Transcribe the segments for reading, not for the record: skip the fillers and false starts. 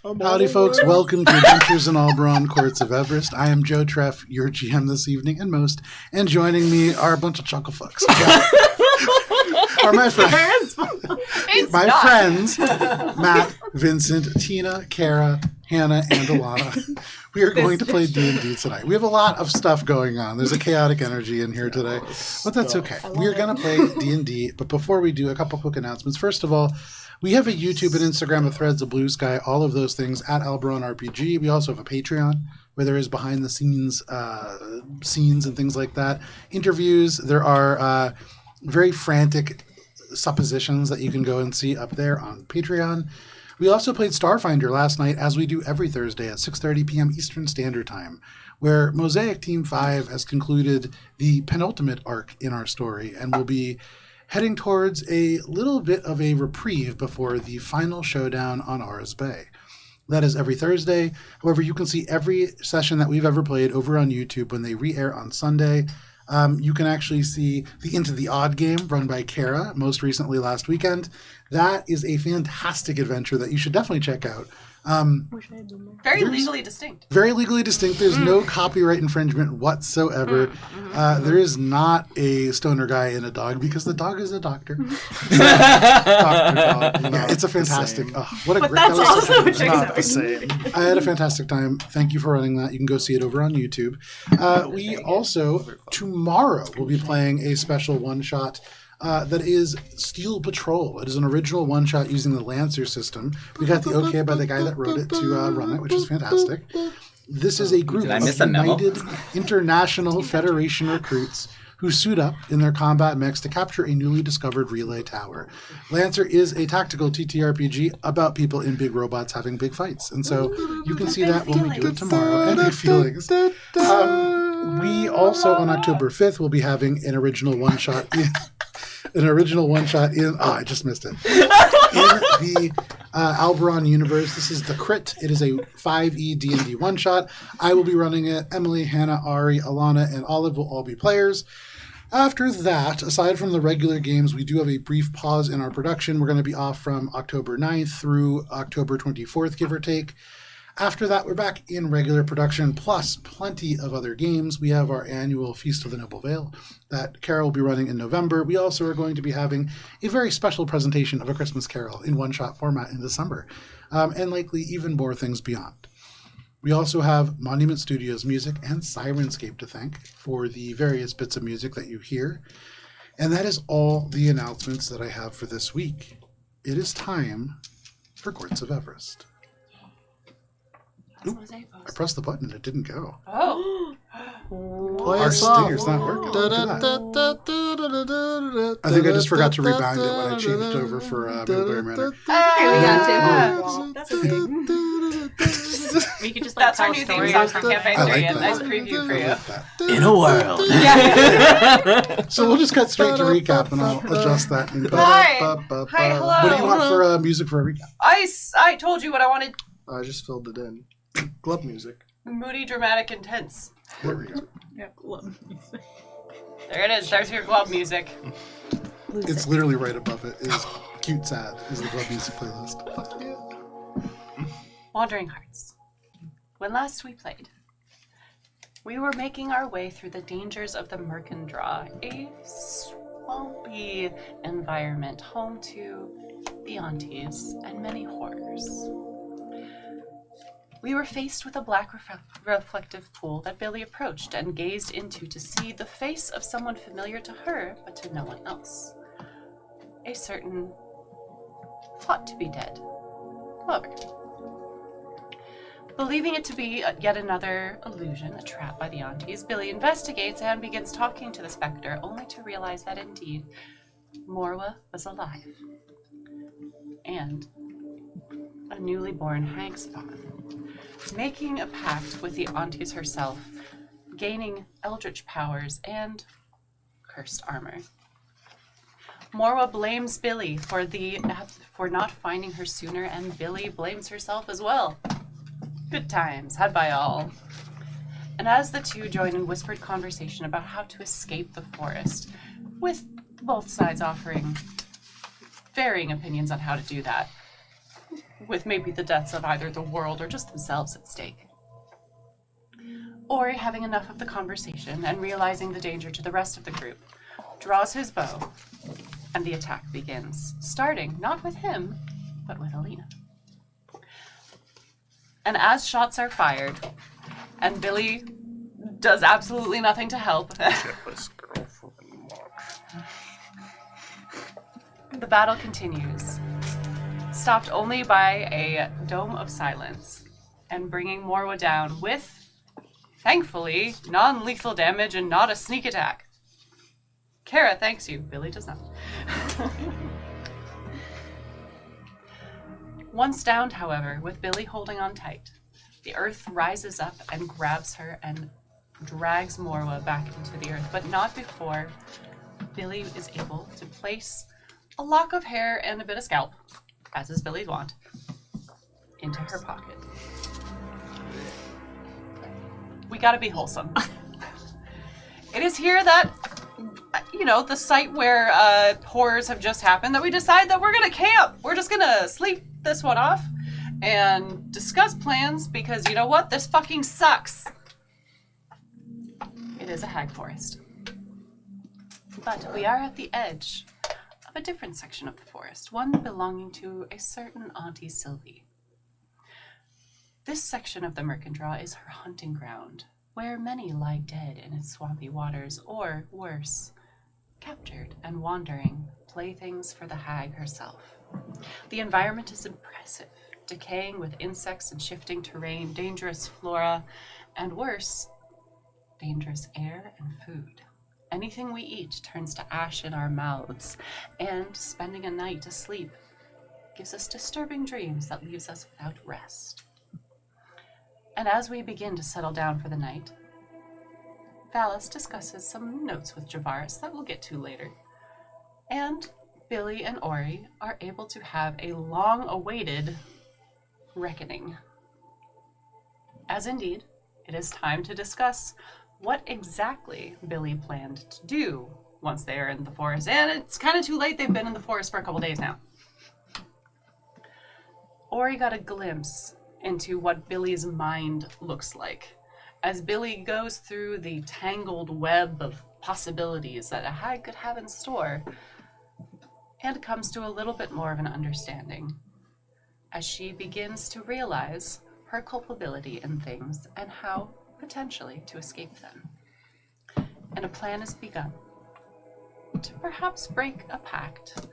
Howdy, folks. Welcome to Adventures in Alberon, Courts of Everest. I am Joe Treff, your GM this evening and joining me are a bunch of chuckle fucks. Are my friends. Friends, Matt, Vincent, Tina, Cara, Hannah, and Alana. We are going to play D&D tonight. We have a lot of stuff going on. There's a chaotic energy in here today, but that's okay. We are going to play D&D, but before we do, a couple quick announcements. First of all, we have a YouTube and Instagram, a Threads, a Blue Sky, all of those things at AlberonRPG. We also have a Patreon where there is behind the scenes scenes and things like that. Interviews. There are very frantic suppositions that you can go and see up there on Patreon. We also played Starfinder last night, as we do every Thursday at 6:30 p.m. Eastern Standard Time, where Mosaic Team 5 has concluded the penultimate arc in our story and will be heading towards a little bit of a reprieve before the final showdown on Aras Bay. That is every Thursday. However, you can see every session that we've ever played over on YouTube when they re-air on Sunday. You can actually see the Into the Odd game run by Cara, most recently last weekend. That is a fantastic adventure that you should definitely check out. Very legally distinct. Very legally distinct. There's no copyright infringement whatsoever. There is not a stoner guy in a dog because the dog is a doctor. Doctor dog. Yeah, it's a fantastic. What a but great. That's also not the same. I had a fantastic time. Thank you for running that. You can go see it over on YouTube. We also tomorrow will be playing a special one shot. That is Steel Patrol. It is an original one-shot using the Lancer system. We got the okay by the guy that wrote it to run it, which is fantastic. This is a group of United International Federation recruits who suit up in their combat mechs to capture a newly discovered relay tower. Lancer is a tactical TTRPG about people in big robots having big fights. And so you can see that when we do it tomorrow. And big feelings. We also, on October 5th, will be having an original one-shot in I just missed it. In the Alberon universe. This is the Crit. It is a 5e D&D one-shot. I will be running it. Emily, Hannah, Ari, Alana, and Olive will all be players. After that, aside from the regular games, we do have a brief pause in our production. We're going to be off from October 9th through October 24th, give or take. After that, we're back in regular production, plus plenty of other games. We have our annual Feast of the Noble Vale that Cara will be running in November. We also are going to be having a very special presentation of A Christmas Carol in one-shot format in December, and likely even more things beyond. We also have Monument Studios music and Sirenscape to thank for the various bits of music that you hear. And that is all the announcements that I have for this week. It is time for Courts of Everest. Oop, I pressed the button and it didn't go. Oh. Our stinger's not working. I think I just forgot to rebind it when I changed over for Middlebury Manor. Okay, we got to. Well, that's okay. We could just That's our new theme song for Campaign 3. A nice preview for you. In a world. Yeah. So we'll just cut straight to recap and I'll adjust that. Hi, hello. What do you want for music for a recap? I told you what I wanted. I just filled it in. Club music. Moody, dramatic, intense. There we go. Yeah, love music. There it is. There's your club music. It's literally right above it. Is Cute Sad is the club music playlist. Wandering Hearts. When last we played, we were making our way through the dangers of the Murkendraw, a swampy environment home to the aunties and many horrors. We were faced with a black reflective pool that Billy approached and gazed into to see the face of someone familiar to her, but to no one else. A certain thought to be dead lover. Believing it to be yet another illusion, a trap by the aunties, Billy investigates and begins talking to the specter, only to realize that indeed Morwa was alive. And a newly born hag spawn, making a pact with the aunties herself, gaining eldritch powers and cursed armor. Morwa blames Billy for not finding her sooner, and Billy blames herself as well. Good times had by all. And as the two join in whispered conversation about how to escape the forest, with both sides offering varying opinions on how to do that, with maybe the deaths of either the world or just themselves at stake. Ori, having enough of the conversation and realizing the danger to the rest of the group, draws his bow, and the attack begins, starting not with him, but with Alina. And as shots are fired, and Billy does absolutely nothing to help, the battle continues, stopped only by a dome of silence, and bringing Morwa down with, thankfully, non-lethal damage and not a sneak attack. Cara thanks you. Billy does not. Once downed, however, with Billy holding on tight, the earth rises up and grabs her and drags Morwa back into the earth, but not before Billy is able to place a lock of hair and a bit of scalp, as is Billy's wont, into her pocket. We gotta be wholesome. It is here that, the site where horrors have just happened, that we decide that we're gonna camp. We're just gonna sleep this one off and discuss plans because you know what? This fucking sucks. It is a hag forest. But we are at the edge of a different section of the forest, one belonging to a certain Auntie Sylvie. This section of the Murkendraw is her hunting ground, where many lie dead in its swampy waters, or worse, captured and wandering, playthings for the hag herself. The environment is impressive, decaying with insects and shifting terrain, dangerous flora, and worse, dangerous air and food. Anything we eat turns to ash in our mouths, and spending a night asleep gives us disturbing dreams that leaves us without rest. And as we begin to settle down for the night, Valis discusses some notes with Javaris that we'll get to later. And Billy and Ori are able to have a long-awaited reckoning. As indeed, it is time to discuss what exactly Billy planned to do once they are in the forest. And it's kind of too late. They've been in the forest for a couple days now. Ori got a glimpse into what Billy's mind looks like as Billy goes through the tangled web of possibilities that a hag could have in store, and comes to a little bit more of an understanding as she begins to realize her culpability in things and how potentially to escape them. And a plan is begun to perhaps break a pact,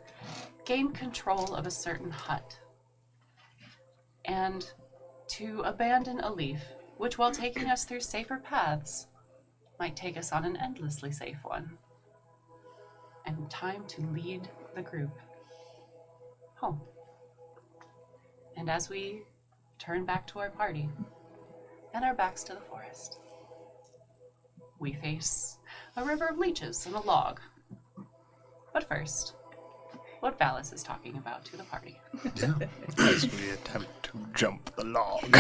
gain control of a certain hut, and to abandon a leaf, which, while taking us through safer paths, might take us on an endlessly safe one. And time to lead the group home. And as we turn back to our party and our backs to the forest, we face a river of leeches and a log. But first, what Valis is talking about to the party. Yeah. As we attempt to jump the log.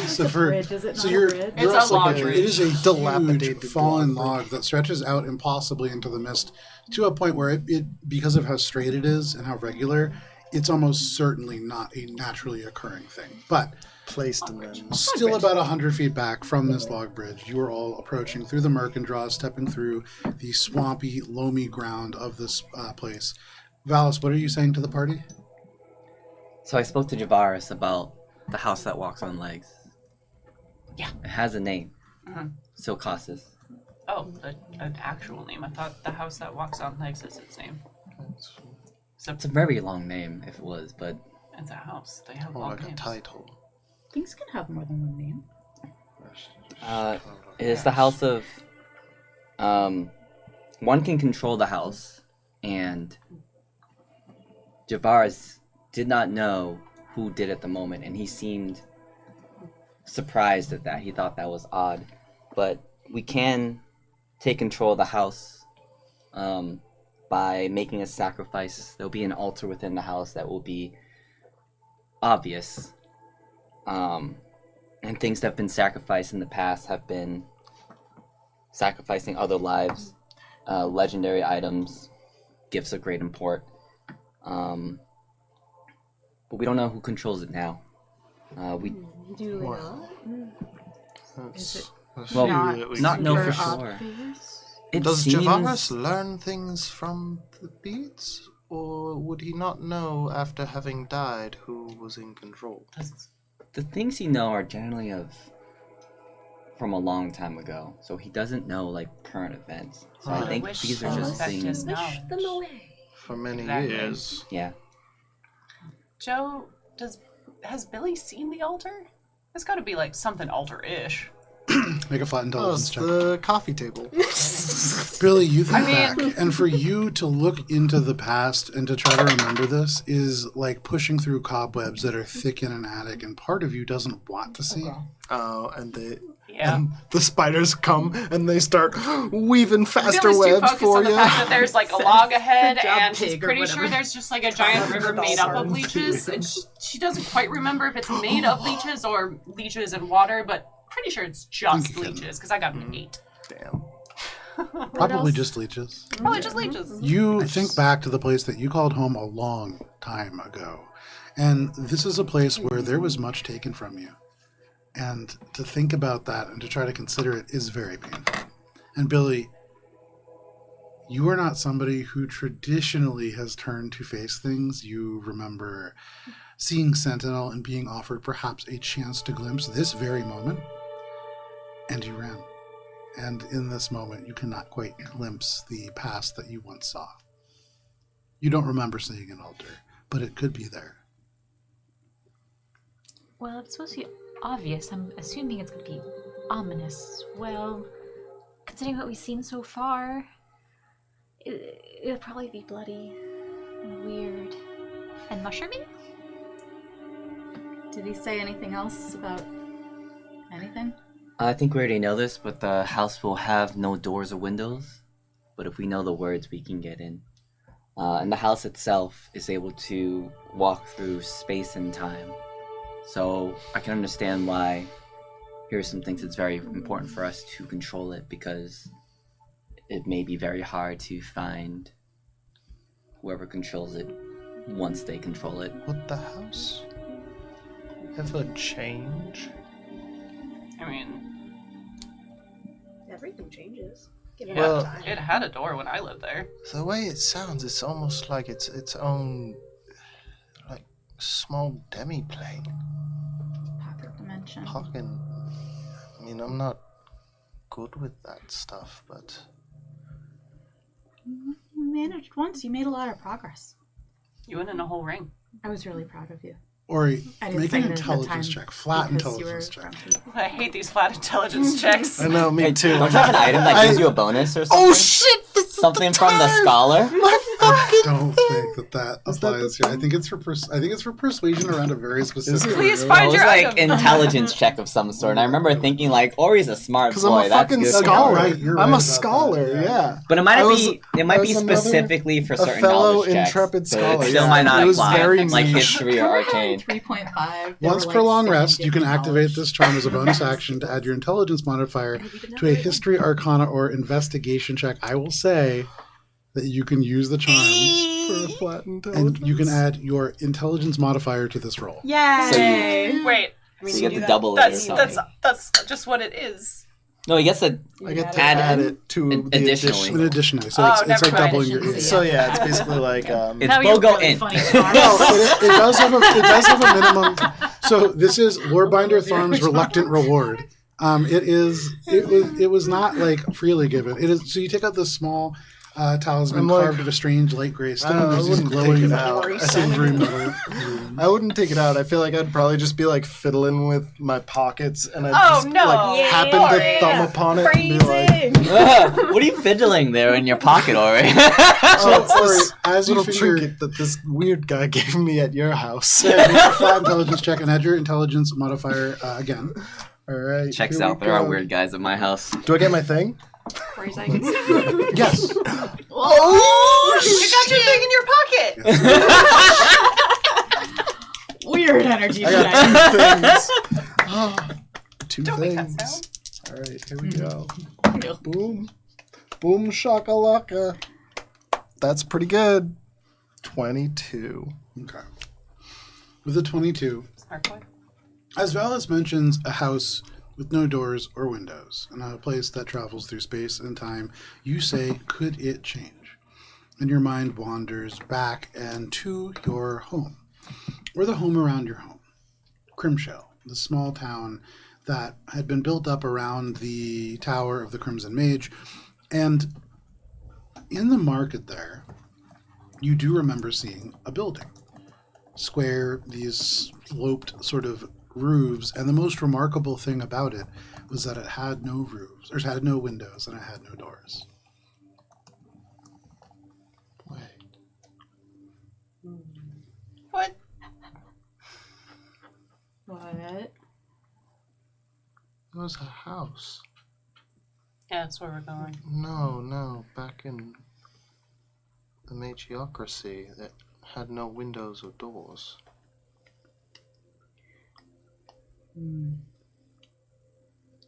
So Bridge, is it not a you're bridge? It's a also log getting- bridge. It is a huge Dilapidated fallen log log that stretches out impossibly into the mist to a point where it because of how straight it is and how regular, it's almost certainly not a naturally occurring thing. But Placed and then still about 100 feet back from this log bridge, you are all approaching through the Murkendraw, stepping through the swampy, loamy ground of this place. Valis, what are you saying to the party? So I spoke to Javaris about the house that walks on legs. Yeah. It has a name. Mhm. Silcasis. Oh, an actual name. I thought the house that walks on legs is its name. So It's a very long name if it was, but it's a house. They have more long like a names. title. Things can have more than one name. it is the house of one can control the house, and Javaris did not know who did at the moment, and he seemed surprised at that. He thought that was odd, but we can take control of the house by making a sacrifice. There'll be an altar within the house that will be obvious, and things that have been sacrificed in the past have been sacrificing other lives, legendary items, gifts of great import. but we don't know who controls it now. We Do we Well, not? Is it well that not know for super sure. obvious? It Does seems Javaris learn things from the beads? Or would he not know after having died who was in control? the things he know are generally from a long time ago, so he doesn't know like current events. So I Right. think Wish these are just affect his things. knowledge. them away. For many Exactly. years. Yeah. Joe, has Billy seen the altar? It's got to be like something altar-ish. Make a flat Oh, intelligence it's check. the coffee table. Billy, you think I back, and for you to look into the past and to try to remember this is like pushing through cobwebs that are thick in an attic, and part of you doesn't want to see. Oh, and Yeah. the spiders come and they start weaving faster Billy's too webs focused for on the you. fact that there's like a log ahead, Good job, and she's pig, or pretty whatever. sure there's just like a giant river made up of leeches, and she doesn't quite remember if it's made of leeches or leeches and water, but pretty sure it's just leeches because I got an 8. Damn. Probably else? just leeches. Probably just leeches. You think back to the place that you called home a long time ago, and this is a place where there was much taken from you. And to think about that and to try to consider it is very painful. And Billy, you are not somebody who traditionally has turned to face things. You remember seeing Sentinel and being offered perhaps a chance to glimpse this very moment, and you ran. And in this moment, you cannot quite glimpse the past that you once saw. You don't remember seeing an altar, but it could be there. Well, if it's supposed to be obvious, I'm assuming it's going to be ominous. Well, considering what we've seen so far, it would probably be bloody and weird and mushroomy. Did he say anything else about anything? I think we already know this, but the house will have no doors or windows. But if we know the words, we can get in. And the house itself is able to walk through space and time. So I can understand why Pearson thinks it's very important for us to control it, because it may be very hard to find whoever controls it once they control it. Would the house ever change? I mean, Everything changes. yeah, Well- it had a door when I lived there. The way it sounds, it's almost like it's its own, like, small demi-plane. Pocket dimension. Talking. I mean, I'm not good with that stuff, but You managed once. You made a lot of progress. You went in a whole ring. I was really proud of you. Or I didn't make say an it at the intelligence time check. Flat because you intelligence were check. grumpy. I hate these flat intelligence checks. I know, me too. Don't you have an item that gives you a bonus or something? Oh shit! This is Something the from the time! scholar? My I fucking. don't think that Is that applies the here. I think it's for persuasion around a very specific. it? Please area. find It was your like item. intelligence check of some sort. And I remember thinking like, Ori's a smart Because boy. I'm a That's fucking good. scholar. Right, you're I'm right a about scholar. that, yeah. Yeah. But it might I not was- be. It I might be was another- specifically for A certain fellow knowledge checks. intrepid So scholar. it still yeah. might not It was apply. very Like niche. history or arcane. 3.5. Once per long rest, you can activate this charm as a bonus action to add your intelligence modifier to a history, arcana, or investigation check. I will say that you can use the charm, For a flat intelligence. and you can add your intelligence modifier to this roll. Yay! Wait, So you get to double it or that's something. that's just what it is. No, he gets to I get to Add add in it to an the additionally. In additionally, so Oh, it's never like mind. doubling your. Additionally, So yeah, it's basically like It's Now you're BOGO really in. funny, Connor. No, it does have a minimum. So this is Lorebinder Thorm's reluctant reward. It was not like freely given. It is so you take out this small talisman I'm like- carved of a strange light gray I stone. don't know, I There's these wouldn't take glowing it out. silvery metal. I wouldn't take it out. I feel like I'd probably just be like fiddling with my pockets, and I'd Oh, just no. like Yeah. happen to thumb upon it and be like, What are you fiddling there in your pocket, Ori? "Oh, it's Ori, this as you little figure- trinket that this weird guy gave me at your house." Yeah, make a flat intelligence check and add your intelligence modifier again. All right, Checks here we out. There are go. weird guys at my house. Do I get my thing? 40 seconds. Yes. Oh, You got your thing in your pocket. Weird energy I tonight. got 2 things. Oh, 2 Don't make that things. sound. All right, here we go. Boom, boom, shakalaka. That's pretty good. 22. Okay. with a 22. Smart boy. As Valis mentions a house with no doors or windows, and a place that travels through space and time, you say, could it change? And your mind wanders back and to your home, or the home around your home. Crimshell, the small town that had been built up around the Tower of the Crimson Mage. And in the market there, you do remember seeing a building. Square, these sloped sort of roofs, and the most remarkable thing about it was that it had no roofs, or it had no windows, and it had no doors. Wait. What? What? It was a house. Yeah, that's where we're going. No, back in the Magiocracy that had no windows or doors.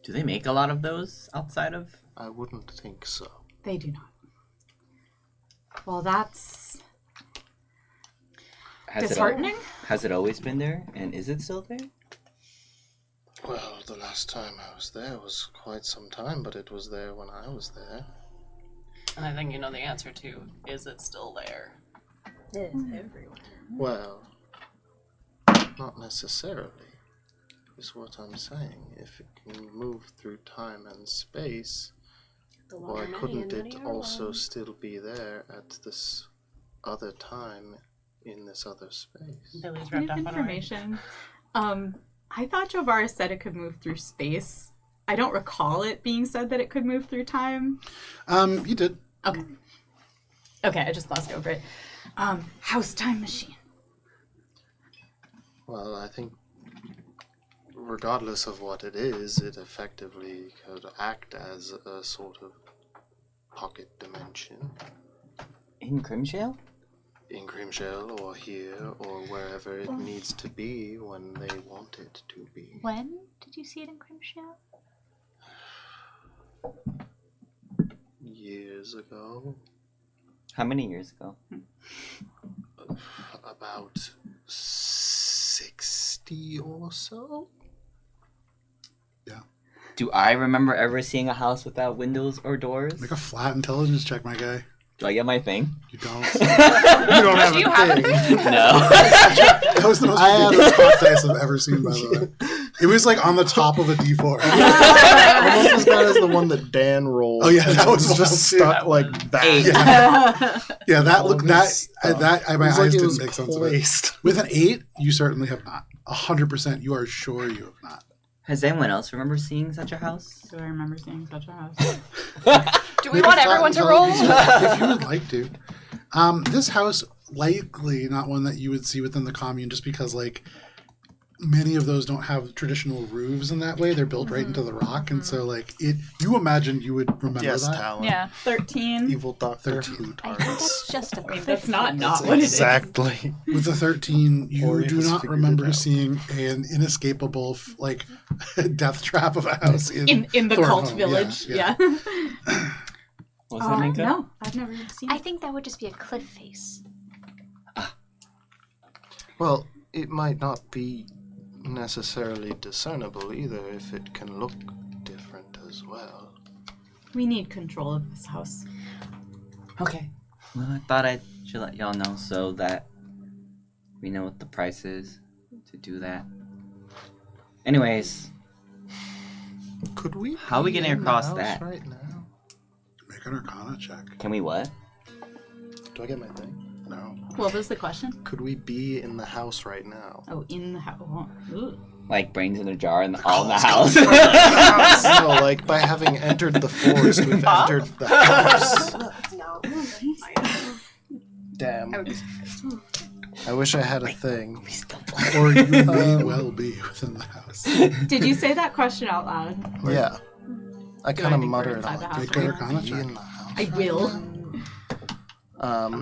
Do they make a lot of those outside of? I wouldn't think so. They do not. Well, that's disheartening. Has it always been there? And is it still there? Well, the last time I was there was quite some time, but it was there when I was there. And I think you know the answer to, is it still there? It is everywhere. Well, not necessarily, is what I'm saying. If it can move through time and space, The why water couldn't many it are also one. still be there at this other time in this other space? Billy's Bit wrapped of up on a ring. information. I thought Jovara said it could move through space. I don't recall it being said that it could move through time. You did. Okay. Okay, I just glossed over it. House time machine. Well, I think regardless of what it is, it effectively could act as a sort of pocket dimension In Crimshale? in Grimshell or here or wherever it needs to be when they want it to be. When did you see it in Crimshell? Years ago, How many years ago? about 60 or so. Do I remember ever seeing a house without windows or doors? Make a flat intelligence check, my guy. Do I get my thing? You don't. You don't have Do you a have a thing. No. That was the most ridiculous hot dice I've ever seen, by the way. It was like on the top of a D4. Almost as bad as the one that Dan rolled. Oh, yeah, that was It wild, just too. stuck like that. Eight. Yeah, that All looked of that his stuff. my It was eyes like it didn't was make sense of it. placed. With an 8, you certainly have not. 100%, you are sure you have not. Has anyone else remember seeing such a house? Do I remember seeing such a house? Do we Make a want flat everyone to roll? intelligence check if you would like to. This house, likely not one that you would see within the commune, just because, like, many of those don't have traditional roofs in that way. They're built right into the rock, and so, like, you imagine you would remember Yes, that. Talon. Yeah, 13. Evil Doctor 13. I think that's just a That's not That's what it is. exactly. With the 13, Or you he do just not figured remember it out. seing an inescapable, like, death trap of a house in In the Thornholm. cult village. Yeah. What's that make up? No, I've never seen I it. think that would just be a cliff face. Well, it might not be necessarily discernible either if it can look different as well. We need control of this house. Okay. Well, I thought I should let y'all know so that we know what the price is to do that. Anyways, Could we? How are we be getting in the across house that? right now? Make an Arcana check. can we what? Do I get my thing? No. What was the question? Could we be in the house right now? Oh, in the house. Ooh. Like brains in a jar and all in the house? No, like by having entered the forest, we've entered the house. No. Damn. I wish I had a thing. Or you may well be within the house. Did you say that question out loud? Yeah. I Do kind I of think mutter we're it inside the out. house Make right an now? Arcana Be check. in the house. I will.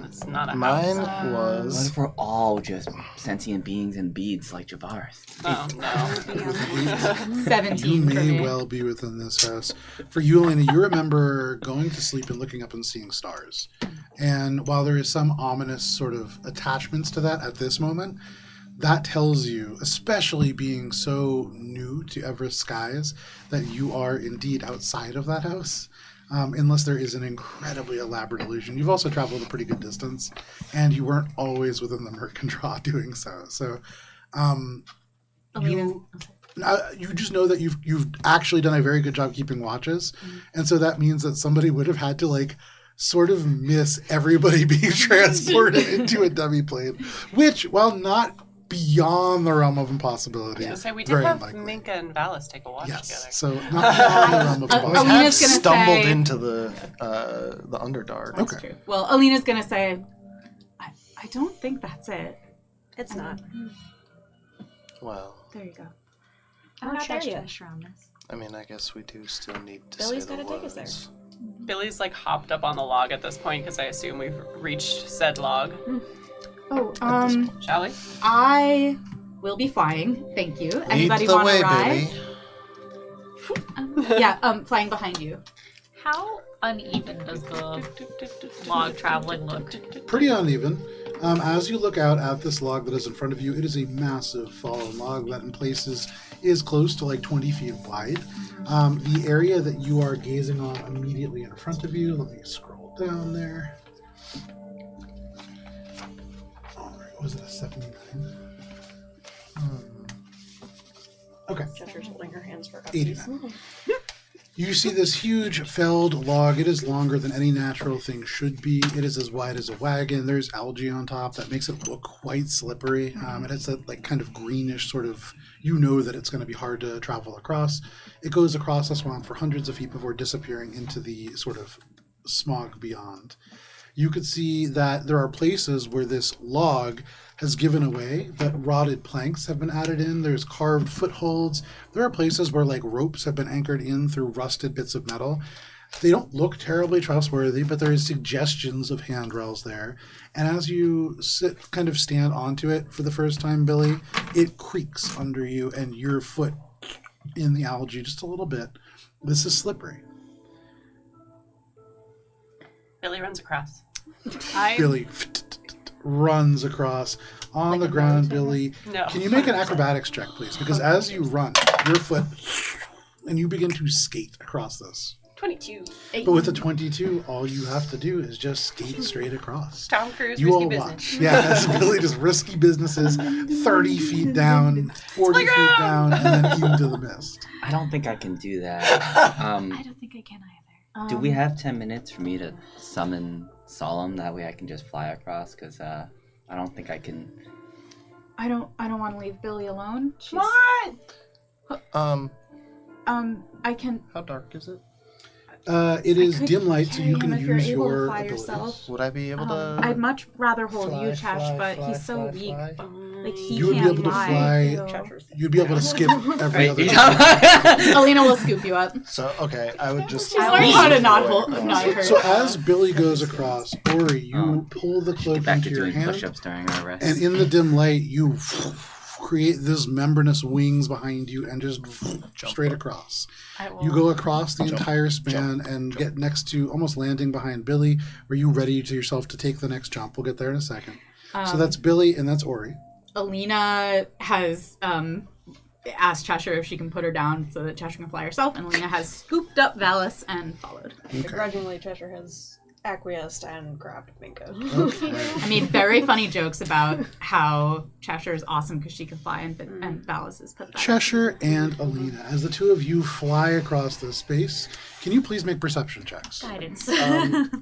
It's not a Mine house. What was if we're all just sentient beings and beads like Javaris? Oh, no. 17 You for may me. well be within this house. For you, Elena, you remember going to sleep and looking up and seeing stars. And while there is some ominous sort of attachments to that at this moment, that tells you, especially being so new to Everest skies, that you are indeed outside of that house, unless there is an incredibly elaborate illusion. You've also traveled a pretty good distance, and you weren't always within the Murkendraw doing so. So you just know that you've actually done a very good job keeping watches, and so that means that somebody would have had to like sort of miss everybody being transported into a dummy plane, which, while not beyond the realm of impossibility, So we did very have unlikely. Minka and Valis take a watch Yes, together. so not beyond the realm of We impossibility. have Alina's gonna stumbled say- into the Underdark. That's Okay. true. Well, Alina's gonna say, I don't think that's it. It's not. Well, There you go. I'm We're not not there there yet. yet. I mean, I guess we do still need to Billy's say the gotta take us there. words. Billy's like hopped up on the log at this point because I assume we've reached said log. Oh, Shall we? I will be flying. Thank you. Lead Anybody the want way, to ride? Billy. Yeah, flying behind you. How uneven does the log traveling look? Pretty uneven. As you look out at this log that is in front of you, it is a massive fallen log that in places is close to like 20 feet wide. The area that you are gazing on immediately in front of you, let me scroll down there. All right, was it a 79? Okay. Cheshire's holding her hands for 89. You see this huge felled log. It is longer than any natural thing should be. It is as wide as a wagon. There's algae on top that makes it look quite slippery. And it's a like kind of greenish sort of, you know that it's going to be hard to travel across. It goes across the swamp for hundreds of feet before disappearing into the sort of smog beyond. You could see that there are places where this log has given away, that rotted planks have been added in. There's carved footholds. There are places where like ropes have been anchored in through rusted bits of metal. They don't look terribly trustworthy, but there is suggestions of handrails there. And as you kind of stand onto it for the first time, Billy, it creaks under you and your foot in the algae just a little bit. This is slippery. Billy runs across. Billy runs across on the ground. Billy, No. can you make an acrobatics check, please? Because as you run, your foot, and you begin to skate across this. 22. But with a 22, all you have to do is just skate straight across. Tom Cruise, You risky all business. watch. Yeah, that's Billy just risky businesses, 30 feet down, 40 feet down, and then into the mist. I don't think I can do that. I don't think I can either. Do we have 10 minutes for me to summon Solemn? That way I can just fly across, because I don't think I can. I don't want to leave Billy alone. She's, I can. How dark is it? It is could dim light, so carry you him can if you're use able to your fly abilities. yourself. Would I be able to? I'd much rather hold fly, you, Chesh, fly, but he's so fly, weak. fly? Like he You would be can't able to fly. fly. so- Cheshire's. You'd be able to skip every other. Alina will scoop you up. So okay, I would just. She's learning how to not Away hold, across. not hurt. So as Billy goes across, Ori, you pull the cloak Get back into to your doing hand, push-ups during our rest. and in the dim light, you create this membranous wings behind you and just straight across. You go across the entire span and get next to, almost landing behind Billy. Are you ready to yourself to take the next jump? We'll get there in a second. So that's Billy and that's Ori. Alina has asked Cheshire if she can put her down so that Cheshire can fly herself, and Alina has scooped up Valis and followed. Begrudgingly, Cheshire has acquiesced and grabbed Minka. I made very funny jokes about how Cheshire is awesome because she can fly, and Valis is pathetic. Cheshire and Alina, as the two of you fly across this space, can you please make perception checks? Guidance.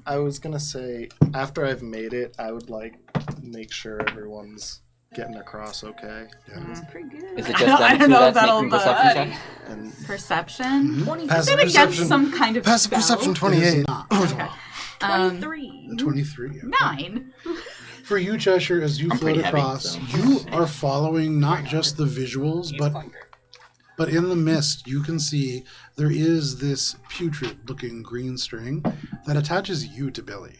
I was gonna say after I've made it, I would like make sure everyone's getting across okay. Yeah. Pretty good. Is it I just don't- I them don't two know that's if that'll making perception buddy. checks? And Perception? passive Is it against perception. some kind of Passive spell? perception It is 28. not. Okay. 23. 23. 9. For you, Cheshire, as you I'm float pretty heavy, across, so. you are following not just the visuals, but in the mist, you can see there is this putrid-looking green string that attaches you to Billy,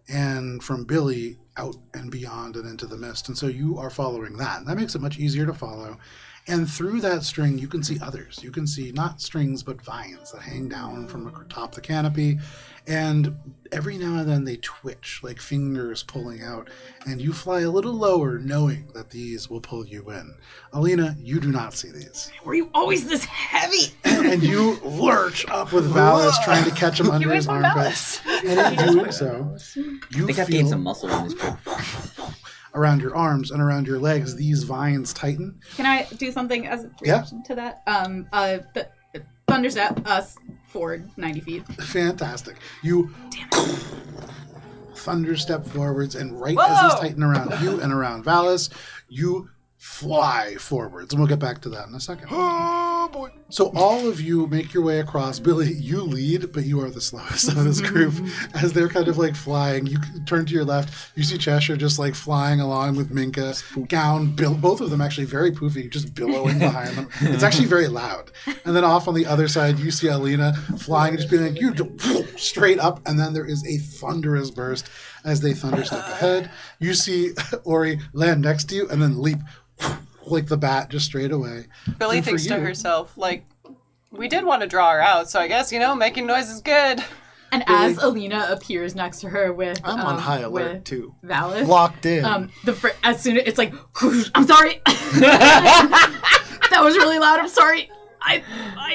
and from Billy out and beyond and into the mist. And so you are following that. And that makes it much easier to follow. And through that string, you can see others. You can see not strings, but vines that hang down from atop the canopy. And every now and then they twitch, like fingers pulling out. And you fly a little lower, knowing that these will pull you in. Alina, you do not see these. Were you always this heavy? And you lurch up with Valis, trying to catch him under his armpits. And in doing so, you I think I've gained some muscle in this group. around your arms and around your legs, these vines tighten. Can I do something as a reaction to that? Thunderstep us forward 90 feet. Fantastic. You thunderstep forwards, and right as these tighten around you and around Valis, you fly forwards. And we'll get back to that in a second. Oh, boy. So all of you make your way across. Billy, you lead, but you are the slowest of this group. As they're kind of like flying, you turn to your left. You see Cheshire just like flying along with Minka. Gown, both of them actually very poofy, just billowing behind them. It's actually very loud. And then off on the other side, you see Alina flying and just being like, you straight up. And then there is a thunderous burst as they thunderstep ahead. You see Ori land next to you and then leap like the bat just straight away. Billy And for thinks to you- herself, like, we did want to draw her out, so I guess, making noise is good. And as Alina appears next to her with I'm on high alert with too. Valis, Locked in. as soon as it's like, I'm sorry. That was really loud. I'm sorry. I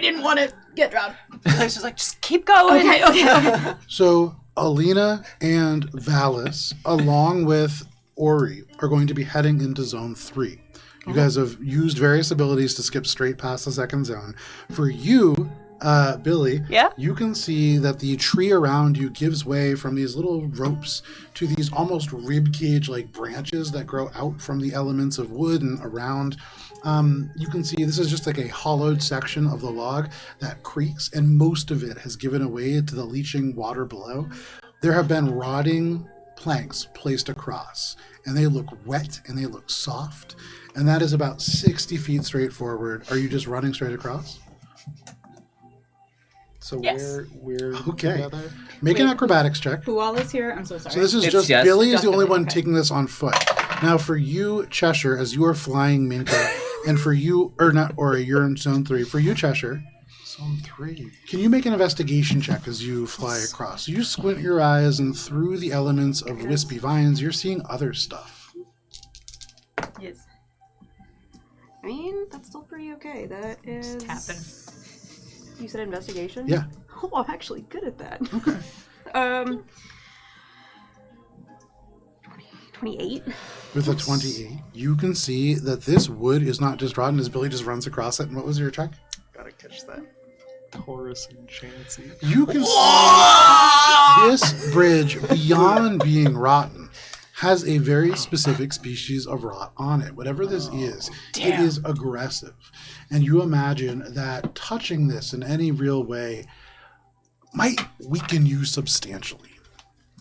didn't want to get drowned. She's like, just keep going. Okay. So Alina and Valis, along with Ori, are going to be heading into Zone 3. You guys have used various abilities to skip straight past the second zone. For you, Billy, Yeah? you can see that the tree around you gives way from these little ropes to these almost rib cage-like branches that grow out from the elements of wood and around. You can see this is just like a hollowed section of the log that creaks, and most of it has given way to the leaching water below. There have been rotting planks placed across, and they look wet and they look soft, and that is about 60 feet straight forward. Are you just running straight across? So Yes. we're Okay. together. Make an acrobatics check. Who all is here? I'm so sorry. So this is It's just just Billy is the only one okay. taking this on foot. Now for you, Cheshire, as you are flying Minka, and for you, or not Ori, you're in Zone 3. For you, Cheshire, Zone 3. can you make an investigation check as you fly across? You squint your eyes, and through the elements of wispy vines, you're seeing other stuff. Yes. I mean, that's still pretty okay. That is. Happen. You said investigation? Yeah. Oh, I'm actually good at that. Okay. 28. With a 28, you can see that this wood is not just rotten as Billy just runs across it. And what was your check? Gotta catch that. Taurus and Chancy. You can see this bridge, beyond being rotten, has a very specific species of rot on it. Whatever this is, it is aggressive. And you imagine that touching this in any real way might weaken you substantially.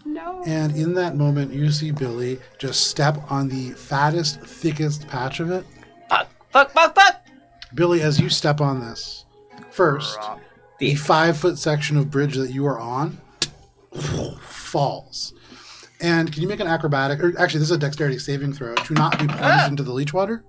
No. And in that moment, you see Billy just step on the fattest, thickest patch of it. Fuck. Billy, as you step on this, first, the 5-foot section of bridge that you are on falls. And can you make an acrobatic, or actually this is a dexterity saving throw, to not be plunged into the leech water?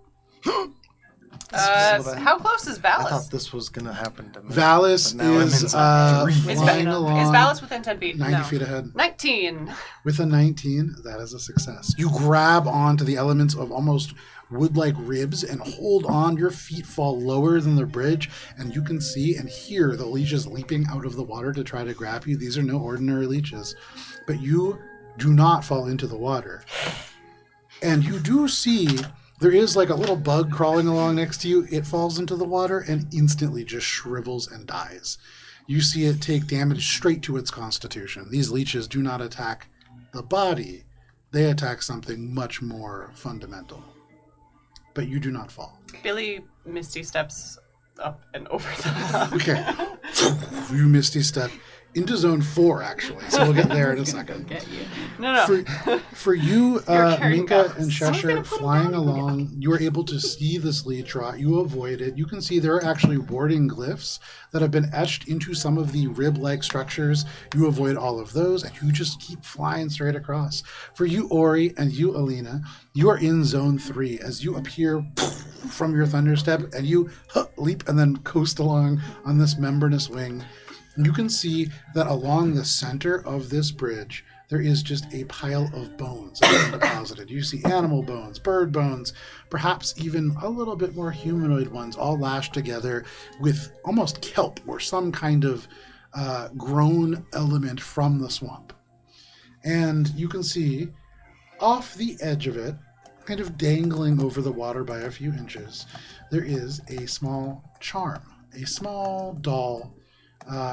How close is I thought Valis? this was gonna happen to me. Valis but now I'm is inside 3 feet. flying along Is Valis within 10 feet? 90 No. feet ahead. 19. With a 19, that is a success. You grab onto the elements of almost wood-like ribs and hold on. Your feet fall lower than the bridge, and you can see and hear the leeches leaping out of the water to try to grab you. These are no ordinary leeches. But you do not fall into the water. And you do see there is like a little bug crawling along next to you. It falls into the water and instantly just shrivels and dies. You see it take damage straight to its constitution. These leeches do not attack the body. They attack something much more fundamental. But you do not fall. Billy Misty steps up and over the Okay. You misty step into zone 4, actually. So we'll get there in a second. Get you. No. For you, You're carrying Minka bells. and Cheshire, flying along, you are able to see this leech rot. You avoid it. You can see there are actually warding glyphs that have been etched into some of the rib-like structures. You avoid all of those, and you just keep flying straight across. For you, Ori, and you, Alina, you are in zone 3 as you appear from your thunderstep, and you leap and then coast along on this membranous wing. You can see that along the center of this bridge, there is just a pile of bones that have been deposited. You see animal bones, bird bones, perhaps even a little bit more humanoid ones, all lashed together with almost kelp or some kind of grown element from the swamp. And you can see off the edge of it, kind of dangling over the water by a few inches, there is a small charm, a small doll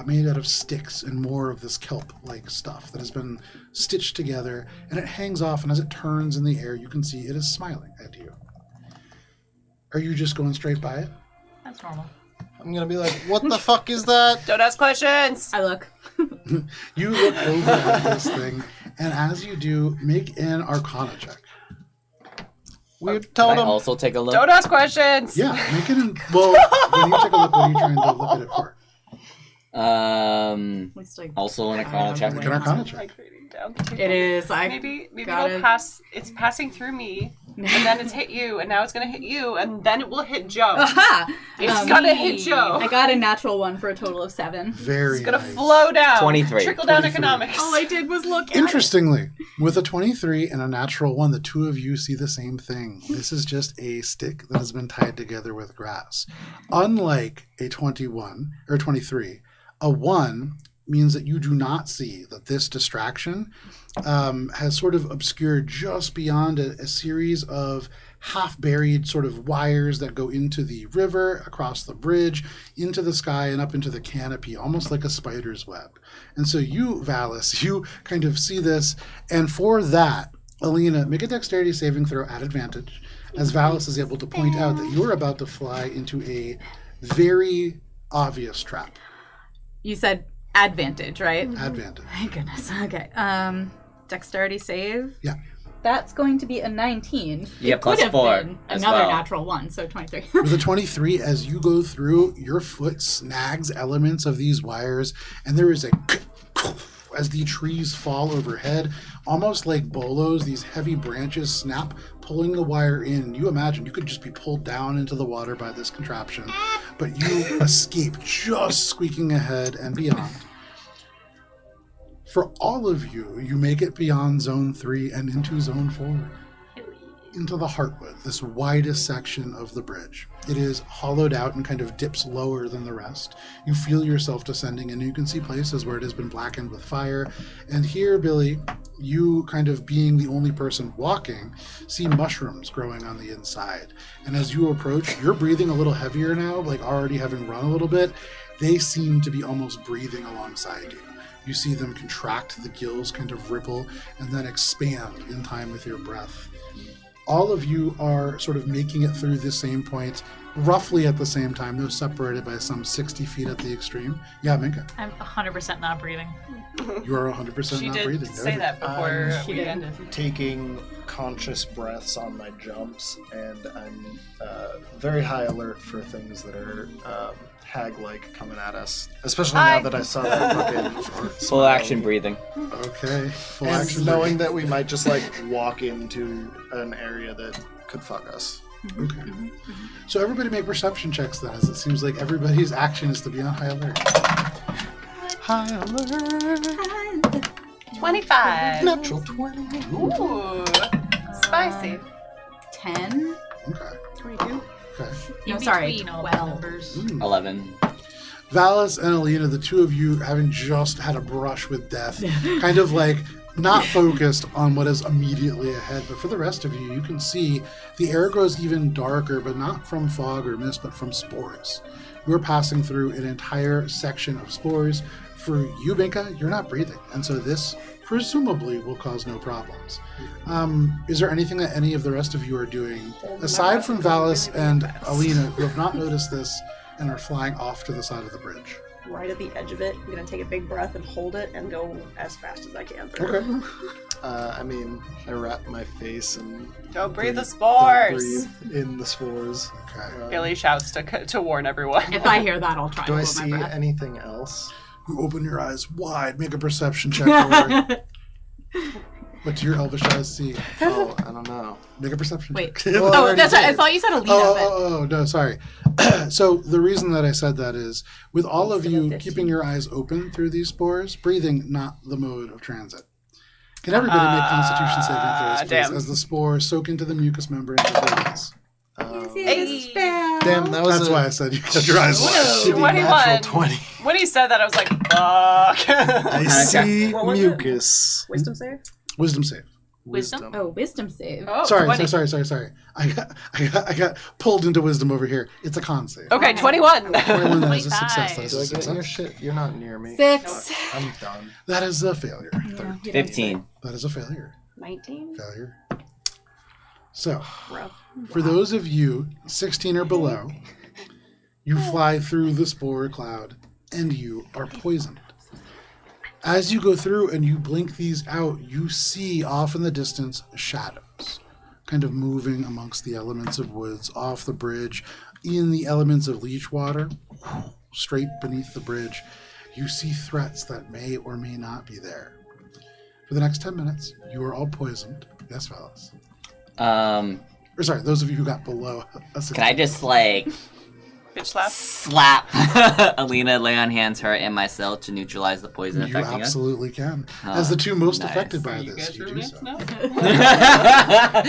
made out of sticks and more of this kelp-like stuff that has been stitched together, and it hangs off, and as it turns in the air, you can see it is smiling at you. Are you just going straight by it? That's normal. I'm gonna be like, what the fuck is that? Don't ask questions. I look. You look over at this thing, and as you do, make an Arcana check. We Can told I him. also take a look? Don't ask questions. Yeah, make it in... Well, when you take a look, what are you trying to look at it for? At least, like, Also an I Arcana have check. a Make an Arcana check. Like reading down the table. It is. I Maybe gotta- it'll pass. It's passing through me, and then it's hit you, and now it's gonna hit you, and then it will hit Joe. Aha! It's gonna hit Joe. I got a natural 1 for a total of 7. Very It's gonna nice. flow down. 23. Trickle down 23. economics. All I did was look at Interestingly, with a 23 and a natural 1, the two of you see the same thing. This is just a stick that has been tied together with grass. Unlike a 21 or 23, a 1 means that you do not see that this distraction has sort of obscured just beyond a series of half-buried sort of wires that go into the river, across the bridge, into the sky, and up into the canopy, almost like a spider's web. And so you, Valis, you kind of see this, and for that, Alina, make a dexterity saving throw at advantage, as Valis is able to point out that you're about to fly into a very obvious trap. You said advantage, right? Advantage. Thank goodness. Okay. Dexterity save. Yeah. That's going to be a 19. Yeah, It plus could have 4 been as another well. natural 1, so 23. With a 23, as you go through, your foot snags elements of these wires, and there is a as the trees fall overhead, almost like bolos, these heavy branches snap, pulling the wire in. You imagine you could just be pulled down into the water by this contraption, but you escape just squeaking ahead and beyond. For all of you, you make it beyond Zone 3 and into Zone 4. Into the Heartwood, this widest section of the bridge. It is hollowed out and kind of dips lower than the rest. You feel yourself descending, and you can see places where it has been blackened with fire. And here, Billy, you kind of being the only person walking, see mushrooms growing on the inside. And as you approach, you're breathing a little heavier now, like already having run a little bit. They seem to be almost breathing alongside you. You see them contract, the gills kind of ripple, and then expand in time with your breath. All of you are sort of making it through this same point, roughly at the same time, though separated by some 60 feet at the extreme. Yeah, Minka, I'm 100% not breathing. you are 100% She not did breathing. say Noted. that before She we did. ended. Taking conscious breaths on my jumps, and I'm very high alert for things that are hag-like coming at us. Especially now that I saw that fucking Full action breathing. Okay, full and action. knowing that we might just like walk into an area that could fuck us. Okay. So everybody make perception checks then, as it seems like everybody's action is to be on high alert. High alert. 25. Natural 20. Ooh, spicy. 10? Okay. 22? Okay. No, sorry, Between all the 12. numbers. 11. Valis and Alina, the two of you having just had a brush with death, kind of like not focused on what is immediately ahead, but for the rest of you, you can see the air grows even darker, but not from fog or mist, but from spores. You're passing through an entire section of spores. For you, Binka, you're not breathing, and so this presumably will cause no problems. Is there anything that any of the rest of you are doing, aside from Valis and Alina, who have not noticed this and are flying off to the side of the bridge? right at the edge of it. I'm gonna take a big breath and hold it and go as fast as I can through. Okay. I mean, I wrap my face and Don't breathe the don't spores. breathe in the spores. Okay. Billy shouts to warn everyone. If I hear that, I'll try Do to I hold my see breath. anything else? You open your eyes wide. Make a perception check. Rory. What do your elvish eyes see? Oh, I don't know. Make a perception Wait. check. Well, I Oh, already that's right. I did. thought you said Alina, Oh, no, sorry. So the reason that I said that is, with all of you keeping your eyes open through these spores, breathing not the mode of transit. Can everybody make Constitution saving throws, please, damn. as the spores soak into the mucus membrane of the eyes? Hey. Damn, that was That's why I said you had your eyes wide. shitty 21. natural 20. When he said that, I was like, fuck. I see What was it? mucus. Wisdom save? Wisdom save. Wisdom? Oh, wisdom save. Oh, Sorry. 20. I got pulled into wisdom over here. It's a con save. Okay, 21. 21, that is a success. That is Do a I get your success. shit? You're not near me. 6. I'm done. That is a failure. 15. That is a failure. 19? Failure. So, Rough. for those of you 16 or below, you fly through the spore cloud and you are poisoned. As you go through and you blink these out, you see off in the distance shadows kind of moving amongst the elements of woods, off the bridge, in the elements of leech water, straight beneath the bridge. You see threats that may or may not be there. For the next 10 minutes, you are all poisoned. Yes, fellas. Or sorry, those of you who got below a 16. Can I just like Bitch slap. slap Alina, lay on hands, her, and myself to neutralize the poison You affecting us? absolutely can. As the two most nice. affected by You this, guys you do roommates so. now?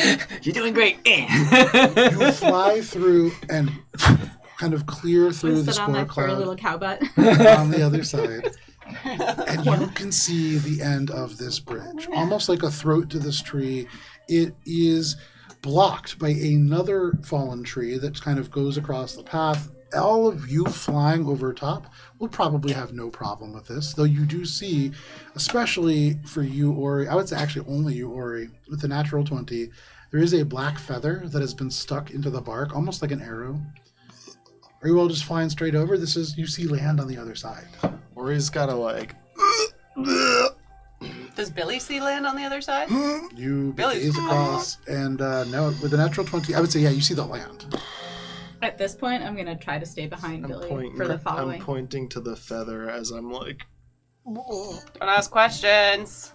You're doing great. You fly through and kind of clear through the Sit on spore my furry little cloud cow butt. on the other side. And you can see the end of this bridge. Almost like a throat to this tree. It is blocked by another fallen tree that kind of goes across the path. All of you flying over top will probably have no problem with this, though you do see, especially for you, Ori, I would say actually only you, Ori, with the natural 20, there is a black feather that has been stuck into the bark, almost like an arrow. Are you all just flying straight over? You see land on the other side. Or he's gotta like. Does Billy see land on the other side? You Billy's gaze across, and no, with the natural 20, I would say, yeah, you see the land. At this point, I'm gonna try to stay behind Billy for the following. I'm pointing to the feather as I'm like. Don't ask questions.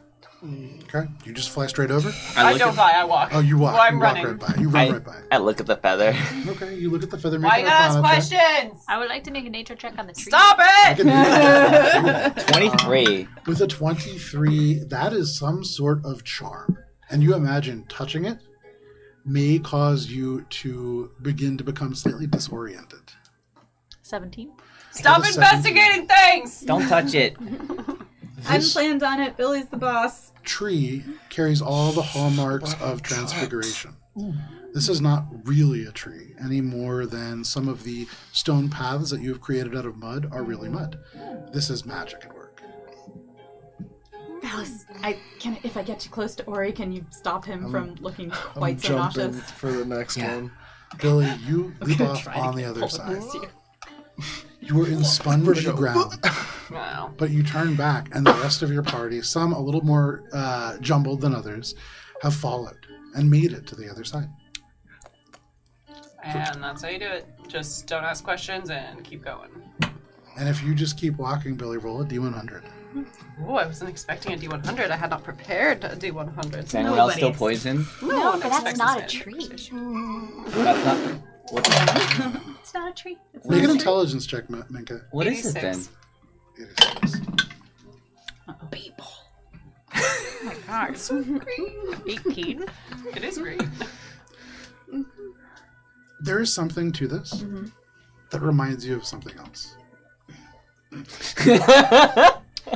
Okay, you just fly straight over? I don't fly, I walk. Oh, you walk. Well, I'm you walk running. right by. You run right by. I look at the feather. Okay, you look at the feather. Make Why an you ask Arcana check. questions? I would like to make a nature check on the tree. Stop I it! can do that. 23. With a 23, that is some sort of charm. And you imagine touching it may cause you to begin to become slightly disoriented. 17. Stop With a investigating things! Don't touch it. I'm This planned on it. Billy's the boss. tree carries all the hallmarks of transfiguration. This is not really a tree any more than some of the stone paths that you have created out of mud are really mud. This is magic at work. Alice, if I get too close to Ori, can you stop him from looking I'm quite so jumping nauseous? for the next Yeah. one. Billy, you leap gonna off try to on the get other pulled side. against you. You are in spongy ground, Wow. but you turn back, and the rest of your party, some a little more jumbled than others, have followed and made it to the other side. And that's how you do it. Just don't ask questions and keep going. And if you just keep walking, Billy, roll a D100. Ooh, I wasn't expecting a D100. I had not prepared a D100. Is anyone else still Nobody's- poisoned? No, but that's expects not a this tree. That's not. What, It's not a tree. It's Make not an a tree. intelligence check, Minka. what is it then? 86. 86. Oh my god. 18. It is great. There is something to this that reminds you of something else.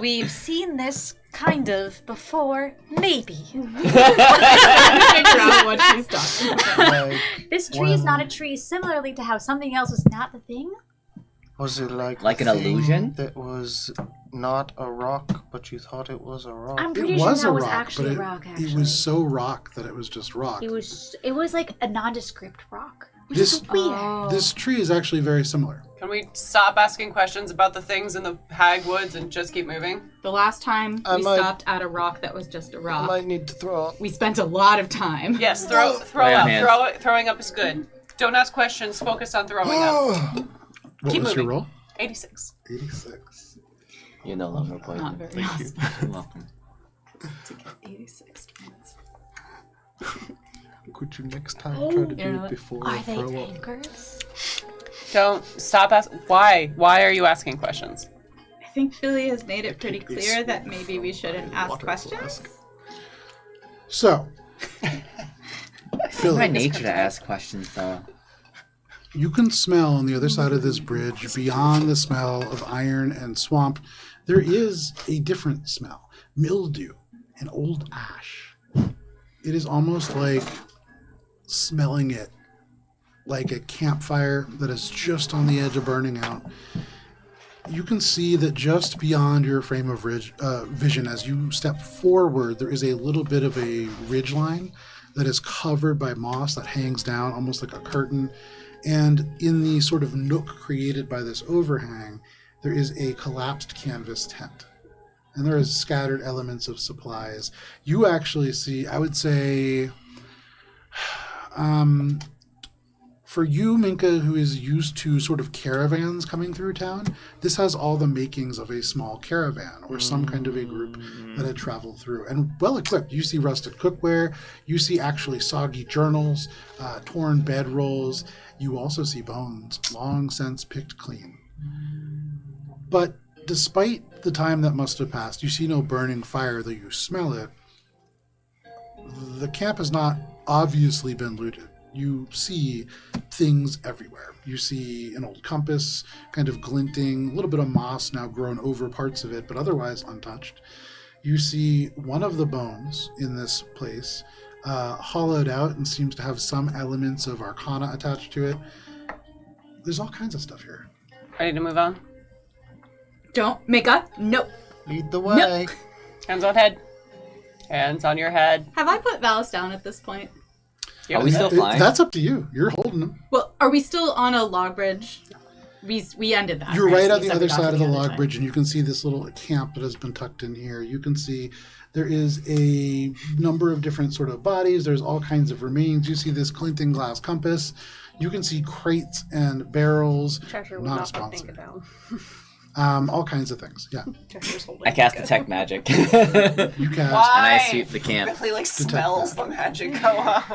We've seen this kind of before, maybe. Figure out what she's talking about. Like, This tree is not a tree, similarly to how something else was not the thing. was it like Like a an thing illusion? that was not a rock, but you thought it was a rock? I'm It pretty sure was that a was rock, actually but a rock, actually. it was so rock that it was just rock. It was like a nondescript rock. This Oh. this tree is actually very similar. Can we stop asking questions about the things in the hag woods and just keep moving? The last time I we might- stopped at a rock that was just a I rock, might need to throw up. we spent a lot of time. Yes, throw Lay on up. hands. Throwing up is good. Don't ask questions. Focus on throwing up. What Keep was your moving. roll? 86. 86. You're no longer poisoned. Not very awesome You're welcome. to get 86 points. Could you next time try to you do know it what? before Are I they throw up? tankers? Don't stop asking. Why? Why are you asking questions? I think Billy has made it pretty Take a clear that swig maybe we from shouldn't a ask water questions. flask. So, It's Philly, my nature to ask questions, though. you can smell on the other side of this bridge, beyond the smell of iron and swamp, there is a different smell. Mildew and old ash. It is almost like smelling it like a campfire that is just on the edge of burning out. You can see that just beyond your frame of vision, as you step forward, there is a little bit of a ridgeline that is covered by moss that hangs down almost like a curtain. And in the sort of nook created by this overhang, there is a collapsed canvas tent. And there is scattered elements of supplies. You actually see, I would say, for you, Minka, who is used to sort of caravans coming through town, this has all the makings of a small caravan or some kind of a group that had traveled through. And well equipped. You see rusted cookware. You see actually soggy journals, torn bedrolls. You also see bones, long since picked clean. But despite the time that must have passed, you see no burning fire, though you smell it. The camp has not obviously been looted. You see things everywhere. You see an old compass kind of glinting, a little bit of moss now grown over parts of it, but otherwise untouched. You see one of the bones in this place hollowed out and seems to have some elements of arcana attached to it. There's all kinds of stuff here. Ready to move on? Don't make up. Nope. Lead the way. Hands on head. Hands on your head. Have I put Valis down at this point? Are we still flying? That's up to you. You're holding them. Well, are we still on a log bridge? We ended that. You're right on We the said we other got to side of the other log side. bridge, and you can see this little camp that has been tucked in here. You can see there is a number of different sort of bodies. There's all kinds of remains. You see this clinking glass compass. You can see crates and barrels. Treasure was Not a not what sponsor. think about. All kinds of things. Yeah. Treasure's holding I cast Mika. detect magic. You cast. Why? And I sweep the camp. Really smells the magic go off.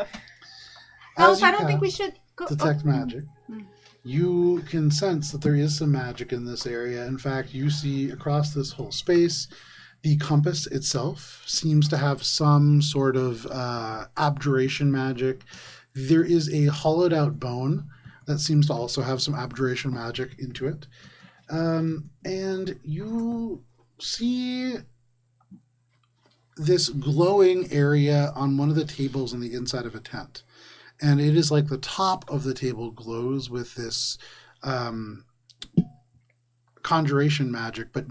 as Valis, you I don't think we cast should go. detect magic. You can sense that there is some magic in this area. In fact, you see across this whole space, the compass itself seems to have some sort of abjuration magic. There is a hollowed out bone that seems to also have some abjuration magic into it. And you see this glowing area on one of the tables on the inside of a tent. And it is like the top of the table glows with this conjuration magic, but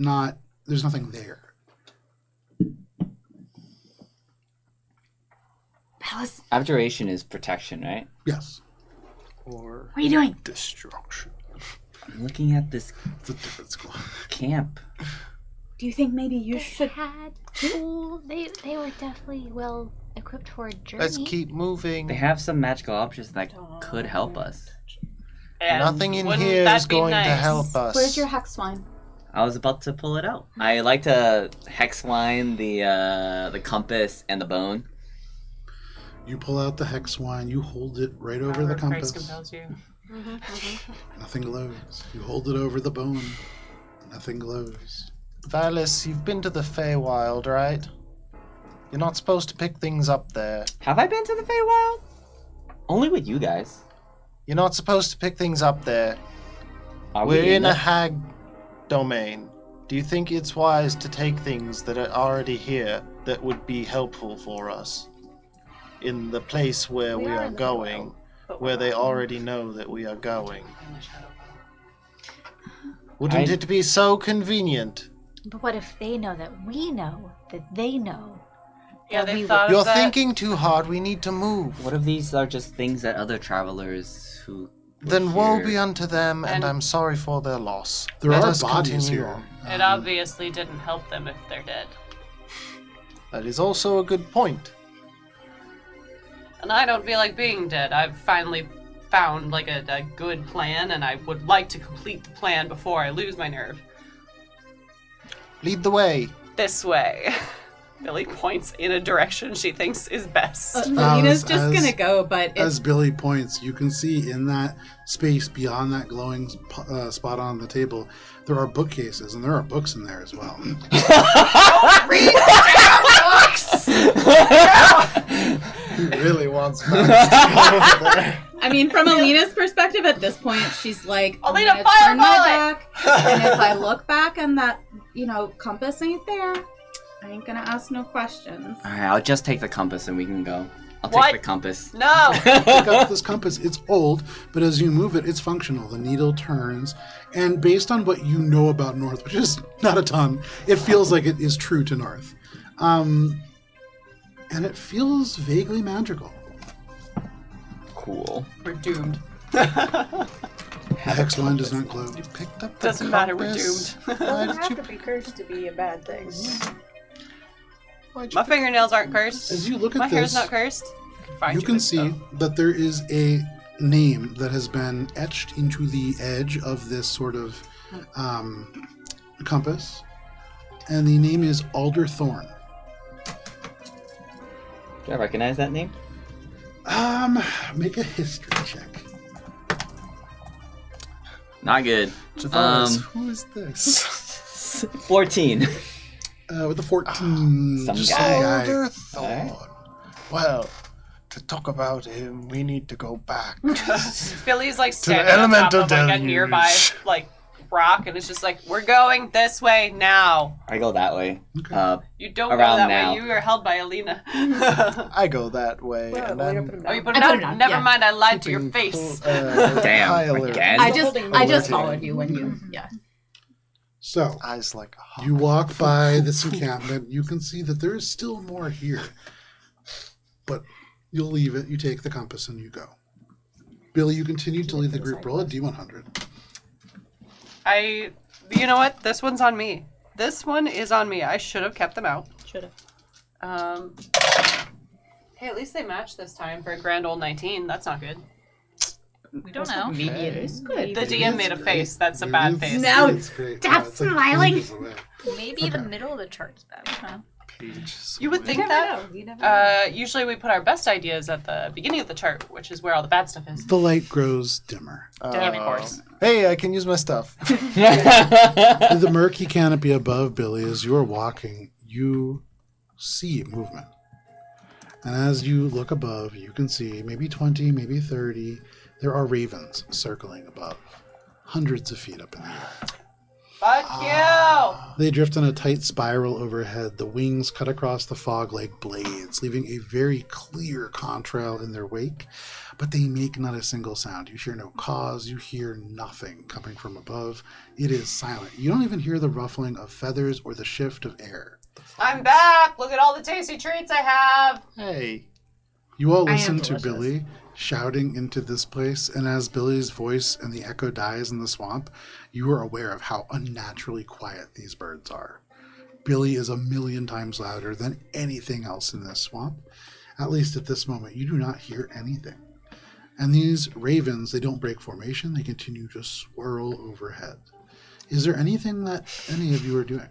there's nothing there. Valis, Abjuration is protection, right? Yes, Or what are you doing? destruction. I'm looking at this it's a different school. camp. Do you think maybe you They should? had tool. They were definitely well equipped for a journey. Let's keep moving. They have some magical objects that could help us. And Nothing in wouldn't here that is be going to nice? help us. Where's your hex wine? I was about to pull it out. I like to hex line the compass and the bone. You pull out the hex wine, you hold it right over Power the of Christ compass. compels you. Nothing glows. You hold it over the bone. Nothing glows. Valis, you've been to the Feywild, right? You're not supposed to pick things up there. Have I been to the Feywild? Only with you guys. You're not supposed to pick things up there. Are We're we in a it? hag domain. Do you think it's wise to take things that are already here that would be helpful for us in the place where we are in the going, world, but where we're they not. already know that we are going? Wouldn't it be so convenient? But what if they know that we know that they know, Yeah, they we thought of You're that. thinking too hard. We need to move. What if these are just things that other travelers who were Then woe here- be unto them, and And- I'm sorry for their loss. There Let are us bodies continue here. on. It obviously didn't help them if they're dead. That is also a good point. And I don't feel like being dead. I've finally found like a good plan, and I would like to complete the plan before I lose my nerve. Lead the way. This way. Billy points in a direction she thinks is best. Melina's just as- gonna go, but it's, As Billy points, you can see in that space beyond that glowing spot on the table, there are bookcases, and there are books in there as well. He really wants Max to go over there. I mean, from Alina's perspective at this point, she's like, I'm Alina, gonna turn my fireball back, and if I look back and that, compass ain't there, I ain't gonna ask no questions. Alright, I'll just take the compass and we can go. I'll What? take the compass. No! Pick up this compass. It's old, but as you move it, it's functional. The needle turns, and based on what you know about North, which is not a ton, it feels like it is true to North. And it feels vaguely magical. Cool. We're doomed. The hex line does not glow. You picked up the Doesn't matter, we're compass. doomed. Why Doesn't did have you? to be cursed to be a bad thing. Why'd My you fingernails aren't cursed. As you look My at hair's this, not cursed. Find you can good see stuff. that there is a name that has been etched into the edge of this sort of compass, and the name is Alder Thorn. Do I recognize that name? Make a history check. Not good. Javaris, who is this? 14. With the 14, Some just guy. some guy. Alder Thorn. Well, to talk about him, we need to go back. Billy's like the standing on top elemental of like a deluge. nearby like rock, and it's just like, we're going this way now. I go that way. Okay. You don't Around go that now. way. You are held by Alina. I go that way, Well, and Alina then put him Oh, you down. put I it put down? it down, Never yeah. mind, I lied to your keeping face. Damn, high alert. again? I just Alerting. followed you when you, yeah. So, Eyes like a hawk. you walk by this encampment. You can see that there is still more here. But you'll leave it. You take the compass and you go. Billy, you continue to lead the group. Roll a D100. You know what? This one's on me. This one is on me. I should have kept them out. Should have. Hey, at least they matched this time for a grand old 19. That's not good. We don't know. Maybe it is good. The DM made a face. That's a bad face. Now it's great. stop it's like smiling. pages away. Maybe the middle of the chart's better. Pages You would away. think that. Usually we put our best ideas at the beginning of the chart, which is where all the bad stuff is. The light grows dimmer. Damn, of course. Hey, I can use my stuff. Through the murky canopy above Billy, as you are walking, you see movement. And as you look above, you can see maybe 20, maybe 30. There are ravens circling above, hundreds of feet up in the air. Fuck you! They drift in a tight spiral overhead. The wings cut across the fog like blades, leaving a very clear contrail in their wake, but they make not a single sound. You hear no caws, you hear nothing coming from above. It is silent. You don't even hear the ruffling of feathers or the shift of air. I'm back! Look at all the tasty treats I have! Hey. You all I am listen to delicious. Billy shouting into this place, and as Billy's voice and the echo dies in the swamp, you are aware of how unnaturally quiet these birds are. Billy is 1,000,000 times louder than anything else in this swamp. At least at this moment, you do not hear anything. And these ravens, they don't break formation, they continue to swirl overhead. Is there anything that any of you are doing?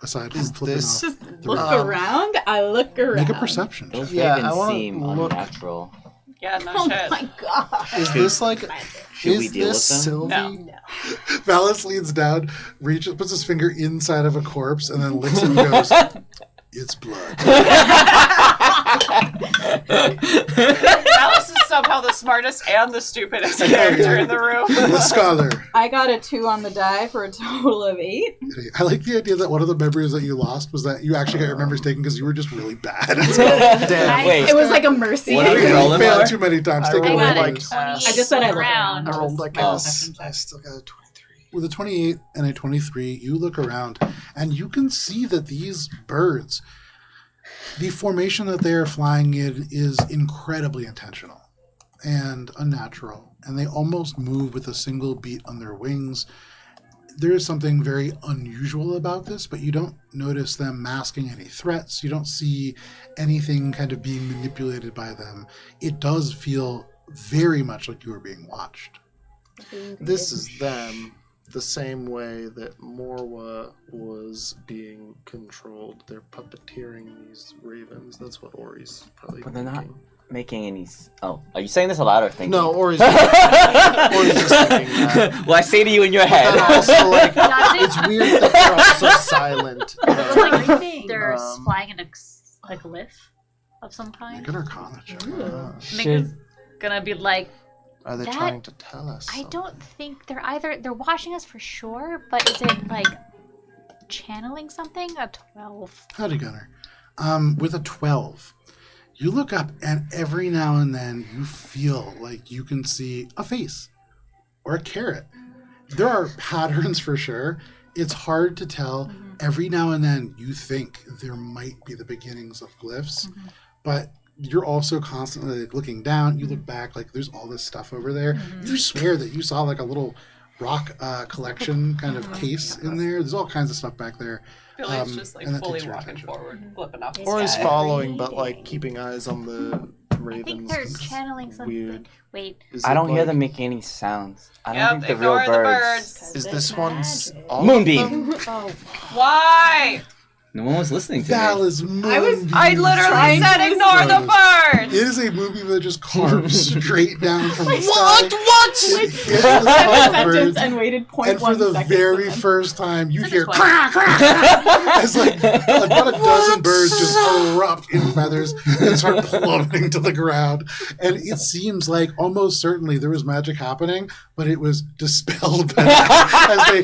Aside from Is flipping this- off Just the look ravens? around. I look around. Make a perception check. Those Yeah, ravens I wanna seem look- unnatural. Yeah, no Oh shit. my god. Is this like... Should we is deal this with them? Sylvie? No. Vallis leans down, reaches, puts his finger inside of a corpse, and then licks it and goes, "It's blood." Alice is somehow the smartest and the stupidest character in the room. The scholar. I got a 2 on the die for a total of 8. I like the idea that one of the memories that you lost was that you actually got your memories taken because you were just really bad. Damn. Wait, It was like a mercy. What are we You rolling failed for? too many times. I Take it rolled away. got like... it. I just said I look Round. I rolled like Oh. I still got a 23. With a 28 and a 23, you look around and you can see that these birds, The formation that they are flying in is incredibly intentional and unnatural, and they almost move with a single beat on their wings. There is something very unusual about this, but you don't notice them masking any threats. You don't see anything kind of being manipulated by them. It does feel very much like you are being watched. This is them the same way that Morwa was being controlled. They're puppeteering these ravens. That's what Ori's probably But they're not thinking. making any... Oh, are you saying this aloud or thinking? No, Ori's just, Ori's just thinking that. Well, I say to you in your head. But also, like, it's weird that they're all so silent. Like they're flying in a glyph of some kind. Make an Arcana check. Mika's gonna be like, Are they That- trying to tell us? I something? don't think they're watching us for sure, but is it like channeling something? A 12. Howdy, Gunner. With a 12, you look up and every now and then you feel like you can see a face or a carrot. There are patterns for sure. It's hard to tell. Every now and then you think there might be the beginnings of glyphs, but you're also constantly like, looking down. You look back, like there's all this stuff over there. You swear that you saw like a little rock collection kind of case in there. There's all kinds of stuff back there. Billy's just like and that fully takes your walking attention. forward, flipping off the Ori's sky. following, but like keeping eyes on the ravens. I think they're is channeling something. weird. Wait. Is I it don't hear like- them making any sounds. I don't Yep, think the real ignore birds... the birds. Is this one's magic. all of Moonbeam. them? Why? No one was listening to me. That is Moonbeam. I literally Trying said to ignore the birds! It is a movie that just carves straight down from the sky. What? It hits the Said the top sentence birds, and waited 0.1 and for the seconds very and then- first time, you hear twice. crack, crack, crack. It's like about a dozen birds just erupt in feathers and start plummeting to the ground. And it seems like almost certainly there was magic happening, but it was dispelled by that as they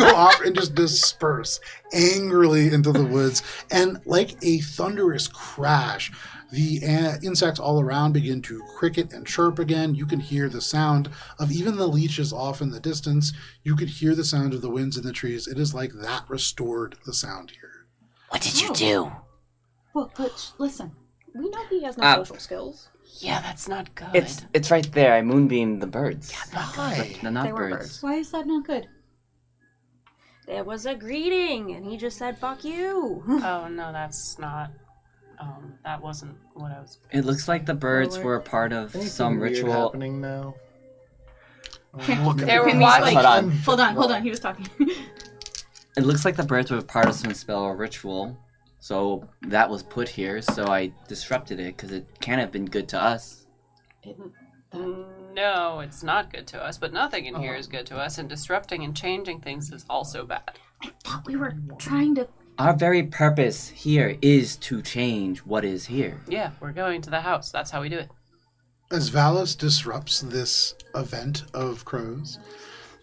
go off and just disperse angrily into the woods. And like a thunderous crash, the insects all around begin to cricket and chirp again. You can hear the sound of even the leeches off in the distance. You could hear the sound of the winds in the trees. It is like that restored the sound here. What did you do? But listen, We know he has no Ah. social skills. Yeah, that's not good. It's right there. I moonbeamed the birds. Why? They're not They were birds. birds. why is that not good? There was a greeting, and he just said, "Fuck you." Oh no, that's not. That wasn't what I was. It looks like the birds were a part of Anything some weird ritual. happening now? Look They were Can we, watching. like- Hold on. Hold on, he was talking. It looks like the birds were part of some spell or ritual. So that was put here, so I disrupted it because it can't have been good to us. No, it's not good to us, but nothing in here is good to us, and disrupting and changing things is also bad. I thought we were trying to. Our very purpose here is to change what is here. Yeah, we're going to the house. That's how we do it. As Valis disrupts this event of crows,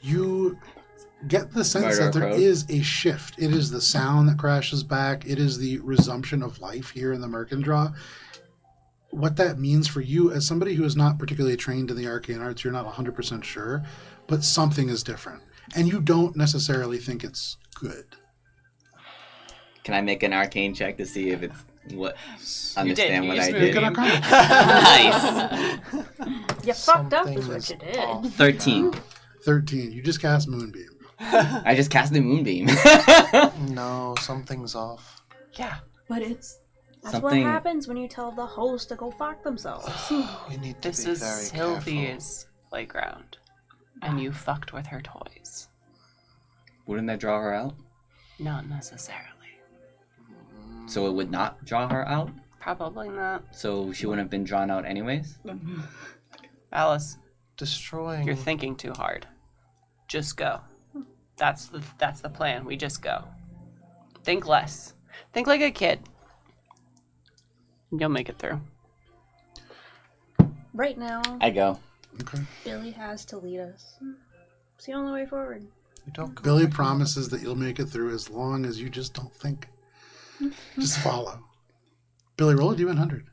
you get the sense Murder that there crows. is a shift. It is the sound that crashes back. It is the resumption of life here in the Murkendraw. What that means for you, as somebody who is not particularly trained in the arcane arts, you're not 100% sure, but something is different. And you don't necessarily think it's good. Can I make an arcane check to see if it's what? You did, Understand you what used I to did? Make an Nice. You fucked up, is Something what is you did. off. 13. 13. You just cast Moonbeam. I just cast the moonbeam. No, something's off. Yeah. But it's. That's Something- what happens when you tell the host to go fuck themselves. We need to This be is very Sylvia's playground, and you fucked with her toys. Wouldn't that draw her out? Not necessarily. So it would not draw her out? Probably not. So she wouldn't have been drawn out anyways? Alice, Destroying. you're thinking too hard. Just go. That's the plan. We just go. Think less. Think like a kid. You'll make it through. Right now, I go. Okay. Billy has to lead us. It's the only way forward. You don't go Billy back. promises that you'll make it through as long as you just don't think. Just follow. Billy, roll a d100.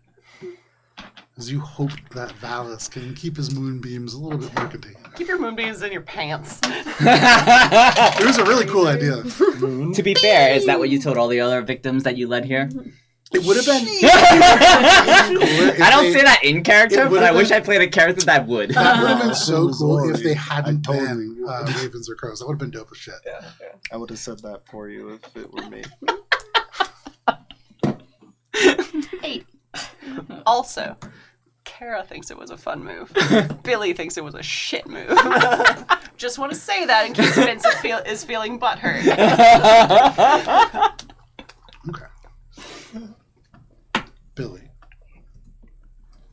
As you hope that Valis can keep his moonbeams a little bit more contained. Keep your moonbeams in your pants. It was a really cool idea. To be fair, is that what you told all the other victims that you led here? It would have been. I don't say that in character, but I wish I played a character that would. That would have been so cool Sorry. if they hadn't I totally been ravens or crows. That would have been dope as shit. I would have said that for you if it were me. Hey. Also, Cara thinks it was a fun move. Billy thinks it was a shit move. Just want to say that in case Vince is feeling butthurt. Okay. Billy,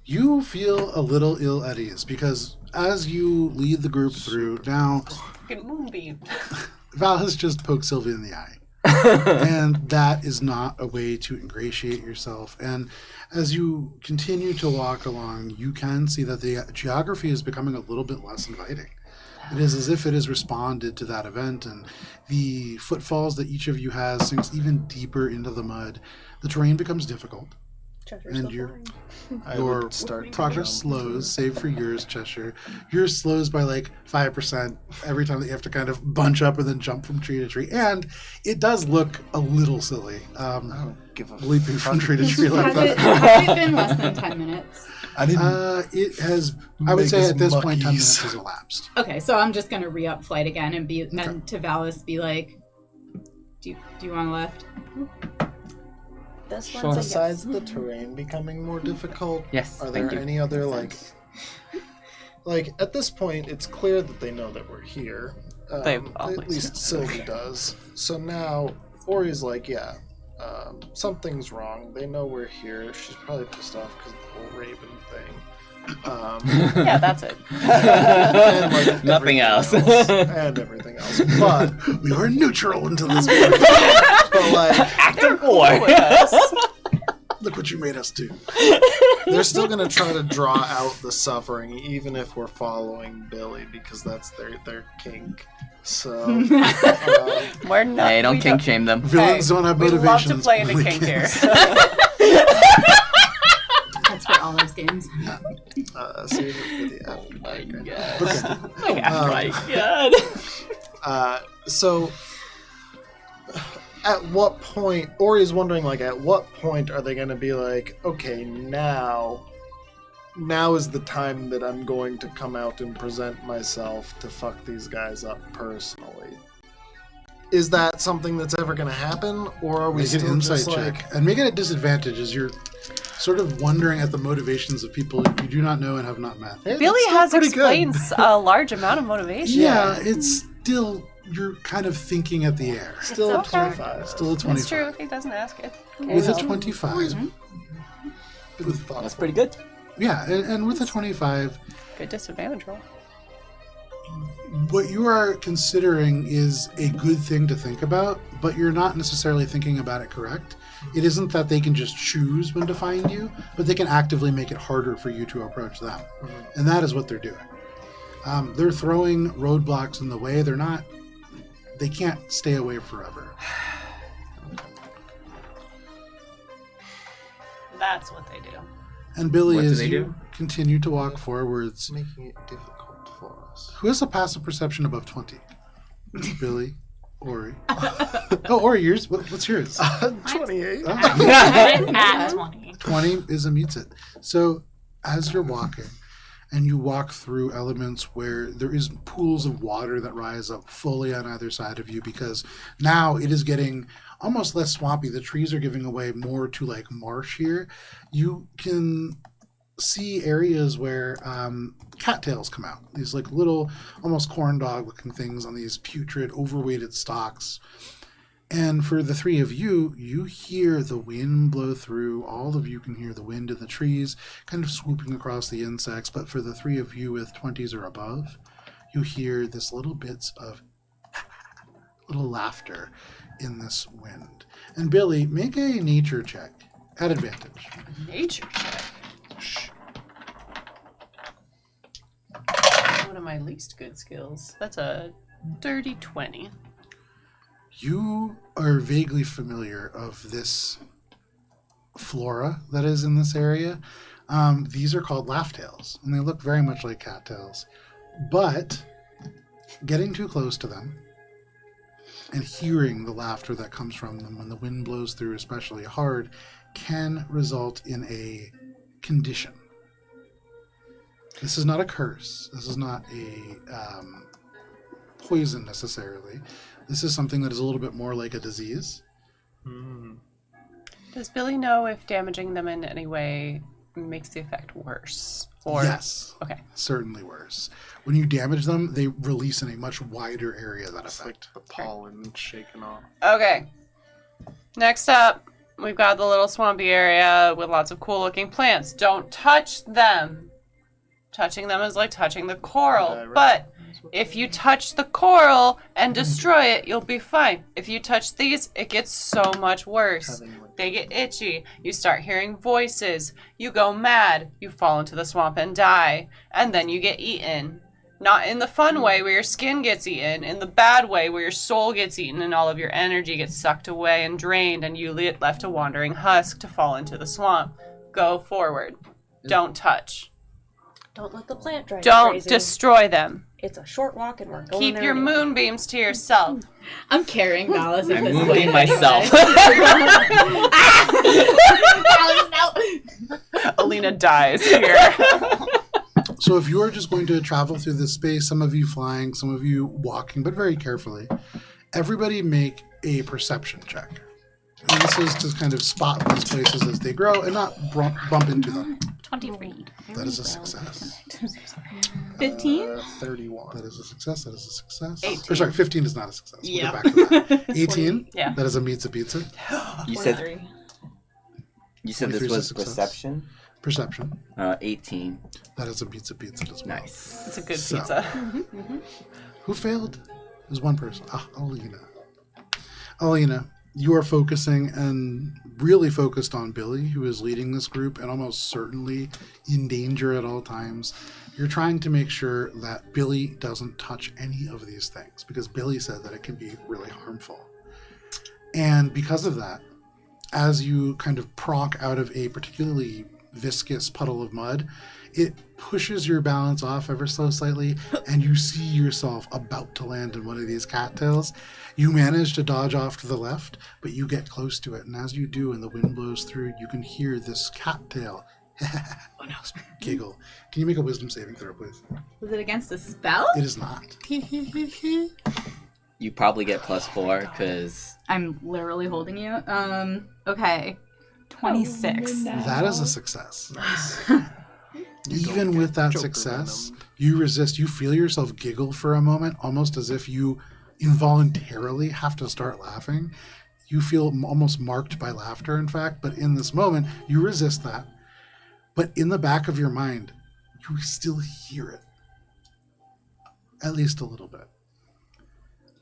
you feel a little ill at ease because as you lead the group through, now Fucking moonbeam. Val has just poked Sylvia in the eye. And that is not a way to ingratiate yourself. And as you continue to walk along, you can see that the geography is becoming a little bit less inviting. It is as if it has responded to that event, and the footfalls that each of you has sinks even deeper into the mud. The terrain becomes difficult, and your progress slows, save for yours, Cheshire. Yours slows by like 5% every time that you have to kind of bunch up and then jump from tree to tree. And it does look a little silly, I don't give a leaping from tree to tree like that. Has it been less than 10 minutes? I didn't. It has, I would make say us at this point, 10 muckies. minutes has elapsed. Okay, so I'm just gonna re-up flight again and and to Valis be like, do you want left? This Sure. one's a yes. Besides the terrain becoming more difficult, Yes, are thank there you. any other like at this point it's clear that they know that we're here. They've At always least Sylvie does. So now Ori's like, yeah, something's wrong. They know we're here. She's probably pissed off because of the whole Raven thing. Yeah, that's it. And like Nothing everything else. and everything else. But We were neutral until this point. but like Actor 4. Look what you made us do. they're still gonna try to draw out the suffering, even if we're following Billy, because that's their kink. So We're not. Hey, don't we kink shame them. Villains don't have We motivations. love to play in a only kink here. kinks. That's for all those games. save it for the after. Okay. So at what point, Ori's wondering, like, at what point are they going to be like, okay, now is the time that I'm going to come out and present myself to fuck these guys up personally? Is that something that's ever going to happen, or are we Make an still insight just check. like, And make it a disadvantage as you're sort of wondering at the motivations of people you do not know and have not met. hey, Billy that's still has pretty good. explained a large amount of motivation. Yeah, it's still, you're kind of thinking at the air. Still It's at okay. 25. Still a It's 25. true if he doesn't ask it. With a 25. That's pretty good. Yeah, and with a 25, Good disadvantage roll. what you are considering is a good thing to think about, but you're not necessarily thinking about it correct. It isn't that they can just choose when to find you, but they can actively make it harder for you to approach them. And that is what they're doing. They're throwing roadblocks in the way. They can't stay away forever. That's what they do. And Billy, What do as they you do? continue to walk forwards, Making it difficult for us. who has a passive perception above 20? Billy? Ori? Oh, Ori, yours? What's yours? 28. Oh. I'm at 20. 20 is a mutes it. So as you're walking, and you walk through elements where there is pools of water that rise up fully on either side of you, because now it is getting almost less swampy. The trees are giving away more to like marsh here. You can see areas where cattails come out. These like little, almost corn dog looking things on these putrid, overweighted stalks. And for the three of you, you hear the wind blow through. All of you can hear the wind in the trees, kind of swooping across the insects. But for the three of you with 20s or above, you hear this little bits of little laughter in this wind. And Billy, make a nature check at advantage. Nature check. One of my least good skills. That's a dirty 20. You are vaguely familiar of this flora that is in this area. These are called laughtails, and they look very much like cattails. But getting too close to them and hearing the laughter that comes from them when the wind blows through especially hard can result in a condition. This is not a curse. This is not a poison necessarily. This is something that is a little bit more like a disease. Does Billy know if damaging them in any way makes the effect worse? Or... Yes. Okay. Certainly worse. When you damage them, they release in a much wider area that It's effect. like the pollen shaking off. Okay. Next up, we've got the little swampy area with lots of cool-looking plants. Don't touch them. Touching them is like touching the coral. But if you touch the coral and destroy it, you'll be fine. If you touch these, it gets so much worse. They get itchy. You start hearing voices. You go mad. You fall into the swamp and die. And then you get eaten. Not in the fun way where your skin gets eaten, in the bad way where your soul gets eaten and all of your energy gets sucked away and drained and you get left a wandering husk to fall into the swamp. Go forward. Don't touch. Don't let the plant drive you Don't crazy. destroy them. It's a short walk and we're going Keep there your anyway. moonbeams to yourself. I'm carrying Valis at I'm this moving point. myself. Valis, no! Alina dies here. So if you are just going to travel through this space, some of you flying, some of you walking, but very carefully, everybody make a perception check. And this is to kind of spot these places as they grow and not bump into them. 23. That is a success. 15? 31. That is a success. That is a success. 18. Or sorry, 15 is not a success. We'll Yeah. go back to that. 18? Yeah. That is a pizza. You said 23. you said 23 this is a was success. Perception. 18. That is a pizza as well. Nice. It's a good So- pizza. Who failed? There's one person. Alina. Alina, you are focusing and really focused on Billy, who is leading this group and almost certainly in danger at all times. You're trying to make sure that Billy doesn't touch any of these things because Billy said that it can be really harmful. And because of that, as you kind of proc out of a particularly viscous puddle of mud, it pushes your balance off ever so slightly, and you see yourself about to land in one of these cattails. You manage to dodge off to the left, but you get close to it, and as you do and the wind blows through, you can hear this cattail giggle. Can you make a wisdom saving throw, please? Was it against a spell? It is not. You probably get +4 because I'm literally holding you. Okay. 26. That is a success. Even with that success, you resist. You feel yourself giggle for a moment, almost as if you involuntarily have to start laughing. You feel almost marked by laughter, in fact, but in this moment, you resist that. But in the back of your mind, you still hear it. At least a little bit.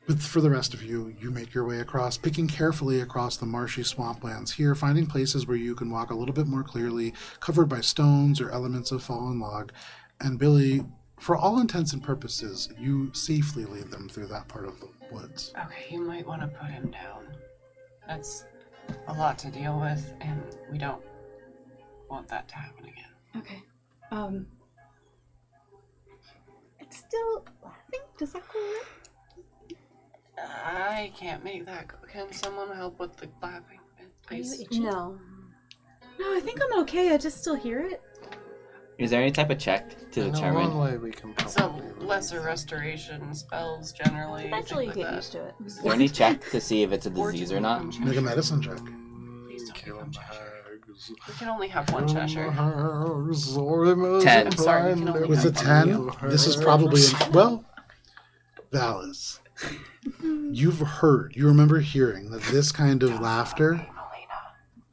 But for the rest of you, you make your way across, picking carefully across the marshy swamplands here, finding places where you can walk a little bit more clearly, covered by stones or elements of fallen log. And Billy, for all intents and purposes, you safely lead them through that part of the woods. Okay, you might want to put him down. That's a lot to deal with, and we don't want that to happen again. Okay. It's still laughing? Does that go right? I can't make that go. Can someone help with the laughing bit, please? No. No, I think I'm okay. I just still hear it. is there any type of check to One determine? way we can It's a probably lesser restoration spells generally. Eventually you things get like used to it. Is there any check to see if it's a disease or not? Make a medicine check. Please don't kill give him Cheshire. hags. We can only have one Cheshire. 10. Sorry, you can only With a 10, this is probably, well, Valis. You remember hearing that this kind of laughter,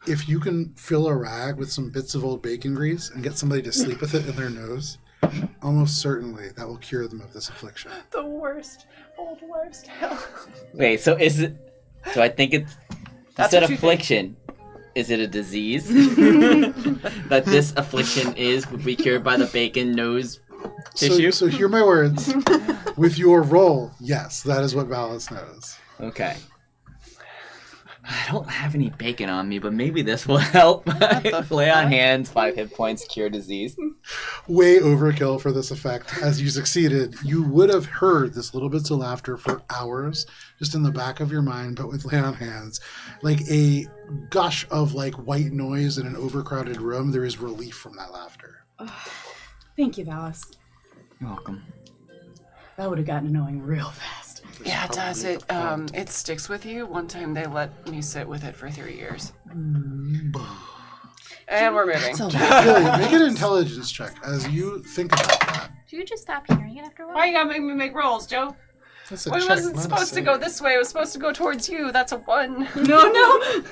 if you can fill a rag with some bits of old bacon grease and get somebody to sleep with it in their nose, almost certainly that will cure them of this affliction. The worst old wives' tale. Wait, so is it? So I think it's. You That's said what you affliction. Is it a disease? That this affliction would be cured by the bacon nose tissue? So hear my words. With your roll, yes, that is what Valis knows. Okay. I don't have any bacon on me, but maybe this will help. Lay on hands, 5 hit points, cure disease. way overkill for this effect. As you succeeded, you would have heard this little bits of laughter for hours, just in the back of your mind, but with lay on hands. Like a gush of like white noise in an overcrowded room, there is relief from that laughter. Thank you, Valis. You're welcome. That would have gotten annoying real fast. Yeah, it does. It sticks with you. One time they let me sit with it for 3 years. And we're moving. Billy, make an intelligence check as you think about that. Do you just stop hearing it after a while? Why you gotta make me make rolls, Joe? That's a Well, it check, wasn't not a supposed to save. go this way. It was supposed to go towards you. That's a 1. No.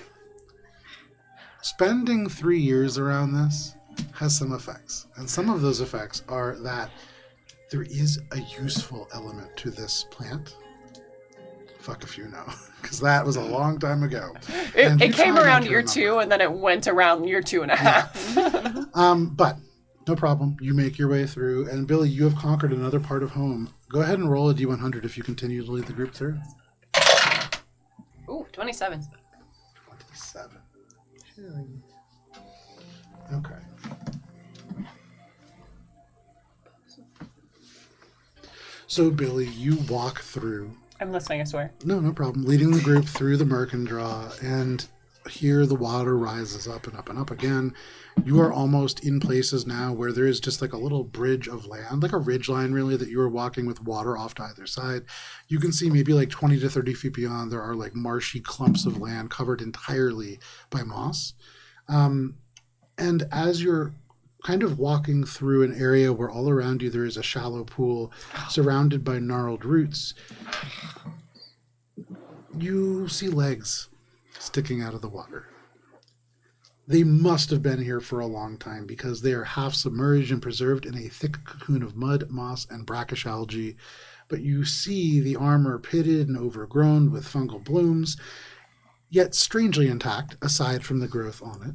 Spending 3 years around this has some effects. And some of those effects are that there is a useful element to this plant. Fuck if you know, because that was a long time ago. And you It came try not around to year remember. 2, and then it went around year 2.5. But no problem. You make your way through, and Billy, you have conquered another part of home. Go ahead and roll a d100 if you continue to lead the group through. Ooh, 27. 27. Okay. So Billy, you walk through. I'm listening, I swear. No problem. Leading the group through the Murkendraw, and here the water rises up and up and up again. You are almost in places now where there is just like a little bridge of land, like a ridge line really, that you are walking with water off to either side. You can see maybe like 20 to 30 feet beyond, there are like marshy clumps of land covered entirely by moss. And as you're kind of walking through an area where all around you there is a shallow pool surrounded by gnarled roots, you see legs sticking out of the water. They must have been here for a long time because they are half submerged and preserved in a thick cocoon of mud, moss, and brackish algae. But you see the armor pitted and overgrown with fungal blooms, yet strangely intact aside from the growth on it.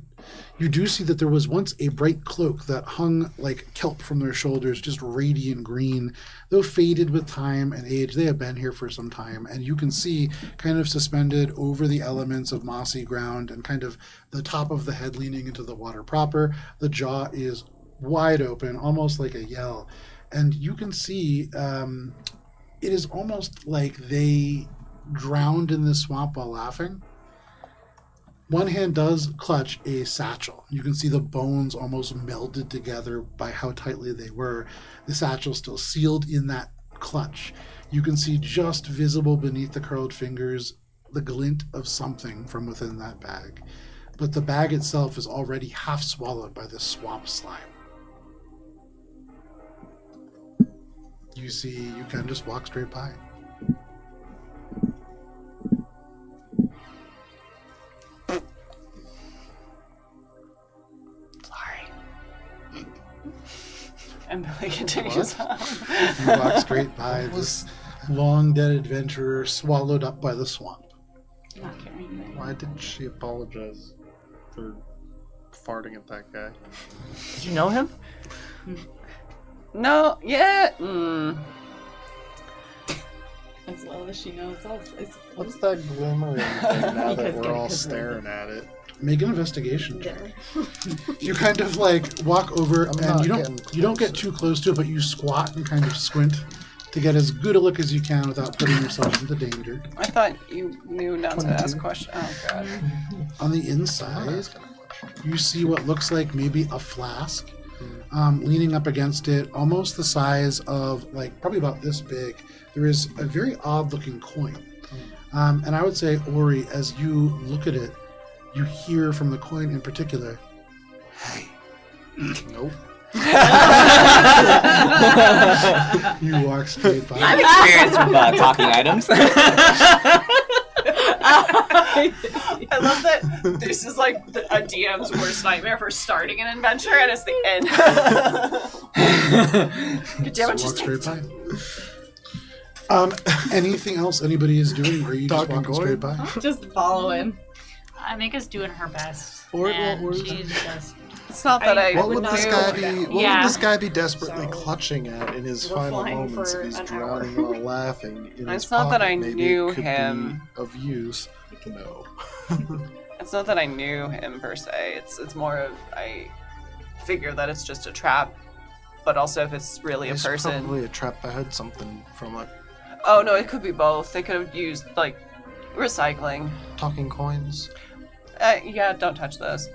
You do see that there was once a bright cloak that hung like kelp from their shoulders, just radiant green. Though faded with time and age, they have been here for some time, and you can see kind of suspended over the elements of mossy ground and kind of the top of the head leaning into the water proper. The jaw is wide open, almost like a yell. And you can see it is almost like they drowned in the swamp while laughing. One hand does clutch a satchel. You can see the bones almost melded together by how tightly they were. The satchel still sealed in that clutch. You can see just visible beneath the curled fingers the glint of something from within that bag. But the bag itself is already half swallowed by this swamp slime. You see, you can just walk straight by. And Billy continues on. You walk straight by this long dead adventurer swallowed up by the swamp. Not carrying me. Why didn't she apologize for farting at that guy? Did you know him? No, yeah. As well as she knows us. What's that glimmering thing now that Because we're all because staring at it? Make an investigation check. You kind of like walk over I'm and not you getting don't get close. too close to it, but you squat and kind of squint to get as good a look as you can without putting yourself into danger. I thought you knew not to ask questions. Oh, God. On the inside, you see what looks like maybe a flask leaning up against it, almost the size of like probably about this big. There is a very odd looking coin. And I would say, Ori, as you look at it, you hear from the coin in particular, "Hey." Nope. You walk straight by. I'm experienced with talking items. I love that this is like a DM's worst nightmare for starting an adventure, and it's the end. Good damn it, Just just walk straight by. Anything else anybody is doing, or are you just Talking walking coin? straight by? Just following. Amika's doing her best. Or- and or- she's just... It's not that I What would would not this go guy down. be? What Yeah. would this guy be desperately So, clutching at in his we're final flying moments for if he's an drowning hour. while laughing? In It's his not that pocket? I Maybe knew it could him. Be of use. No. It's not that I knew him per se. It's more of I figure that it's just a trap but also if it's really a It's person. probably a trap. I heard something from a Oh no, it could be both. They could have used like recycling. talking coins. Yeah, don't touch those.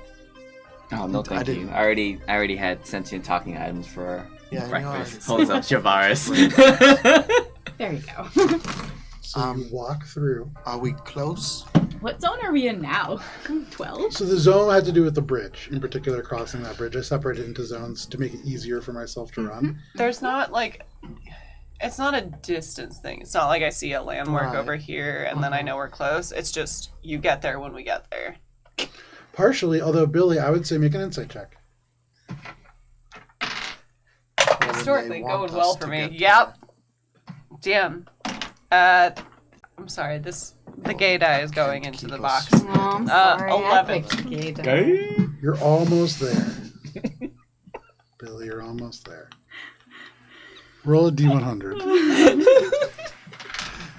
Oh no, thank you. didn't. I already had sentient talking items for Yeah, I know, breakfast. I Holds up Shavaris. There you go. So you walk through. Are we close? What zone are we in now? 12? So the zone had to do with the bridge, in particular crossing that bridge. I separated it into zones to make it easier for myself to run. There's not like, it's not a distance thing. It's not like I see a landmark Right. over here and then I know we're close. It's just you get there when we get there. Partially, although Billy, I would say make an insight check. Historically want going us well to for me. get Yep. Damn. I'm sorry. The gay die is going Can't into keep the us. box. Oh, I'm sorry. 11. I picked gay die. You're almost there. Billy, you're almost there. Roll a D100.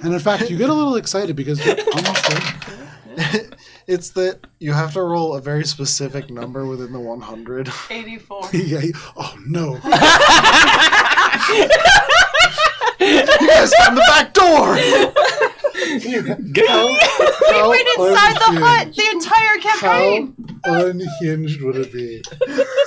And in fact, you get a little excited because you're almost there. It's that you have to roll a very specific number within the 100. 84. Yeah. Oh no. You guys found the back door. We went inside the hut the entire campaign. How unhinged would it be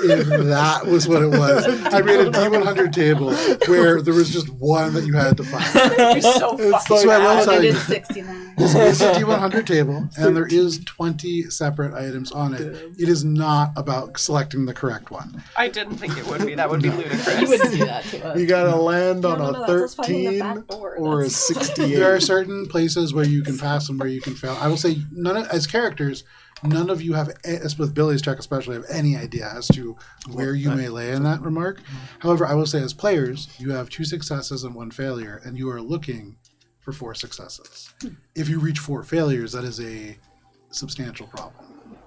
if that was what it was? I made a D100 table where there was just one that you had to find. It'd be so fucking So I will bad. tell It you, is 69. this is a D100 table, and there is 20 separate items on it. It is not about selecting the correct one. I didn't think it would be. That would be ludicrous. You wouldn't do that to us. You gotta land on No, a that's us finding the 13 back door. or a That's- 68. There are certain places where you can pass and where you can fail. I will say, as characters, none of you have, with Billy's check especially, have any idea as to where you may lay in that remark. However, I will say as players, you have 2 successes and 1 failure, and you are looking for 4 successes. If you reach 4 failures, that is a substantial problem.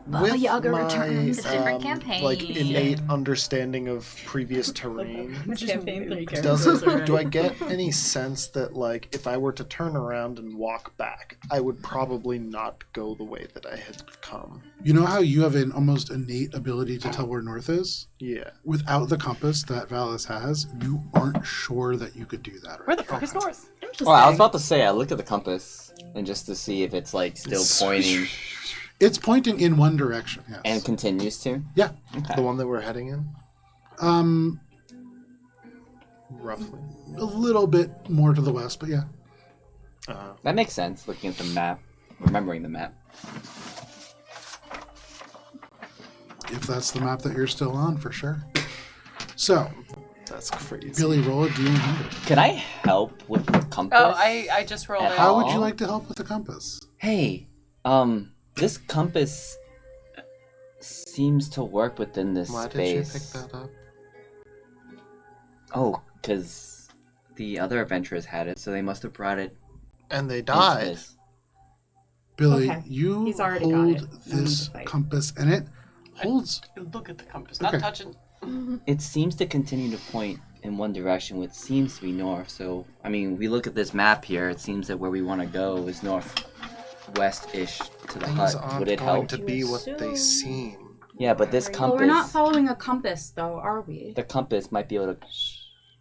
With Yaga my returns. It's a different campaign. like innate understanding of previous terrain, Campaign 3 does characters it? already. Do I get any sense that like if I were to turn around and walk back, I would probably not go the way that I had come? You know how you have an almost innate ability to tell where north is? Yeah. Without the compass that Valis has, you aren't sure that you could do that right Where the fuck is north? Oh, I was about to say I looked at the compass and just to see if it's like still pointing It's pointing in one direction, yes. and continues to. Yeah. Okay. The one that we're heading in, roughly. A little bit more to the west, but yeah. That makes sense. Looking at the map, remembering the map. If that's the map that you're still on, for sure. So, That's crazy. Billy, roll a D100. Can I help with the compass? Oh, I just rolled it. How would you like to help with the compass? Hey, this compass seems to work within this Why space. did you pick that up? Oh, because the other adventurers had it, so they must have brought it And they into died. this. Billy, Okay. you He's already got hold it. No need this to fight. compass, and it holds. Look at the compass, not Okay. touching. It seems to continue to point in one direction, which seems to be north. So, I mean, we look at this map here. It seems that where we want to go is northwest-ish to the Things hut. aren't Would it going help? to be what they seem. Yeah, but this Well, compass, we're not following a compass, though, are we? the compass might be able to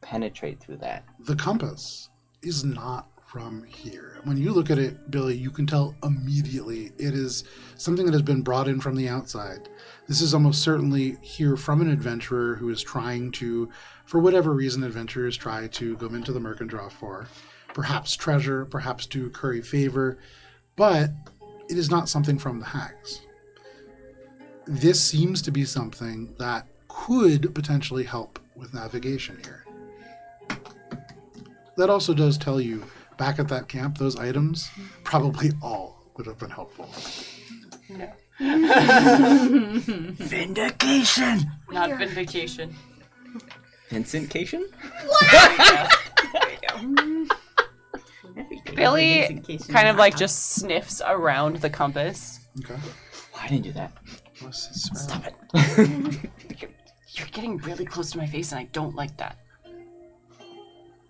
penetrate through that. The compass is not from here. When you look at it, Billy, you can tell immediately it is something that has been brought in from the outside. This is almost certainly here from an adventurer who is trying to, for whatever reason adventurers try to go into the Murkendraw for. Perhaps treasure, perhaps to curry favor, but it is not something from the hags. This seems to be something that could potentially help with navigation here. That also does tell you, back at that camp, those items probably all would have been helpful. No. Vindication! Not vindication. Vincentcation? Billy kind of like just sniffs around the compass. Okay. Why didn't you do that? What's it smell? Stop it. You're getting really close to my face and I don't like that.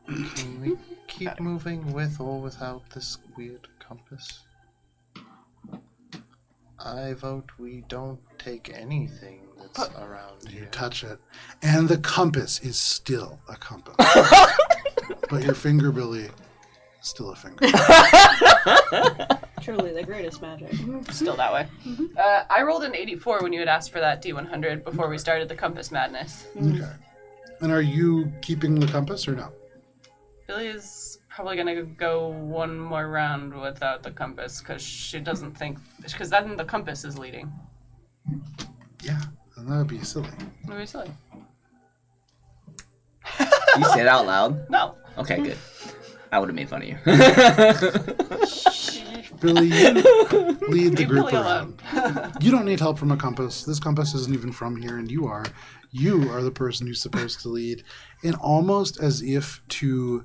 Can we keep moving with or without this weird compass? I vote we don't take anything that felt around You here. touch it, and the compass is still a compass. But your finger, Billy, is still a finger. Truly the greatest magic. Still that way. I rolled an 84 when you had asked for that D100 before we started the compass madness. Okay. And are you keeping the compass or no? Billy is probably going to go one more round without the compass because she doesn't think... Because then the compass is leading. Yeah, and that would be silly. It would be silly. You say it out loud? No. Okay, good. I would have made fun of you. Billy, you lead the Leave group Billy around. alone. You don't need help from a compass. This compass isn't even from here, and you are. You are the person who's supposed to lead. And almost as if to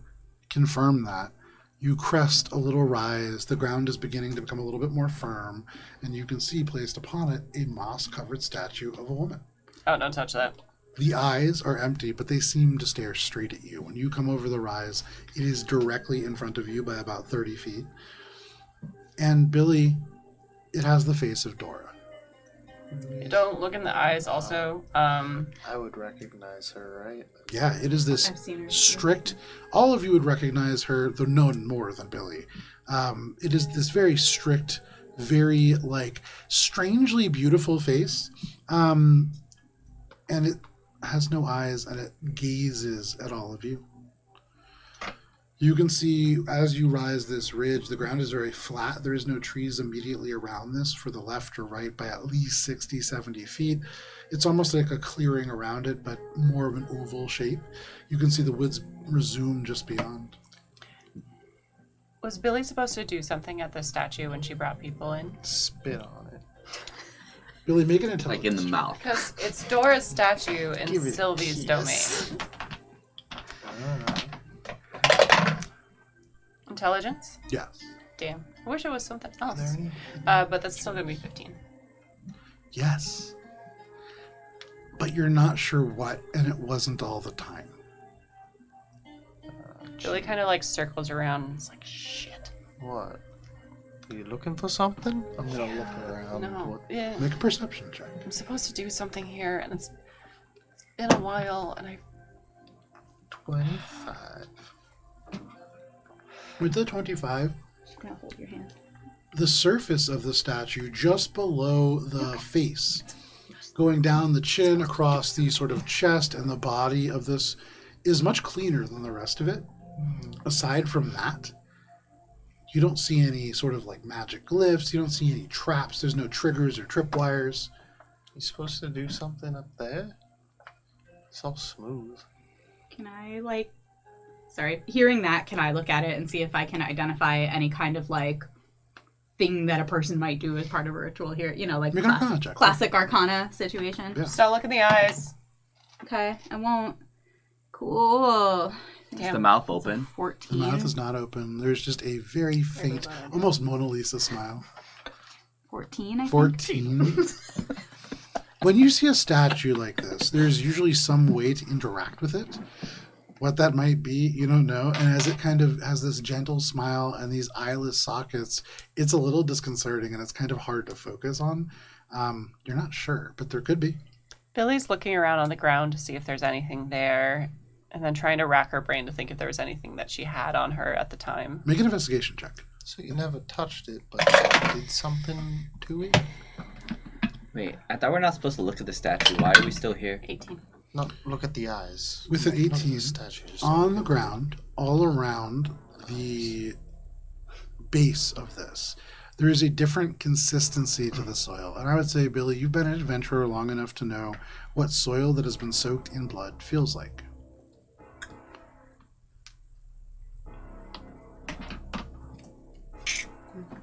confirm that, you crest a little rise. The ground is beginning to become a little bit more firm, and you can see placed upon it a moss-covered statue of a woman. Oh, don't touch that. The eyes are empty, but they seem to stare straight at you. When you come over the rise, it is directly in front of you by about 30 feet. And Billy, it has the face of Dora. You don't look in the eyes also. I would recognize her, right? Yeah, it is this I've seen her. strict... All of you would recognize her, though no more than Billy. It is this very strict, very, strangely beautiful face. And it has no eyes, and it gazes at all of you. You can see, as you rise this ridge, the ground is very flat. There is no trees immediately around this for the left or right by at least 60, 70 feet. It's almost like a clearing around it, but more of an oval shape. You can see the woods resume just beyond. Was Billy supposed to do something at the statue when she brought people in? Spit on it. Billy, make an intelligence. Like in the check. mouth. Because it's Dora's statue in Give it a Sylvie's kiss. domain. Intelligence? Yes. Damn. I wish it was something else. Are there But that's still going to be 15. Yes. But you're not sure what, and it wasn't all the time. Billy kind of circles around and is like, shit. What? Are you looking for something? I'm gonna look around. No. What? Yeah. Make a perception check. I'm supposed to do something here, and it's been a while, and I... 25. With the 25, Just gonna hold your hand. the surface of the statue just below the face, going down the chin across the sort of chest and the body of this, is much cleaner than the rest of it. Aside from that, you don't see any sort of magic glyphs. You don't see any traps. There's no triggers or tripwires. You supposed to do something up there? It's all smooth. Can I sorry, hearing that, can I look at it and see if I can identify any kind of thing that a person might do as part of a ritual here? You know, Make an Arcana check. classic Arcana situation. Yeah. Just don't look in the eyes. Okay, I won't. Cool. Is the mouth open? 14. The mouth is not open. There's just a very faint, almost Mona Lisa smile. 14, I think. 14. When you see a statue like this, there's usually some way to interact with it. What that might be, you don't know. And as it kind of has this gentle smile and these eyeless sockets, it's a little disconcerting and it's kind of hard to focus on. You're not sure, but there could be. Billy's looking around on the ground to see if there's anything there, and then trying to rack her brain to think if there was anything that she had on her at the time. Make an investigation check. So you never touched it, but you did something to it? Wait, I thought we're not supposed to look at the statue. Why are we still here? 18. No, look at the eyes. With an Look at 18, the statue. Just on look the at ground, all around the base of this, there is a different consistency to the soil. And I would say, Billy, you've been an adventurer long enough to know what soil that has been soaked in blood feels like.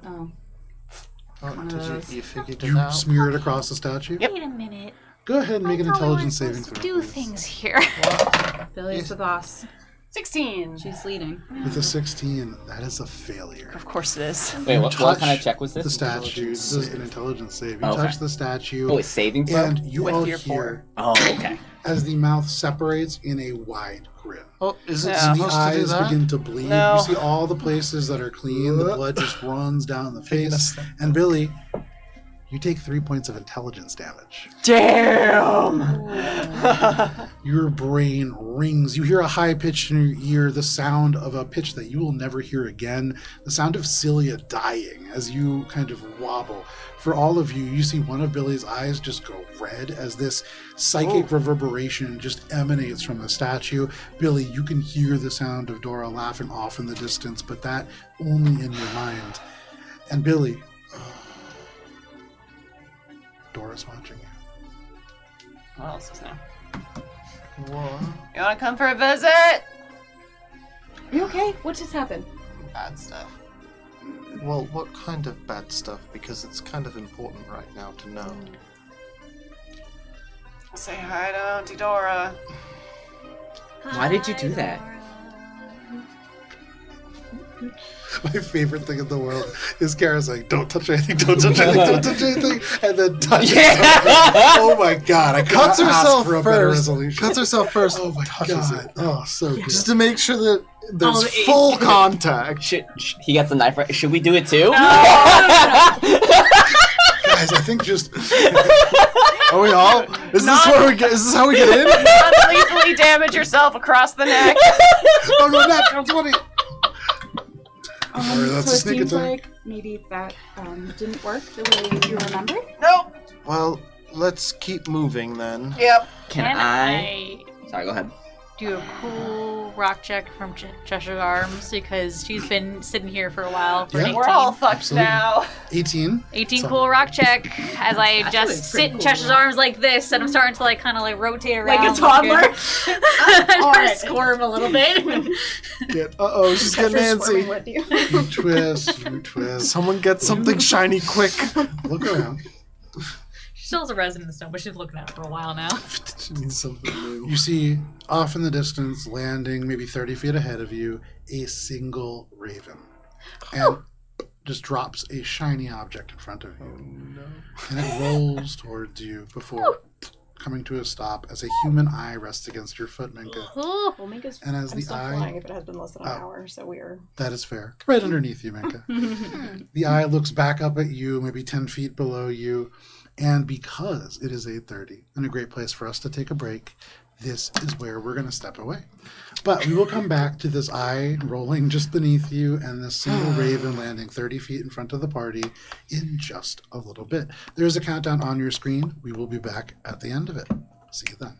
Oh. Oh, One of did those. you figured it You out? smear it across the statue? Yep. Wait a minute. Go ahead and make an I thought we intelligence weren't saving supposed throw. to do please. things here. Billy's the boss. 16. She's leading. With a 16, that is a failure. Of course it is. Wait, what kind touch of check was The this? statue. This is an intelligence save. You Okay. touch the statue, Oh, it's saving throw? and you With all your hear Oh, okay. as the mouth separates in a wide grin. Oh, is it Yeah. And the supposed to do eyes that? begin to bleed. No. You see all the places that are clean. The blood just runs down the face. And Billy, You take 3 points of intelligence damage. Damn! Your brain rings. You hear a high pitch in your ear, the sound of a pitch that you will never hear again, the sound of Celia dying as you kind of wobble. For all of you, you see one of Billy's eyes just go red as this psychic reverberation just emanates from the statue. Billy, you can hear the sound of Dora laughing off in the distance, but that only in your mind. And Billy, Dora's watching you. What else is new? What? You want to come for a visit? Are you okay? What just happened? Bad stuff. Well, what kind of bad stuff? Because it's kind of important right now to know. Say hi to Auntie Dora. Why did you do that? My favorite thing in the world is Cara's like, don't touch anything, don't touch anything, don't touch anything, and then touches something. Oh my god, I Cuts couldn't ask herself for a better first. resolution. Cuts herself first. Oh my touches god. it. Oh, so good. Just to make sure that there's Oh, it- full contact. He gets a knife right. Should we do it too? Guys, I think just... Are we all? Is this where we get? Is this how we get in? Unlethally damage yourself across the neck. Oh no, natural 20! Sorry, that's so a it sneak seems attack. like maybe that didn't work the way you remembered. Nope. Well, let's keep moving then. Yep. Can I? Sorry, go ahead. do a cool rock check from Cheshire Arms because she's been sitting here for a while. For Yeah. 18. We're all fucked Absolutely. now. 18. 18 So- cool rock check as I Actually, just it's pretty sit in cool, Cheshire's yeah. arms like this, and I'm starting to like kind of like rotate around Like a toddler? All right. Squirm a little bit. Uh-oh, she's getting antsy. With you. You twist, you twist. Someone get something shiny quick. Look around. She still has a resin in the stone, but she's looking at it for a while now. She needs something new. You see, off in the distance, landing maybe 30 feet ahead of you, a single raven. And just drops a shiny object in front of you. And it rolls towards you before coming to a stop as a human eye rests against your foot, Minka. Oh, Well, Minka's And as I'm the still eye... flying if it has been less than an Oh. hour, so we are. That is fair. Right underneath you, Minka. The eye looks back up at you, maybe 10 feet below you. And because it is 8:30 and a great place for us to take a break, this is where we're going to step away. But we will come back to this eye rolling just beneath you and this single raven landing 30 feet in front of the party in just a little bit. There's a countdown on your screen. We will be back at the end of it. See you then.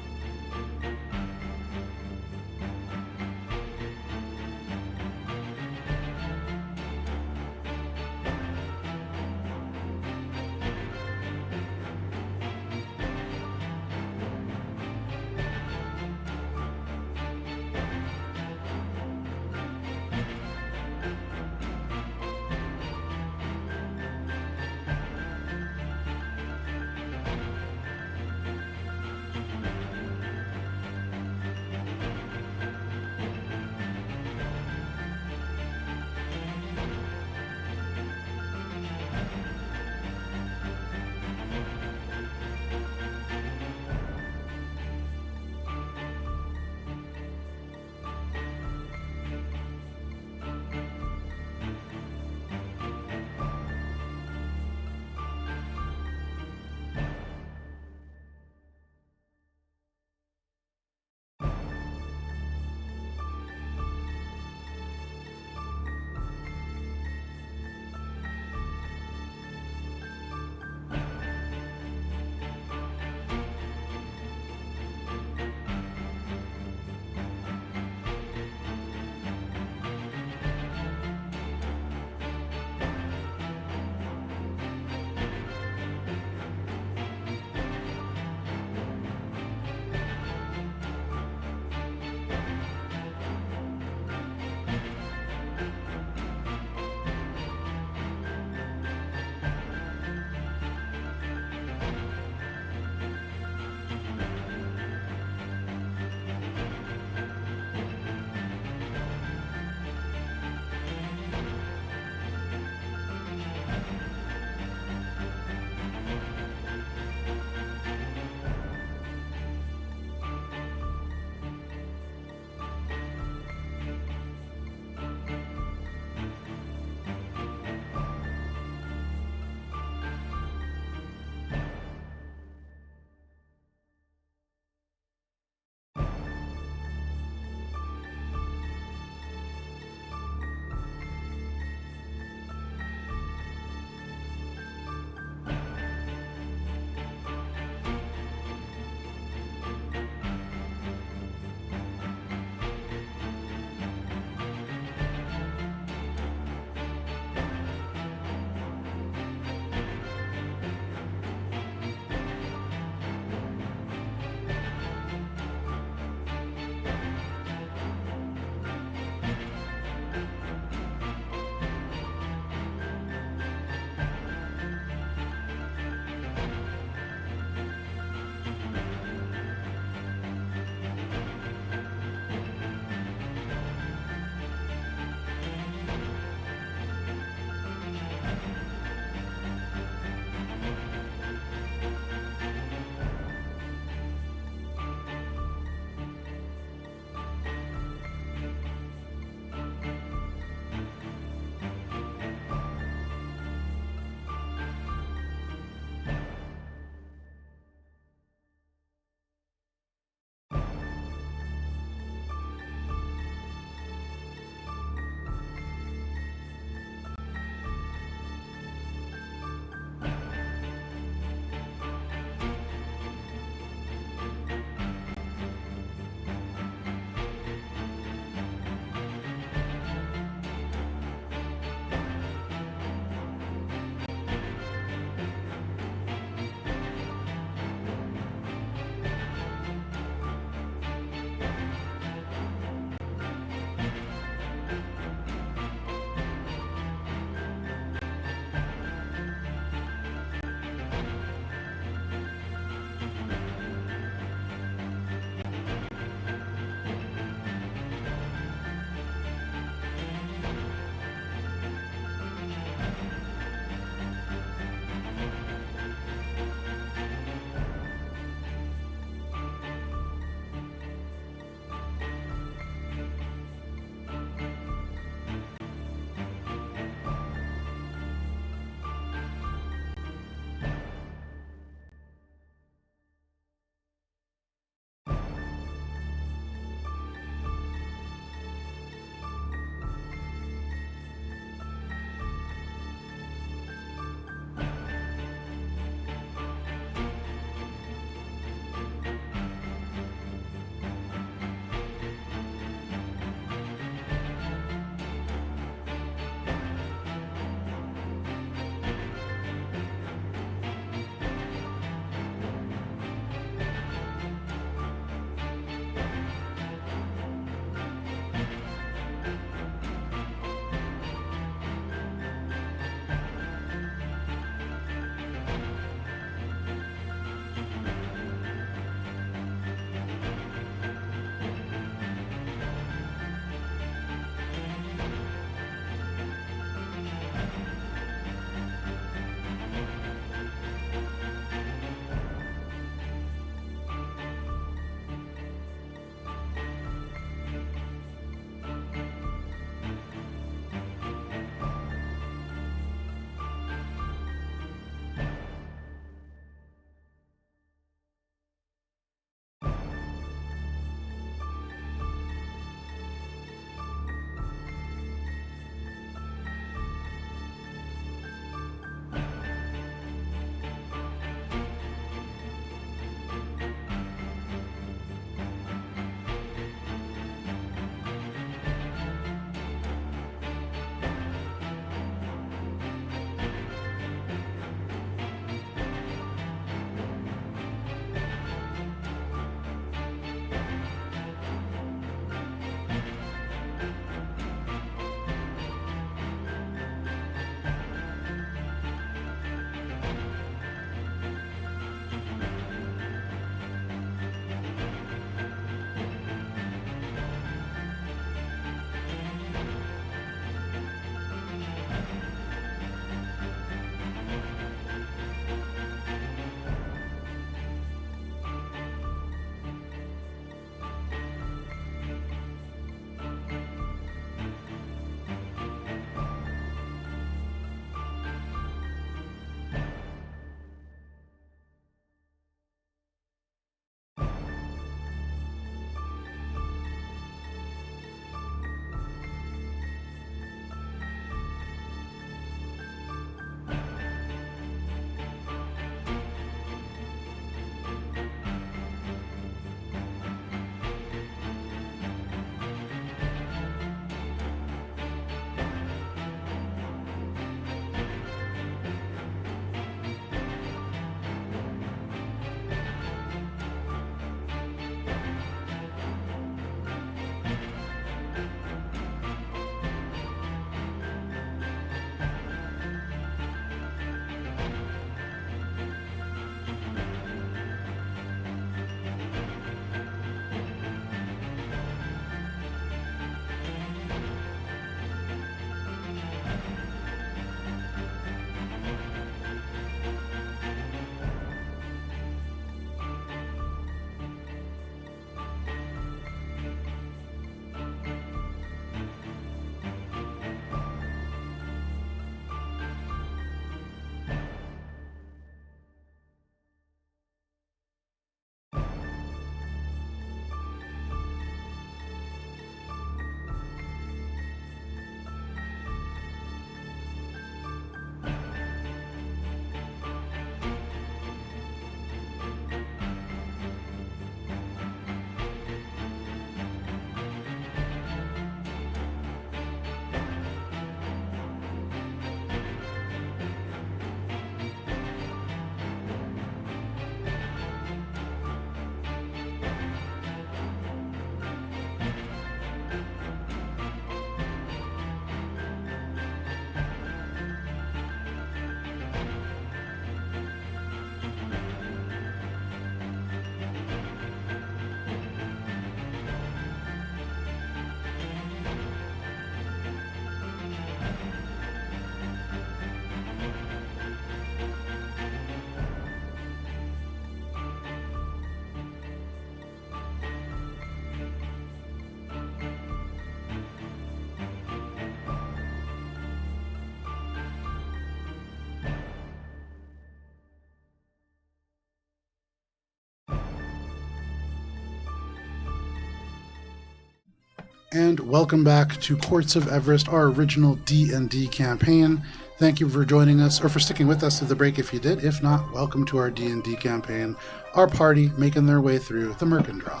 And welcome back to Courts of Everest, our original D&D campaign. Thank you for joining us, or for sticking with us through the break if you did. If not, welcome to our D&D campaign. Our party making their way through the Murkendraw.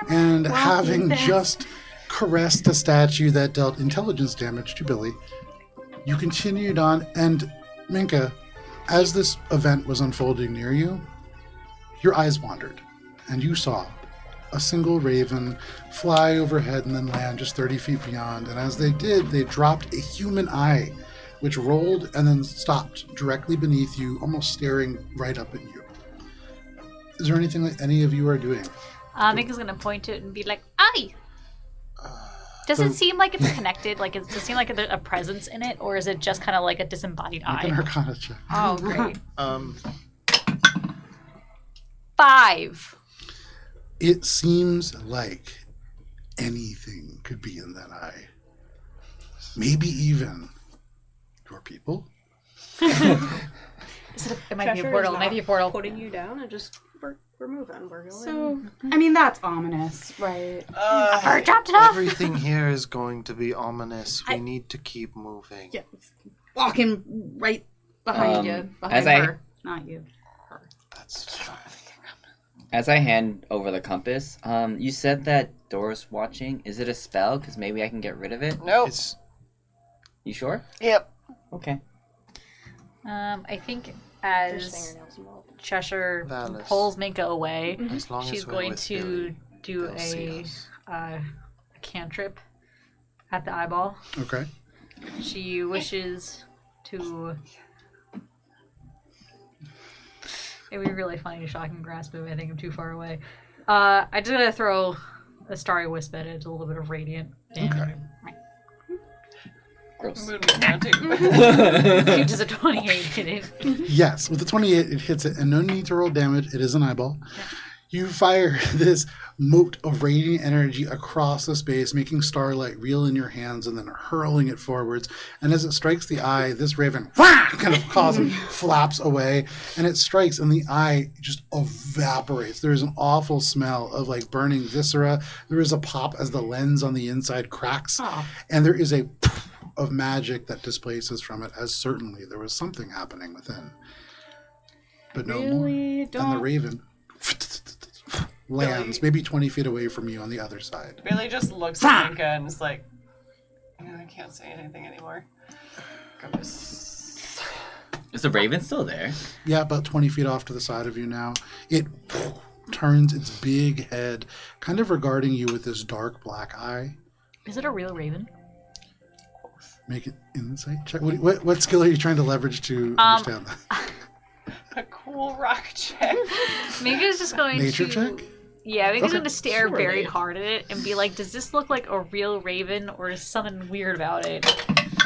And having just caressed a statue that dealt intelligence damage to Billy, you continued on, and Minka, as this event was unfolding near you, your eyes wandered, and you saw a single raven fly overhead and then land just 30 feet beyond. And as they did, they dropped a human eye, which rolled and then stopped directly beneath you, almost staring right up at you. Is there anything that any of you are doing? Mika's gonna point to it and be like, "Aye." Does it seem like it's connected? Like, does it seem like there's a presence in it, or is it just kind of like a disembodied Make an eye? Arcana check. Oh, great. 5. It seems like anything could be in that eye. Maybe even your people. It might be a Cheshire portal. is It might be a not portal. Putting you down and just we're moving. We're going. So, I mean, that's ominous, right? Or dropped it off. Everything here is going to be ominous. We need to keep moving. Yeah. Walking right behind you. Behind as I- her. Not you. That's fine. As I hand over the compass, you said that door's watching. Is it a spell? Because maybe I can get rid of it. Nope. It's You sure? Yep. Okay. I think There's as fingernails involved. Cheshire Valis. pulls Minka away, as long she's as we're going with to Billy, do they'll see a us. cantrip at the eyeball. Okay. She wishes to. It would be really funny to shock and grasp it, but I think I'm too far away. I just gotta throw a starry wisp at it. It's a little bit of radiant damage. Gross. She does a 28 hit it. Yes, with the 28, it hits it, and no need to roll damage. It is an eyeball. You fire this mote of radiant energy across the space, making starlight reel in your hands and then hurling it forwards. And as it strikes the eye, this raven kind of causes flaps away, and it strikes, and the eye just evaporates. There is an awful smell of like burning viscera. There is a pop as the lens on the inside cracks, and there is a of magic that displaces from it, as certainly there was something happening within. But no more. And the raven lands maybe 20 feet away from you on the other side. Billy just looks at Minka and is like, I can't say anything anymore. Is the raven still there? Yeah, about 20 feet off to the side of you now. It turns its big head, kind of regarding you with this dark black eye. Is it a real raven? Make it insight check. What skill are you trying to leverage to understand that? A cool rock check. Minka's just going Nature to. check? Yeah, Minka's Okay. going to stare very Surely. hard at it and be like, does this look like a real raven or is something weird about it?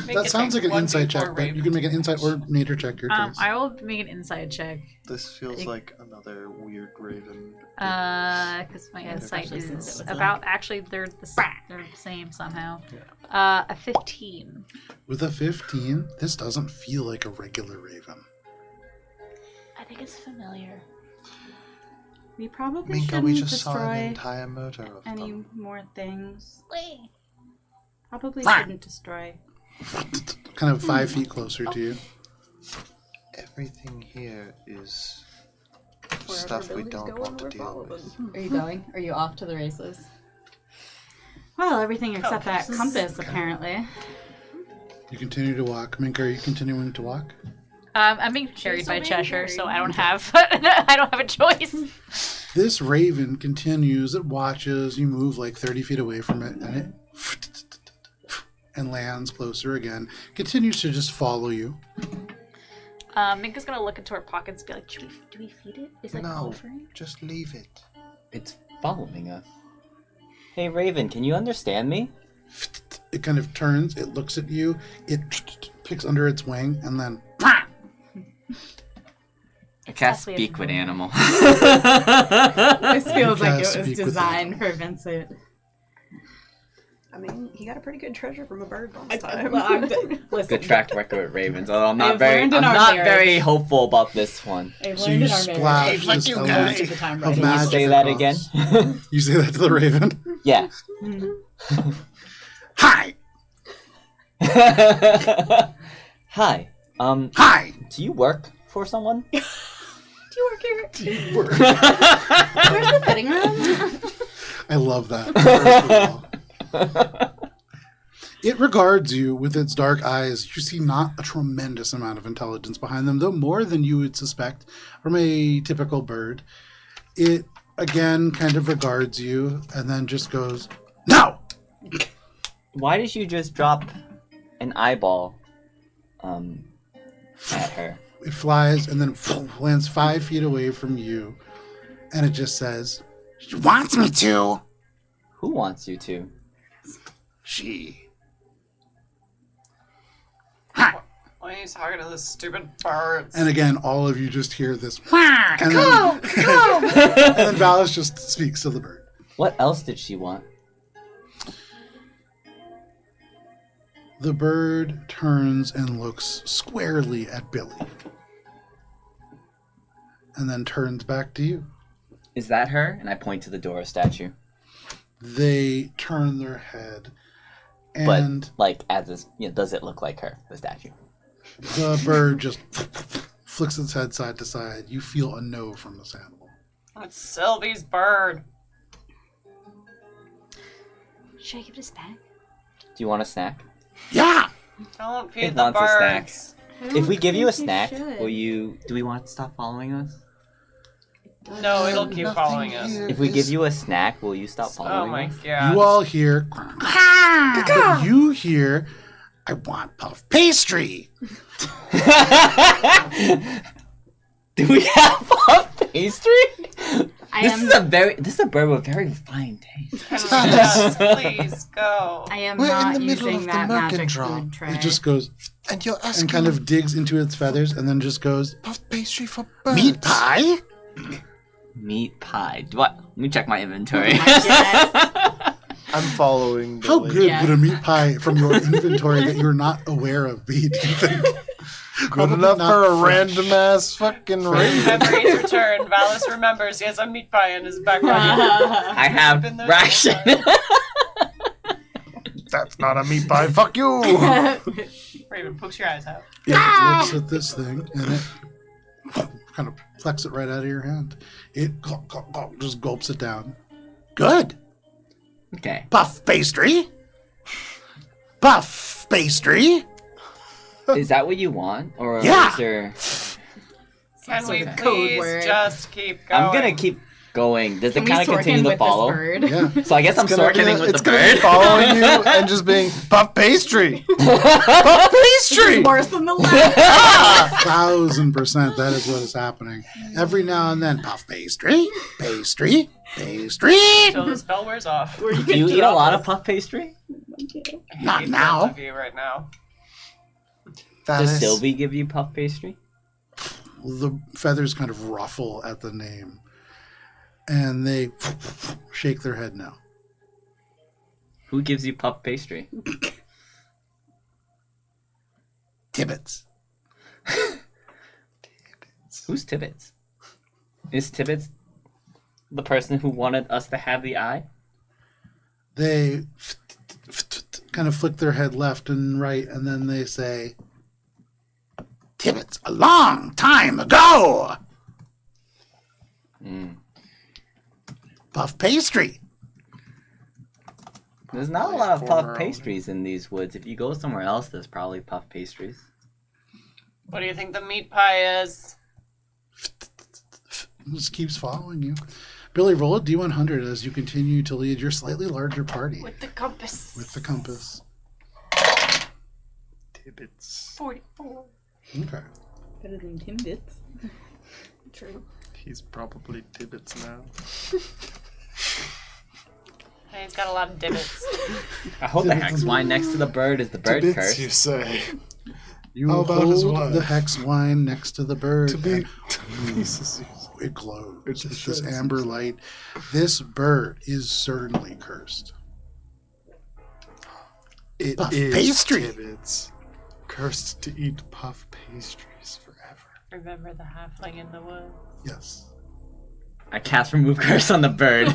That sounds like an insight check, but you can make an insight or nature check, your choice. I will make an inside check. This feels like another weird raven. Because my Yeah, insight actually, is it's about, actually, they're the same somehow. A 15. With a 15, this doesn't feel like a regular raven. I think it's familiar. We probably Minka, shouldn't we just saw an destroy entire murder of any them. more things. Wait. Probably shouldn't destroy. Kind of 5 feet closer to you. Everything here is Wherever stuff we Billy's don't going, want to we're deal with. following. Are you going? Are you off to the races? Well, everything except that compass, apparently. You continue to walk. Minka, are you continuing to walk? I'm being carried by being Cheshire, so carried. I don't have I don't have a choice. This raven continues. It watches. You move like 30 feet away from it, and it and lands closer again. Continues to just follow you. Minka's gonna look into her pockets and be like, do we feed it? Is it No, offering? just leave it. It's following us. Hey, Raven, can you understand me? It kind of turns. It looks at you. It picks under its wing, and then I can't Exactly. speak with animal. This feels like can't it speak was with designed animals. for Vincent. I mean, he got a pretty good treasure from a bird last time. Listen, Good track record with ravens. Although I'm I've learned in our marriage. very hopeful about this one. I've so learned you in our splash marriage. this you element guys. Most of the time, of right? Can you magic say that across. again? You say that to the raven. Yeah. Hi! Hi. Hi! Do you work for someone? Do you work here? Teamwork. Where's the fitting room? I love that. It regards you with its dark eyes. You see not a tremendous amount of intelligence behind them, though more than you would suspect from a typical bird. It, again, kind of regards you and then just goes, no! Why did you just drop an eyeball at her? It flies and then lands 5 feet away from you. And it just says, she wants me to. Who wants you to? She. Why are you talking to this stupid birds? And again, all of you just hear this. And then, and then Valis just speaks to the bird. What else did she want? The bird turns and looks squarely at Billy. And then turns back to you. Is that her? And I point to the Dora statue. They turn their head. And But, like, as this, does it look like her, the statue? the bird just flicks its head side to side. You feel a no from this animal. It's Sylvie's bird. Should I give it a snack? Do you want a snack? Yeah! Don't feed It the wants a snack. birds. If we give you a think you snack, should. do we want it to stop following us? No, it'll keep following us. If we give you a snack, will you stop Oh following my us? god. You all hear, but you hear, I want puff pastry. Do we have puff pastry? This is a bird with very fine taste. Yes, please go. I am We're in not the middle using of the that magic Murkendraw. food tray. It just goes, And you're asking and kind of digs into its feathers, and then just goes, puff pastry for birds. meat pie? Meat pie. Let me check my inventory. I'm following How Billy. good Yeah. would a meat pie from your inventory that you're not aware of be, do you think? Good Probably enough not for a fresh. random ass fucking raven. Memories returned. Valis remembers he has a meat pie in his back pocket. I have Been there ration. the whole That's not a meat pie. Fuck you. Raven, pokes your eyes out. It looks at this thing, and it kind of flecks it right out of your hand. It just gulps it down. Good. Okay. Puff pastry? Puff pastry? Is that what you want? Or Yeah. is there... Can we like a code please word. just keep going? I'm gonna keep going. Does Can it we kind of Sorkin continue to with follow? this bird? Yeah. So I guess I'm Sorkining with It's the gonna bird. be following you and just being puff pastry. Puff pastry. Worse than the last. 1,000% that is what is happening. Every now and then, puff pastry, pastry, pastry. Until the spell wears off. Do you eat a lot of puff pastry? Not Hate now. both of you right now. Does Sylvie give you puff pastry? The feathers kind of ruffle at the name, and they shake their head no. Who gives you puff pastry? Tibbets. Who's Tibbets? Is Tibbets the person who wanted us to have the eye? They kind of flick their head left and right, and then they say, Tibbets, a long time ago. Puff pastry. There's not a lot of puff pastries in these woods. If you go somewhere else, there's probably puff pastries. What do you think the meat pie is? Just keeps following you. Billy, roll a D100 as you continue to lead your slightly larger party With the compass. with the compass. Tibbets. 44. Okay. Better than Timbits. True. He's probably Tibbets now. Hey, he's got a lot of divots. I hope the hex wine next to the bird is the bird Tibbets, curse. you say. You How about his hold wife? the hex wine next to the bird. To be and pieces. it glows. It's It's a this shred. amber light. This bird is certainly cursed. It Puff is pastry. Tibbets. Cursed to eat puff pastries forever. Remember the halfling in the woods? Yes. I cast remove curse on the bird.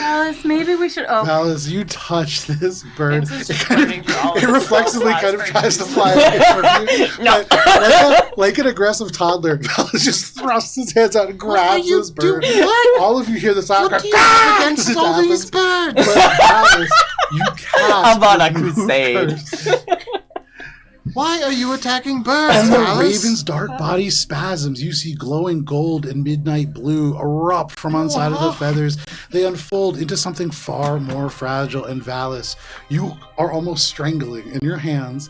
Alice, maybe we should. Oh, Alice, you touch this bird. It's just burning through all of It its reflexively small kind of spots tries to for fly away from you. No. But like an aggressive toddler, Alice just thrusts his hands out and grabs this bird. All of you hear the sound. What do you have against all these birds? But Alice, you cast I'm on a the move crusade. curse. Why are you attacking birds, And the Alice? raven's dark body spasms. You see glowing gold and midnight blue erupt from inside of the feathers. They unfold into something far more fragile and Valis. You are almost strangling in your hands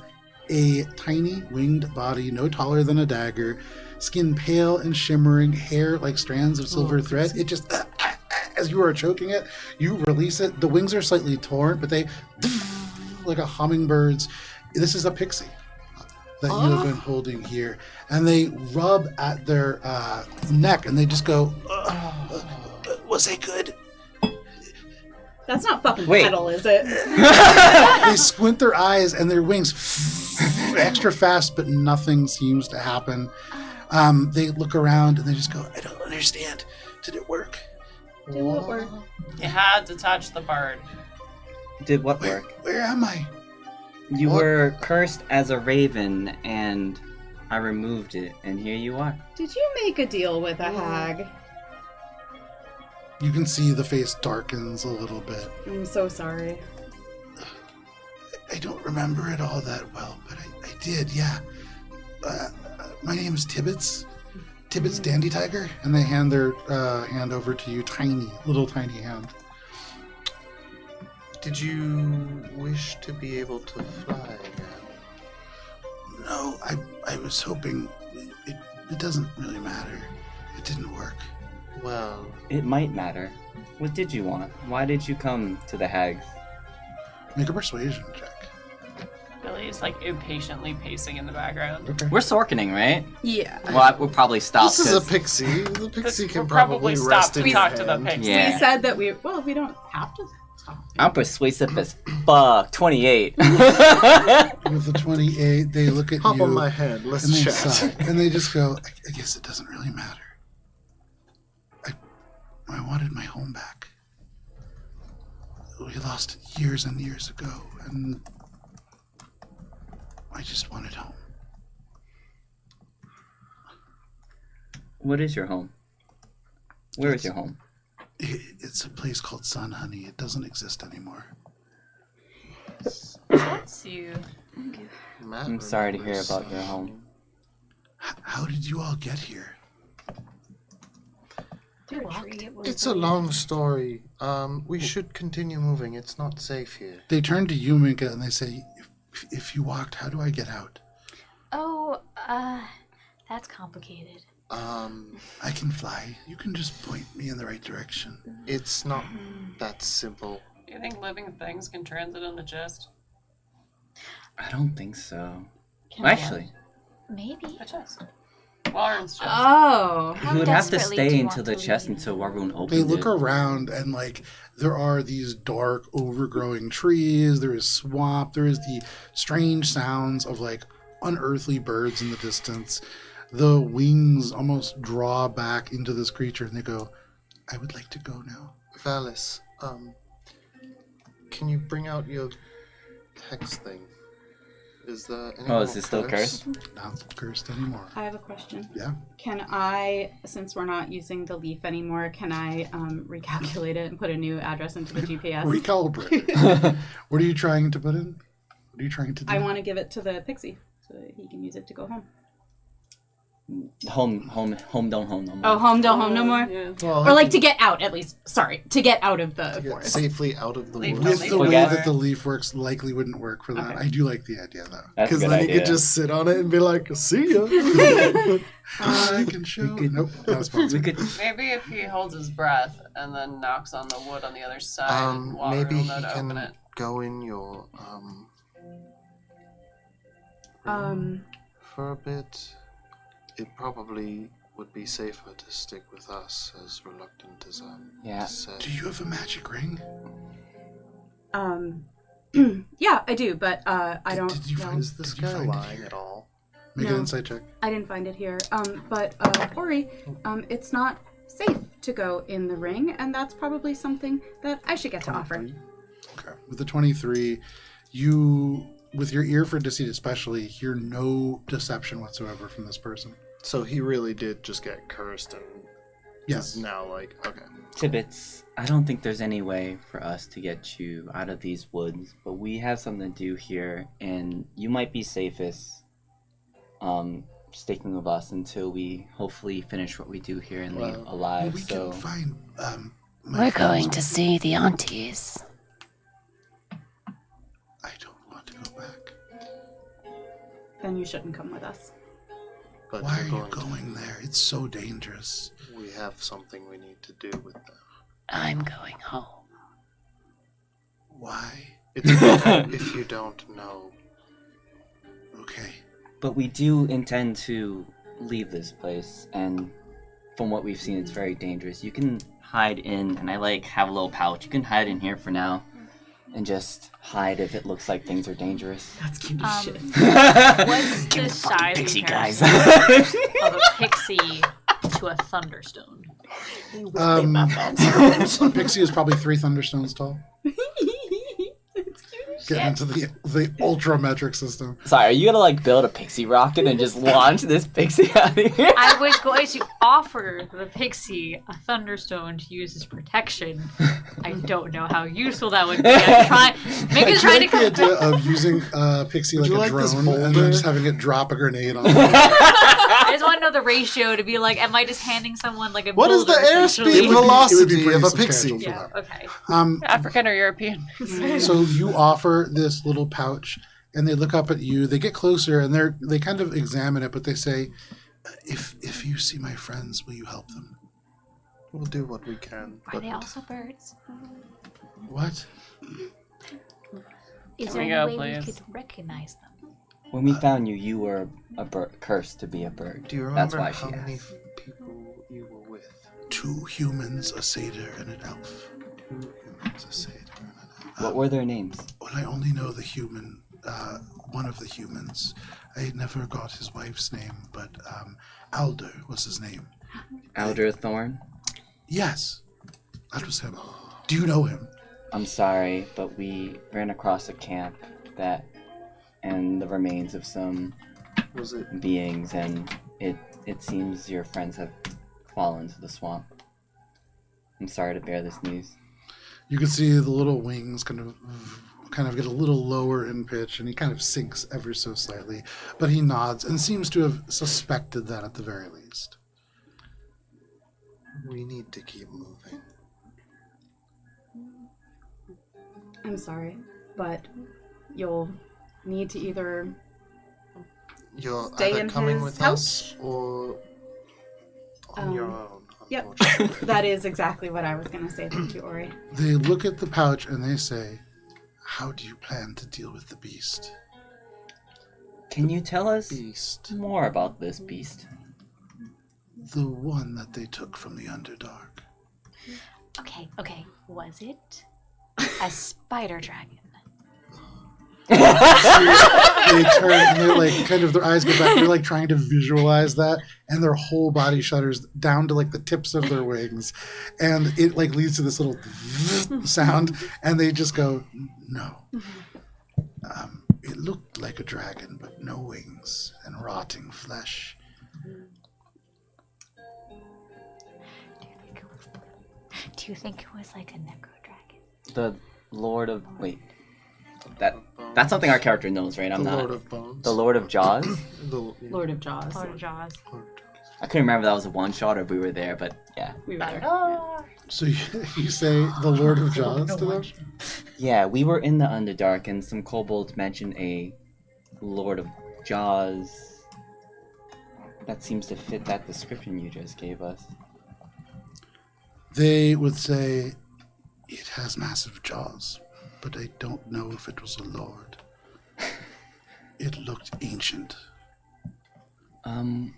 a tiny winged body no taller than a dagger, skin pale and shimmering, hair like strands of silver thread. It just, as you are choking it, you release it. The wings are slightly torn, but they, like a hummingbird's. This is a pixie that you have been holding here, and they rub at their neck, and they just go, was I good? that's not fucking Wait. petal, is it? They squint their eyes, and their wings extra fast, but nothing seems to happen. They look around, and they just go, I don't understand. Did it work? You had to touch the bird. Did what work? Where am I? You were cursed as a raven, and I removed it, and here you are. Did you make a deal with a hag? You can see the face darkens a little bit. I'm so sorry. I don't remember it all that well, but I did, yeah. My name is Tibbets. Tibbets Dandy Tiger. And they hand their hand over to you, little tiny hand. Did you wish to be able to fly again? No, I was hoping it doesn't really matter. It didn't work. Well, It might matter. What did you want? Why did you come to the hags? Make a persuasion check. Billy's like impatiently pacing in the background. Okay. We're Sorkening, right? Yeah. Well, we'll probably stop. this is a 'cause- pixie. The pixie can We'll probably stop rest to in talk his to the hand. pixie. Yeah. We said that we don't have to stop. I'm persuasive as fuck. 28. With the 28, they look at Hop you on my head. Let's and they chat. sigh. And they just go, I guess it doesn't really matter. I wanted my home back. We lost it years and years ago, and I just wanted home. What is your home? Where is your home? It's a place called Sun Honey. It doesn't exist anymore. That's you. Matt I'm sorry to hear remembers about your some- home. How did you all get here? It's a long story. We should continue moving. It's not safe here. They turn to you, Minka, and they say, if you walked, how do I get out? Oh, that's complicated. I can fly. You can just point me in the right direction. It's not that simple. Do you think living things can transit on the chest? I don't think so. Can I- Actually, Maybe. The chest. Warren's chest. Oh. How you would have to desperately do stay you into want the to chest leave? until Warun opened They look it. around, and there are these dark, overgrowing trees. There is swamp. There is the strange sounds of unearthly birds in the distance. The wings almost draw back into this creature, and they go, I would like to go now. Valis, can you bring out your hex thing? Is there any Oh, is more it still curse? cursed? Not cursed anymore. I have a question. Yeah. Can I, since we're not using the leaf anymore, can I recalculate it and put a new address into the GPS? Recalibrate. What are you trying to put in? What are you trying to do? I want to give it to the pixie so that he can use it to go home. Home, don't home no more. Oh, home, don't home no more? Yeah. Well, Or to get out, at least. Sorry, to get out of the to get forest. safely out of the Leave woods. With the way Forget- that the leaf works, likely wouldn't work for that. Okay. I do like the idea, though. That's a Because good then idea. you could just sit on it and be like, see ya. I can show. Nope, not sponsored. We could. Maybe if he holds his breath and then knocks on the wood on the other side, water Maybe will he know to open can it. go in your, for a bit. It probably would be safer to stick with us, as reluctant as I'm Yeah. said. Do you have a magic ring? Yeah, I do, but I don't Did you know. find Is the did you find it skyline here? at all? Make an No. insight check. I didn't find it here. But Ori, it's not safe to go in the ring, and that's probably something that I should get to offer. Okay. With the 23, you, with your ear for deceit especially, hear no deception whatsoever from this person. So he really did just get cursed and Yes. is now like, okay. Tibbets, I don't think there's any way for us to get you out of these woods, but we have something to do here, and you might be safest sticking with us until we hopefully finish what we do here and leave alive. We So can find. We're going to see the aunties. I don't want to go back. Then you shouldn't come with us. But Why we're are you going there? It's so dangerous. We have something we need to do with them. I'm going home. Why? It's if you don't know. Okay. but we do intend to leave this place, and from what we've seen, it's very dangerous. You can hide in, and I have a little pouch. You can hide in here for now, and just hide if it looks like things are dangerous. That's cute as shit. What's the size Pixie guys. of a pixie to a thunderstone? Pixie is probably 3 thunderstones tall. Get into the ultra metric system. Sorry, are you gonna build a pixie rocket and just launch this pixie out of here? I was going to offer the pixie a thunderstone to use as protection. I don't know how useful that would be. I'm trying. Megan's trying to the idea of using Pixie like a this drone and then boulder? just having it drop a grenade on it. I just want to know the ratio to be am I just handing someone a What is the boulder, essentially? airspeed It would be velocity pretty of a substantial pixie? for Yeah, that. okay. African or European? So you offer this little pouch, and they look up at you. They get closer, and they kind of examine it, but they say, "If you see my friends, will you help them?" We'll do what we can. Are they also birds? What? Is Can there we any go, way we please? could recognize them? When we found you, you were a bird, cursed to be a bird. Do you That's remember why how she many asked. people you were with? 2 humans, a satyr, and an elf. 2 humans, a satyr, and an elf. What were their names? Well, I only know the human, one of the humans. I never got his wife's name, but Alder was his name. Alder Thorn? Yes, that was him. Do you know him? I'm sorry, but we ran across a camp and the remains of some Was it? beings, and it seems your friends have fallen to the swamp. I'm sorry to bear this news. You can see the little wings kind of get a little lower in pitch, and he kind of sinks ever so slightly, but he nods and seems to have suspected that at the very least. We need to keep moving. I'm sorry, but you'll need to either You're Stay either in coming his with house? us or on your own. Yep. Unfortunately. That is exactly what I was going to say. Thank you, Ori. They look at the pouch and they say, "How do you plan to deal with the beast?" Can you tell us Beast. more about this beast? The one that they took from the Underdark. Okay. Was it a spider dragon? They turn and they're kind of, their eyes go back. They're trying to visualize that, and their whole body shudders down to the tips of their wings, and it leads to this little sound, and they just go, "No." It looked like a dragon, but no wings and rotting flesh. Do you think it was like a necro dragon? The Lord of... Wait. That's something our character knows, right? I'm the not... Lord of Bones. The Lord of Jaws? Lord of Jaws. Lord of Jaws. I couldn't remember if that was a one-shot or if we were there, but yeah. We were there. So you say the Lord of Jaws to them? Yeah, we were in the Underdark, and some kobolds mentioned a Lord of Jaws. That seems to fit that description you just gave us. They would say it has massive jaws, but I don't know if it was a lord. It looked ancient.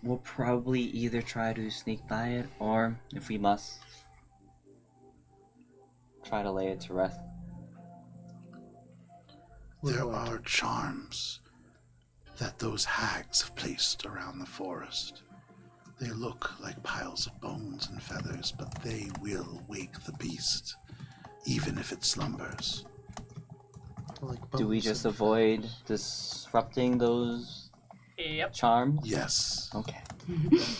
We'll probably either try to sneak by it, or, if we must, try to lay it to rest. There are charms that those hags have placed around the forest. They look like piles of bones bones and feathers, but they will wake the beast, even if it slumbers. Do we just avoid disrupting those charms? Yes. Okay.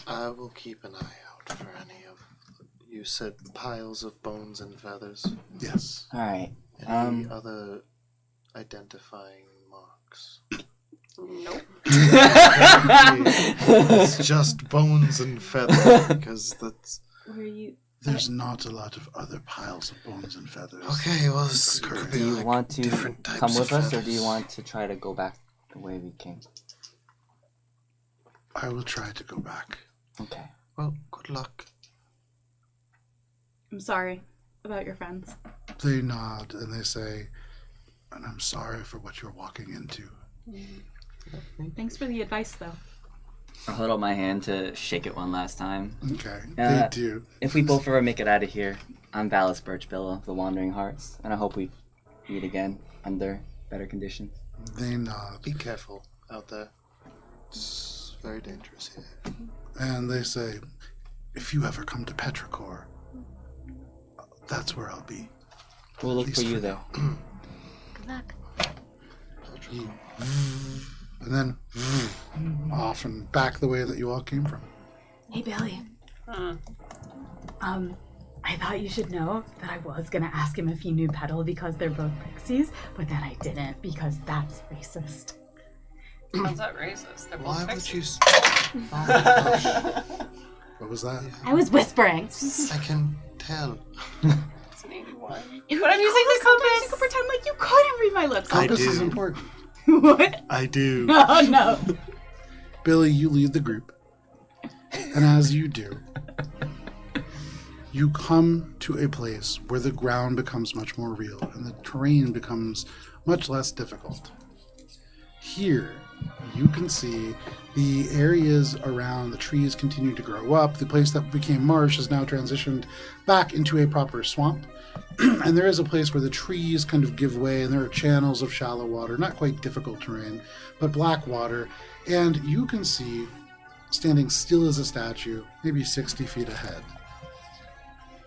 I will keep an eye out for any of, you said piles of bones and feathers. Yes. All right. Any other identifying marks? Nope. It's just bones and feathers, because that's... There's not a lot of other piles of bones and feathers. Okay, well, this could be Do you like want to different types come with of us, or do feathers. you want to try to go back the way we came? I will try to go back. Okay. Well, good luck. I'm sorry about your friends. They nod and they say, and I'm sorry for what you're walking into. Thanks for the advice, though. I'll hold up my hand to shake it one last time. Okay, they do. If we both ever make it out of here, I'm Valis Birchbill of the Wandering Hearts, and I hope we meet again under better conditions. They nod. Be careful out there. It's very dangerous here. And they say, if you ever come to Petrichor, that's where I'll be. We'll look At for least you for there. Good luck. And then off and back the way that you all came from. Hey, Billy. I thought you should know that I was gonna ask him if he knew Petal because they're both pixies, but then I didn't because that's racist. How's that racist? They're both Why would pixies. you... Oh my gosh. What was that? I was whispering. I can tell. It's an 81. But I'm using the Sometimes compass. you could pretend like you couldn't read my lips. I Compass is do. important. What? I do. Oh, no. Billy, you lead the group. And as you do, you come to a place where the ground becomes much more real and the terrain becomes much less difficult. Here, you can see the areas around the trees continue to grow up. The place that became marsh has now transitioned back into a proper swamp. And there is a place where the trees kind of give way and there are channels of shallow water, not quite difficult terrain, but black water. And you can see, standing still as a statue, maybe 60 feet ahead,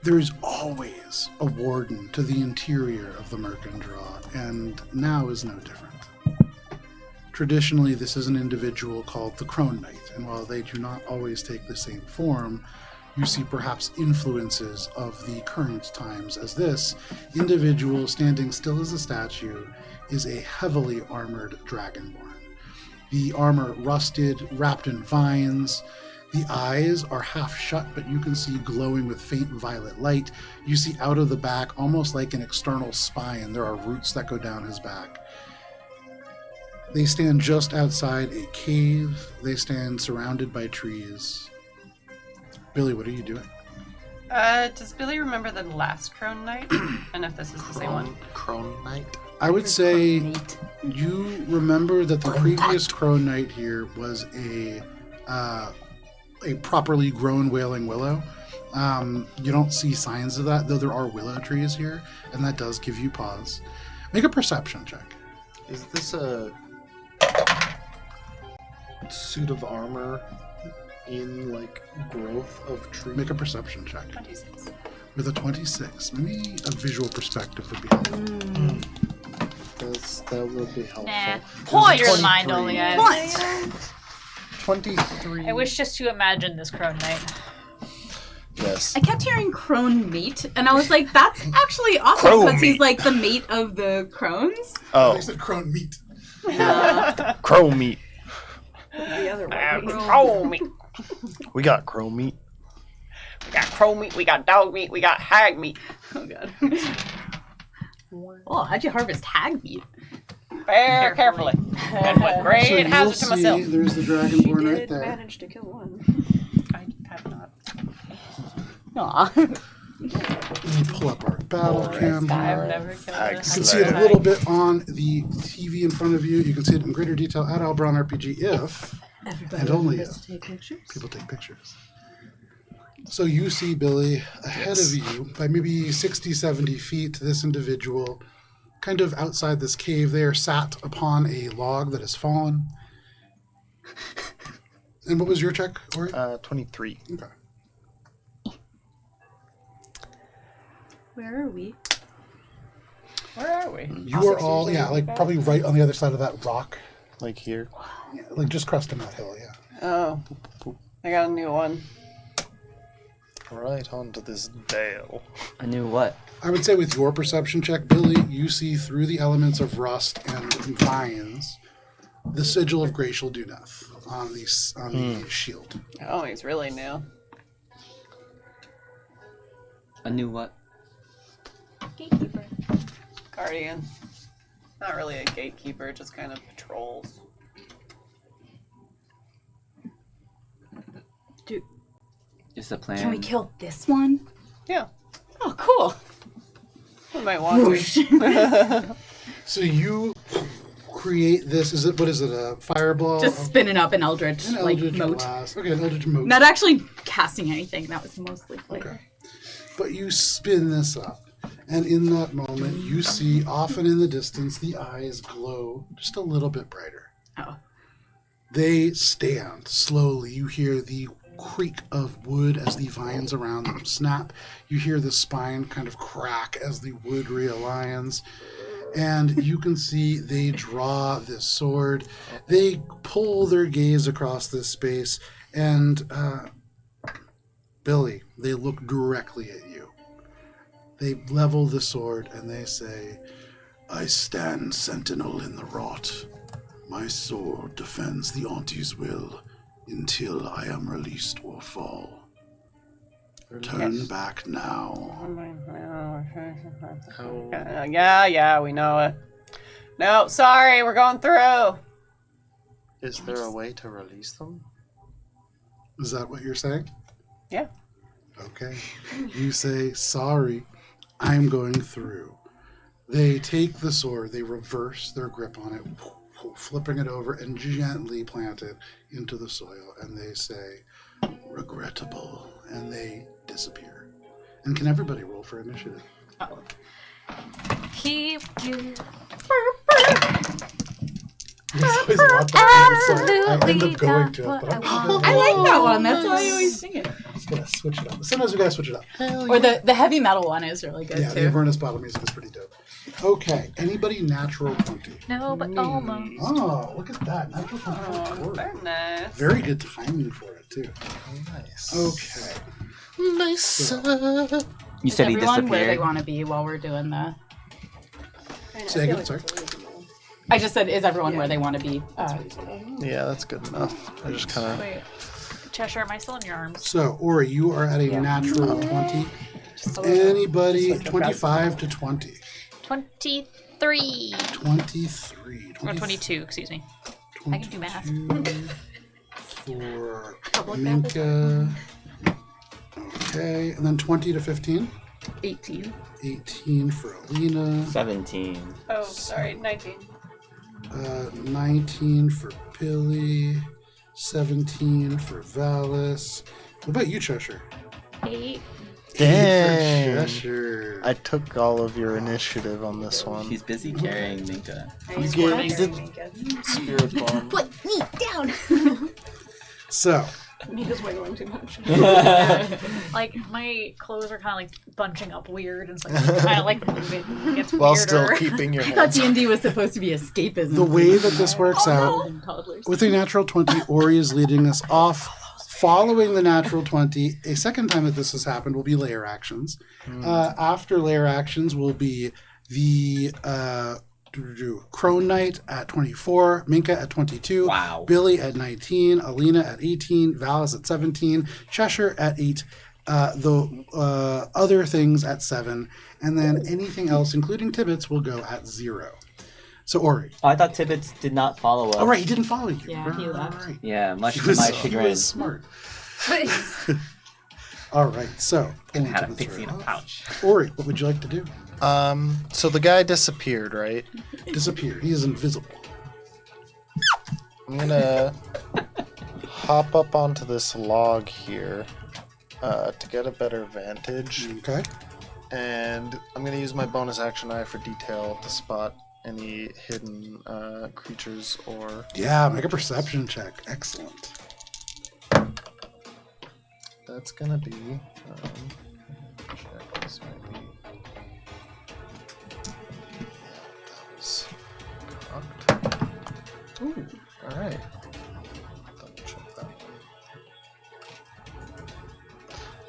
there is always a warden to the interior of the Murkendraw, and now is no different. Traditionally, this is an individual called the Crone Knight, and while they do not always take the same form, you see perhaps influences of the current times, as this individual standing still as a statue is a heavily armored dragonborn. The armor rusted, wrapped in vines. The eyes are half shut, but you can see glowing with faint violet light. You see out of the back, almost like an external spine, there are roots that go down his back. They stand just outside a cave. They stand surrounded by trees. Billy, what are you doing? Does Billy remember the last Crone Knight? And if this is the same one? Crone Knight? I would say you remember that the previous Crone Knight here was a properly grown wailing willow. You don't see signs of that, though there are willow trees here, and that does give you pause. Make a perception check. Is this a suit of armor in, like, growth of trees? Make a perception check. 26. With a 26, maybe a visual perspective would be helpful. That would be helpful. Nah. There's Pour a your mind 23. only, guys. 23. I wish just to imagine this Crone Knight. Yes. I kept hearing crone mate, and I was like, that's actually awesome because he's like the mate of the crones. Oh, I said crone meat. crow meat. The other way. Crow meat. We got crow meat. We got crow meat, we got dog meat, we got hag meat. Oh god. Oh, how'd you harvest hag meat? Very carefully. And with So great you'll hazard to see myself. there's the She dragonborn right did there. manage to kill one. I have not. Aw. Let me pull up our battle cam I've here. never killed Hag a You can see it a little bit on the TV in front of you. You can see it in greater detail at AlberonRPG if, and only if, people take pictures. So you see, Billy, ahead of you, by maybe 60, 70 feet, this individual, kind of outside this cave there, sat upon a log that has fallen. And what was your check, Ori? 23. Okay. Where are we? Where are we? You are all, like probably right on the other side of that rock. Like here. Yeah, like just cresting that hill, yeah. Oh, I got a new one. Right onto this dale. I knew what? I would say with your perception check, Billy, you see through the elements of rust and vines the sigil of Glacial Duneth on the shield. Oh, he's really new. I knew what? Gatekeeper. Guardian. Not really a gatekeeper, just kind of patrols. Dude, Is the plan? can we kill this one? Yeah, Oh, cool. we might want to. So you create this. What is it? A fireball? Just spinning up an eldritch, An like, eldritch moat. blast. Okay, an eldritch moat. Not actually casting anything. That was mostly flavor. Okay. But you spin this up, and in that moment, you see off and in the distance the eyes glow just a little bit brighter. Oh. They stand slowly. You hear the creak of wood as the vines around them snap. You hear the spine kind of crack as the wood realigns. And you can see they draw this sword. They pull their gaze across this space, and Billy, they look directly at you. They level the sword and they say, "I stand sentinel in the rot. My sword defends the Auntie's will until I am released or fall. Turn back now." Yeah, we know it. No, sorry, we're going through. Is there a way to release them? Is that what you're saying? Yeah. Okay. You say, "Sorry, I'm going through." They take the sword, they reverse their grip on it, flipping it over and gently plant it into the soil, and they say, "Regrettable," and they disappear. And can everybody roll for initiative? Oh. I always want that, so I end up going to it. But I like that one. That's why I always sing it. I'm just gonna switch it up. Sometimes we gotta switch it up. Or the heavy metal one is really good Yeah, too. the Avernus battle music is pretty dope. Okay, anybody natural 20? No, but almost. Oh, look at that. Natural 20. Oh, very nice. Very good timing for it, too. Nice. Okay. Nice. You said he Everyone where they disappeared. want to be while we're doing the. Say again, sorry. I just said, is everyone where they want to be? Yeah, that's good enough. I just kind of. Wait. Cheshire, am I still in your arms? So, Ori, you are at a natural 20. Just a little. Anybody 25 to 20? 23. 23. Or 22, excuse me. I can do math. 22 for Minka. Okay, and then 20 to 15? 18. 18 for Alina. 17. Oh, sorry, 19. 19 for Billy. 17 for Valis. What about you, Cheshire? 8. 8 for Dang. Cheshire. I took all of your initiative on this one. She's busy carrying Minka. You get the spirit bomb. Put me down! So, Mika's wiggling too much. Like, my clothes are kind of like bunching up weird, and so I kind of like move it. It gets While weirder. still keeping your I thought hands. D&D was supposed to be escapism. the way that this works out, And toddlers. with a natural 20, Ori is leading us off. Following the natural 20, a second time that this has happened will be layer actions. After layer actions will be the Crone Knight at 24, Minka at 22, Wow. Billy at 19, Alina at 18, Valis at 17, Cheshire at 8, the other things at 7, and then anything else, including Tibbets, will go at 0. So, Ori. Oh, I thought Tibbets did not follow us. Oh, right, he didn't follow you. Yeah, he left. Right. Yeah, much He to my was chagrin. smart. All right, so And had a Tibbets pixie in are a off. pouch. Ori, what would you like to do? So the guy disappeared, right? Disappear. He is invisible. I'm gonna hop up onto this log here to get a better vantage, Okay. and I'm gonna use my bonus action eye for detail to spot any hidden creatures or. Yeah, make a perception check. Excellent. That's gonna be. Check, this might be Ooh, all right. Double check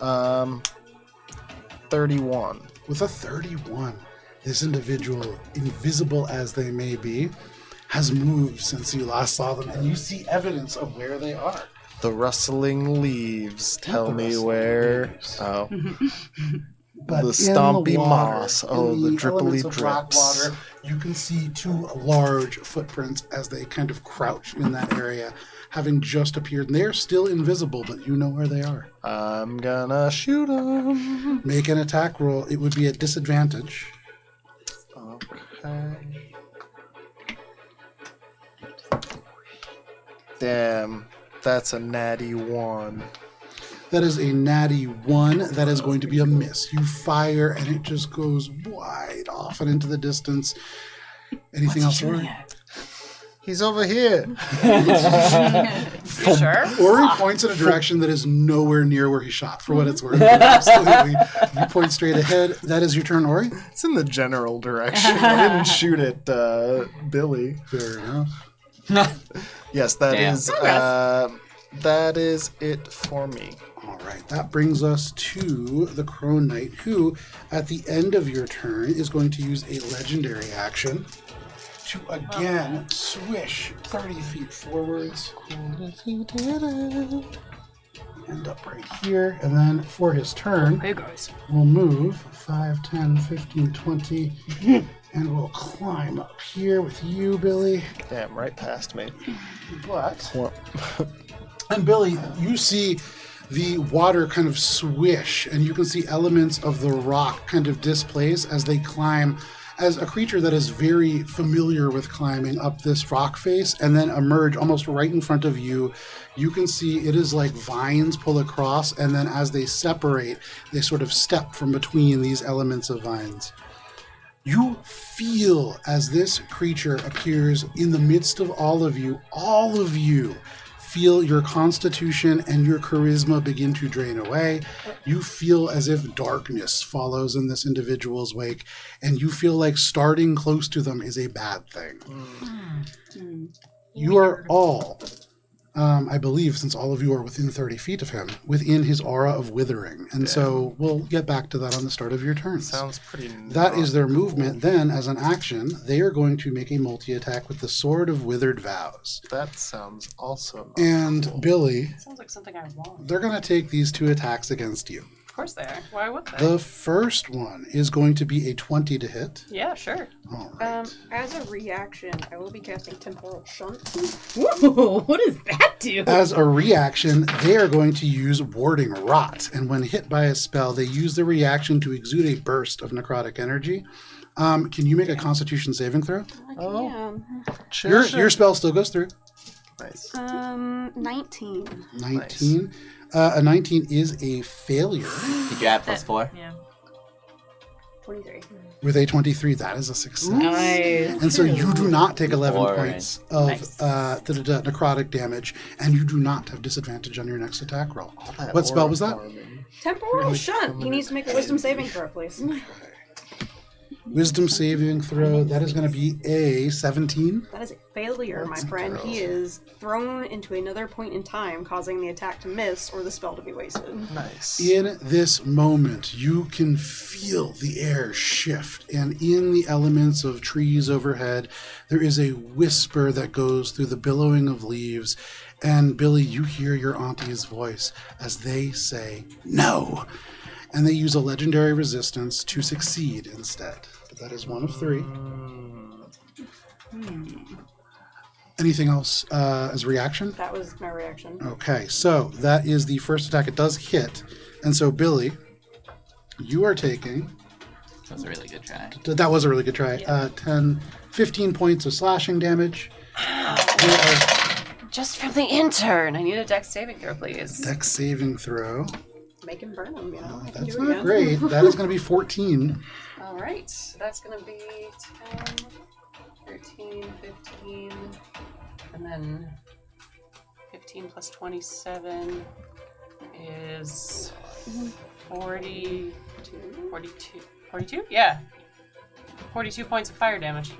that. 31. With a 31, this individual, invisible as they may be, has moved since you last saw them, and you see evidence of where they are. The rustling leaves tell the me rustling where. leaves. Oh. But The in stompy water, moss. in Oh, the drippily elements of black drips. water, you can see 2 large footprints as they kind of crouch in that area, having just appeared. And they're still invisible, but you know where they are. I'm gonna shoot them. Make an attack roll. It would be at disadvantage. Okay. Damn, that's a natty 1. That is a natty 1. That is going to be a miss. You fire, and it just goes wide off and into the distance. Anything else, Ori? He's over here. You sure? Ori points in a direction that is nowhere near where he shot, for what it's worth. Absolutely. You point straight ahead. That is your turn, Ori. It's in the general direction. I didn't shoot at Billy. Fair enough. Yes, that Damn. is it for me. All right, that brings us to the Crone Knight, who, at the end of your turn, is going to use a legendary action to again swish 30 feet forwards. End up right here, and then for his turn, Hey guys. we'll move 5, 10, 15, 20, and we'll climb up here with you, Billy. Damn, right past me. But, Well, and Billy, you see the water kind of swish, and you can see elements of the rock kind of displace as they climb, as a creature that is very familiar with climbing up this rock face, and then emerge almost right in front of you. You can see it is like vines pull across, and then as they separate, they sort of step from between these elements of vines. You feel as this creature appears in the midst of all of you feel your constitution and your charisma begin to drain away. You feel as if darkness follows in this individual's wake, and you feel like starting close to them is a bad thing. You are all, I believe, since all of you are within 30 feet of him, within his aura of withering. And so we'll get back to that on the start of your turns. sounds pretty. That is their movement. Then, as an action, they are going to make a multi-attack with the Sword of Withered Vows. That sounds also. Not And cool. Billy, Sounds like something I want. they're going to take these 2 attacks against you. Of course they are. Why would they? The first one is going to be a 20 to hit. Yeah, sure. All right. As a reaction, I will be casting Temporal Shunt. Whoa, what does that do? As a reaction, they are going to use Warding Rot. And when hit by a spell, they use the reaction to exude a burst of necrotic energy. Can you make a Constitution saving throw? Oh. Your spell still goes through. Nice. 19. 19. A 19 is a failure. Did you add +4? Yeah. 23. With a 23, that is a success. Nice. And so you do not take 11 All right. points of Nice. necrotic damage, and you do not have disadvantage on your next attack roll. That What spell was that? aura farming. Temporal Shunt. He needs to make a Wisdom saving throw, please. Wisdom saving throw, that is going to be a 17. That is a failure, my friend. He is thrown into another point in time, causing the attack to miss or the spell to be wasted. Nice. In this moment, you can feel the air shift, and in the elements of trees overhead, there is a whisper that goes through the billowing of leaves. And Billy, you hear your auntie's voice as they say, "No!" And they use a legendary resistance to succeed instead. But that is one of 3. Anything else as a reaction? That was my reaction. Okay, so that is the first attack. It does hit. And so, Billy, you are taking... That was a really good try. That was a really good try. 15 points of slashing damage. They are Just from the intern. I need a dex saving throw, please. dex saving throw. Make him burn him, you know. I can That's do it not again. great. That is going to be 14. All right. That's going to be 10, 13, 15, and then 15 plus 27 is 42? 42? Yeah. 42 points of fire damage.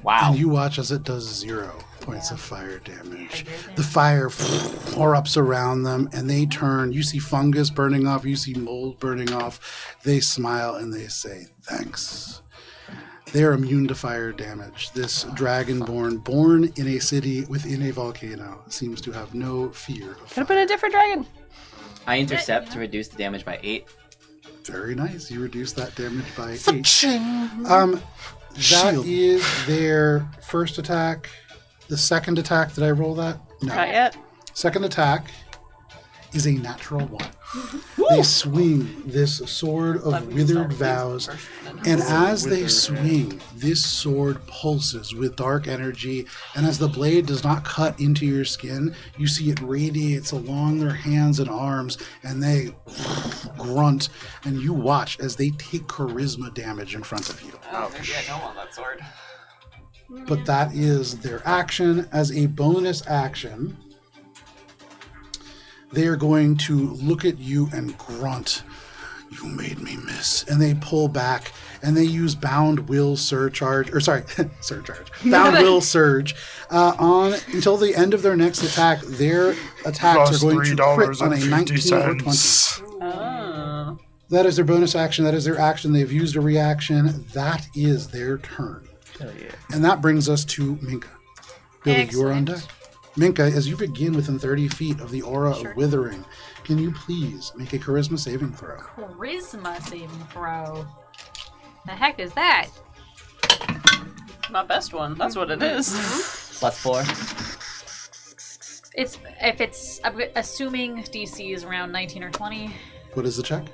Wow. And you watch as it does 0. points of fire damage. The fire erupts around them, and they turn. You see fungus burning off. You see mold burning off. They smile, and they say, thanks. They are immune to fire damage. This dragonborn, born in a city within a volcano, seems to have no fear of Could fire. have been a different dragon. I intercept to reduce the damage by 8. Very nice. You reduce that damage by 8. That is their first attack. The second attack, did I roll that? No. Not yet. Second attack is a natural 1. They swing this sword of withered vows, and as they swing, this sword pulses with dark energy, and as the blade does not cut into your skin, you see it radiates along their hands and arms, and they grunt, and you watch as they take charisma damage in front of you. Oh, maybe I don't want that sword. But that is their action. As a bonus action, they are going to look at you and grunt. You made me miss. And they pull back, and they use Bound Will Surcharge, Bound Will Surge on until the end of their next attack. Their attacks are going to crit on a 19 or 20. Oh. That is their bonus action. That is their action. They've used a reaction. That is their turn. Hell yeah. And that brings us to Minka. Billy, you are on deck. Minka, as you begin within 30 feet of the aura of withering, can you please make a charisma saving throw? Charisma saving throw. The heck is that? My best one. That's what it is. Plus 4. I'm assuming DC is around 19 or 20. What is the check?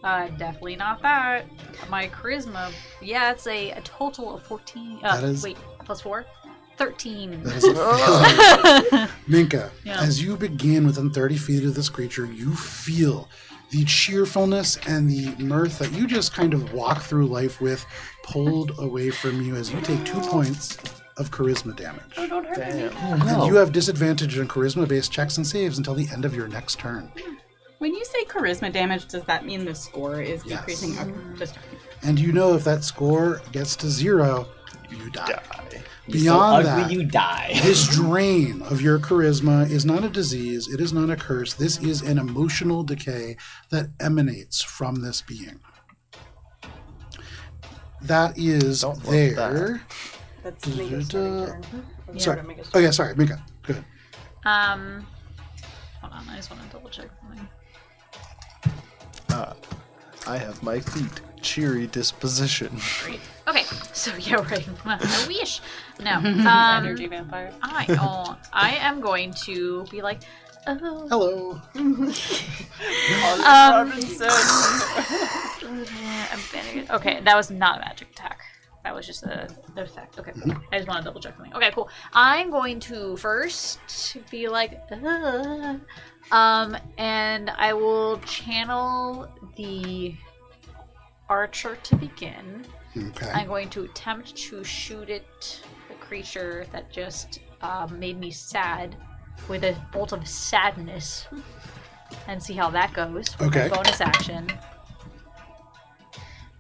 Definitely not that. My charisma, yeah, it's a total of 14. That is- Wait, plus 4? 13. That is a failure. Minka, Yeah. as you begin within 30 feet of this creature, you feel the cheerfulness and the mirth that you just kind of walk through life with pulled away from you as you take 2 points of charisma damage. And you have disadvantage on charisma-based checks and saves until the end of your next turn. When you say charisma damage, does that mean the score is Yes. decreasing? Okay, just And you know if that score gets to 0, you die. You're Beyond so ugly, that, you die. this drain of your charisma is not a disease. It is not a curse. This is an emotional decay that emanates from this being. That is Don't love their... That's Minka's starting turn. Sorry. Oh, yeah, sorry. Minka, go ahead. Hold on, I just want to double check something. I have my feet. Cheery disposition. Great. Okay, so yeah, right. I wish. No. Energy vampire. I am going to be like, oh. Hello. Okay, that was not a magic attack. That was just an effect. Okay, cool. I just want to double check something. Okay, cool. I'm going to first be like, and I will channel the archer to begin. Okay. I'm going to attempt to shoot it, the creature that just made me sad, with a bolt of sadness, and see how that goes. Okay. Bonus action.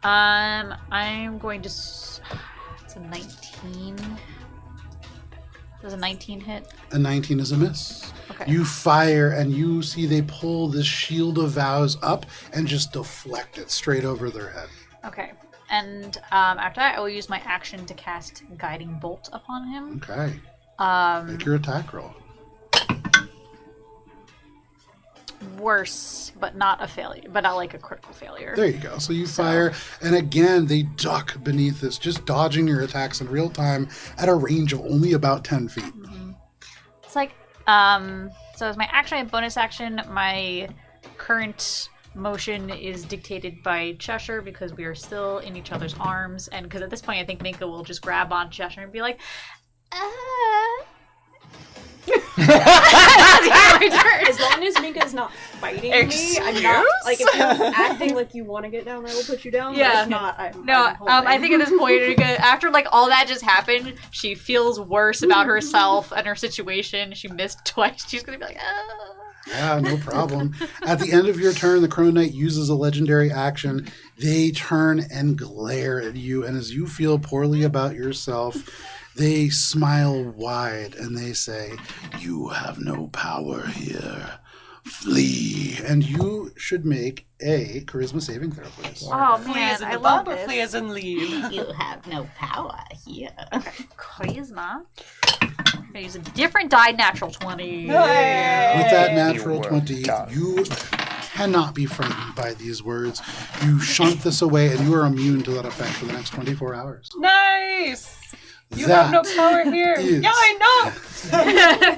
I'm going to. It's a 19. Does a 19 hit? A 19 is a miss. Okay. You fire, and you see they pull this shield of vows up and just deflect it straight over their head. Okay. And after that, I will use my action to cast Guiding Bolt upon him. Okay. Make your attack roll. Worse, but not a failure, but not like a critical failure. There you go. So you fire, and again, they duck beneath this, just dodging your attacks in real time at a range of only about 10 feet. Mm-hmm. It's like, so as my action and bonus action, my current motion is dictated by Cheshire because we are still in each other's arms, and because at this point I think Minka will just grab on Cheshire and be like, As long as Minka's not fighting me, I'm not like if you're acting like you want to get down, I will put you down. Yeah. But if not, I'm holding. I think at this point, after like all that just happened, she feels worse about herself and her situation. She missed twice. She's gonna be like, ah. Yeah, no problem. At the end of your turn, the Crow Knight uses a legendary action. They turn and glare at you, and as you feel poorly about yourself, They smile wide and they say, "You have no power here. Flee." And you should make a charisma saving throw, please. Oh Flee man, as in I the love bomb or this. flee as in leave? You have no power here. Charisma. I'm gonna use a different die, natural 20. With that natural You were 20, done. you cannot be frightened by these words. You shunt this away and you are immune to that effect for the next 24 hours. Nice! You have no That power here. is- Yeah, I know!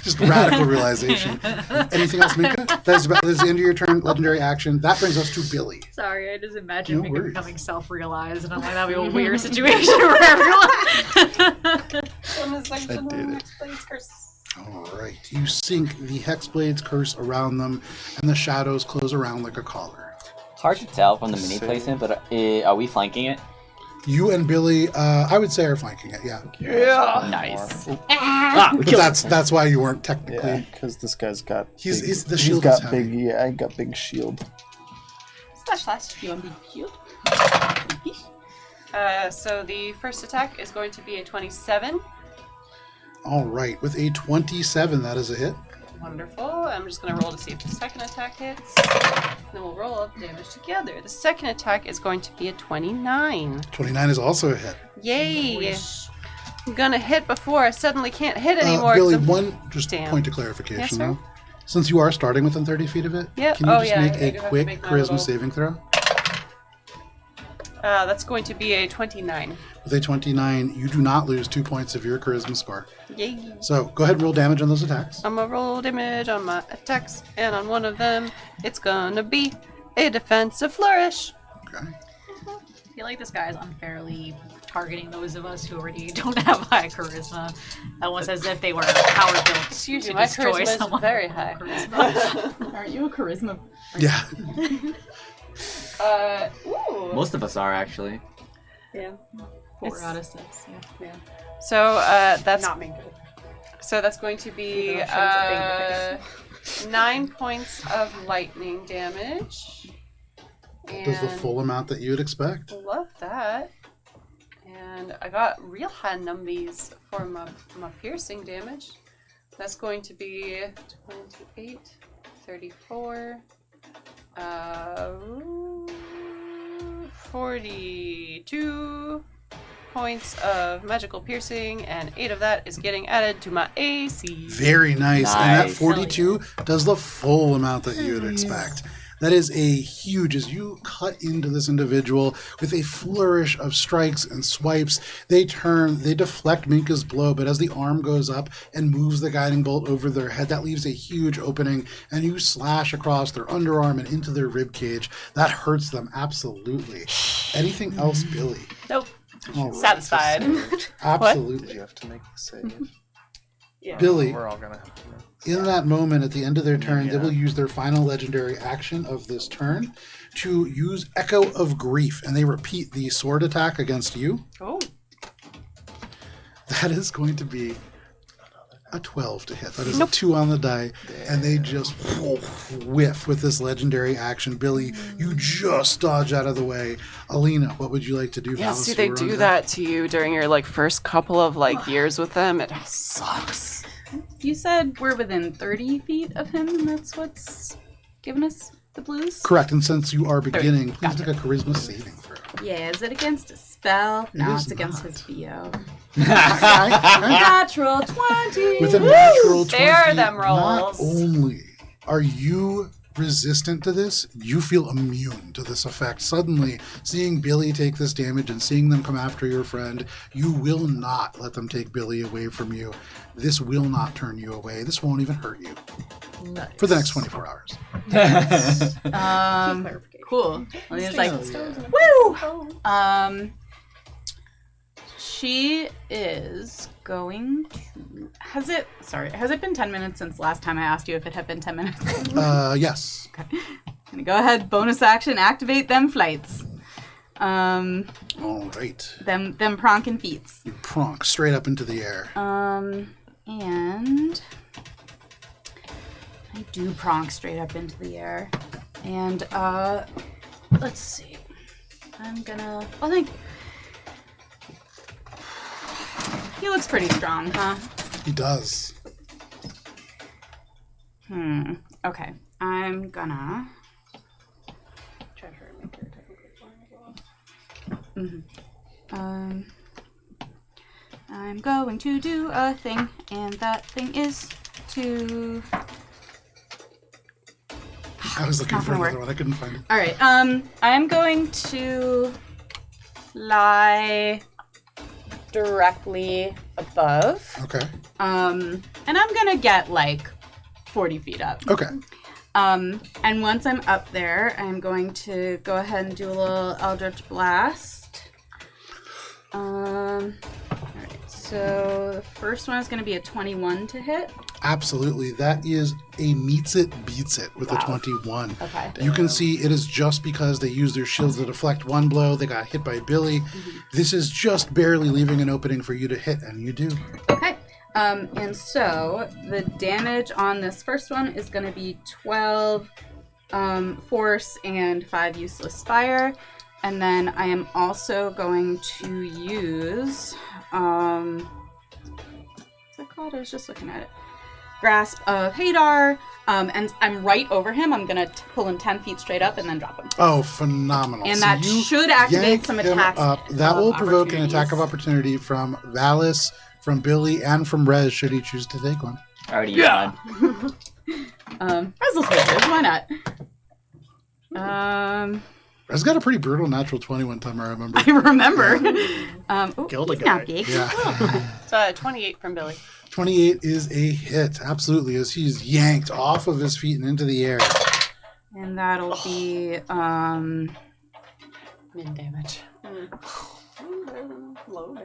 Just radical realization. Anything else, Minka? That's the end of your turn, legendary action. That brings us to Billy. Sorry, I just imagine No me worries. becoming self-realized, and I'm like, that'd be a weird situation for everyone. I did it. All right. You sink the Hexblade's curse around them, and the shadows close around like a collar. Hard to tell from the mini placement, but are we flanking it? You and Billy, I would say, are flanking it, yeah. Yeah. Nice. But that's why you weren't technically. Yeah, because this guy's got. He's the he's shield got is heavy. big. Yeah, I got big shield. You want big shield? So the first attack is going to be a 27. All right. With a 27, that is a hit. Wonderful. I'm just going to roll to see if the second attack hits. Then we'll roll up damage together. The second attack is going to be a 29. 29 is also a hit. Yay! I'm going to hit before I suddenly can't hit anymore. Billy, 'cause I'm- one just Damn. point of clarification, Yes, sir. though. Since you are starting within 30 feet of it, Yep. can you Oh, just yeah, make I a do have to quick make my charisma little- saving throw? That's going to be a 29. With a 29, you do not lose 2 points of your charisma score. Yay! So go ahead and roll damage on those attacks. I'm going to roll damage on my attacks, and on one of them, it's going to be a defensive flourish. Okay. I feel like this guy is unfairly targeting those of us who already don't have high charisma. Almost as if they were power built Excuse to me, my destroy charisma is someone. very high. Aren't you a charisma? Yeah. Ooh. Most of us are actually. Yeah. 4 out of 6. Yeah. So that's Not me. so that's going to be Even though Shane's 9 points of lightning damage. Does the And full amount that you would expect. love that. And I got real high numbies for my piercing damage. That's going to be 28, 34, 42 points of magical piercing, and 8 of that is getting added to my AC. Very nice. And that Nice. 42 does the full amount that you would expect. That is a huge, as you cut into this individual with a flourish of strikes and swipes, they deflect Minka's blow, but as the arm goes up and moves the guiding bolt over their head, that leaves a huge opening, and you slash across their underarm and into their rib cage. That hurts them, absolutely. Anything else, Billy? Nope. All right. Satisfied. Did Absolutely. you have to make the save? Yeah. Billy, We're all gonna have to. in that moment, at the end of their turn, they will use their final legendary action of this turn to use Echo of Grief, and they repeat the sword attack against you. Oh. That is going to be a 12 to hit. That is a 2 on the die, and they just whiff with this legendary action. Billy, you just dodge out of the way. Alina, what would you like to do? Yeah, Alice, see, you they were on do deck. that to you during your first couple of years with them. It sucks. You said we're within 30 feet of him, and that's what's giving us the blues? Correct, and since you are beginning, please Gotcha. make a charisma saving throw. Yeah, is it against a spell? No, is it's against not. his VO. Okay. Natural 20! With a natural 20, There them not rolls. only are you resistant to this, you feel immune to this effect. Suddenly, seeing Billy take this damage and seeing them come after your friend, you will not let them take Billy away from you. This will not turn you away. This won't even hurt you for the next 24 hours. Cool. And he's like, Oh, woo! She is going to... Has it been 10 minutes since last time I asked you if it had been 10 minutes? Yes. Okay. Gonna go ahead, bonus action, activate them flights. All right. Them pronkin' feats. You pronk straight up into the air. And I do pronk straight up into the air. And, let's see. I think He looks pretty strong, huh? He does. Okay. I'm gonna... Treasure maker technically. I'm going to do a thing, and that thing is to... I was looking Not for gonna another work. one. I couldn't find it. All right. I'm going to fly directly above. Okay. And I'm gonna get like 40 feet up. Okay. And once I'm up there, I'm going to go ahead and do a little Eldritch Blast. Alright, so the first one is going to be a 21 to hit. Absolutely. That is a meets it, beats it with a 21. Okay. You can see it is just because they use their shields to deflect one blow. They got hit by Billy. This is just barely leaving an opening for you to hit, and you do. Okay. And so the damage on this first one is going to be 12 force and 5 useless fire. And then I am also going to use, what's it called? I was just looking at it. Grasp of Hadar. And I'm right over him. I'm going to pull him 10 feet straight up and then drop him. Oh, phenomenal. And So that you should activate yank some him attacks. up. That will provoke an attack of opportunities. opportunity from Valis, from Billy, and from Rez, should he choose to take one. Already yeah. Restless Witches, why not? Rez got a pretty brutal natural 20 one time, I remember. I remember. Killed a he's guy. not big. Yeah. So 28 from Billy. 28 is a hit, absolutely, as he's yanked off of his feet and into the air. And that'll be, Min damage. what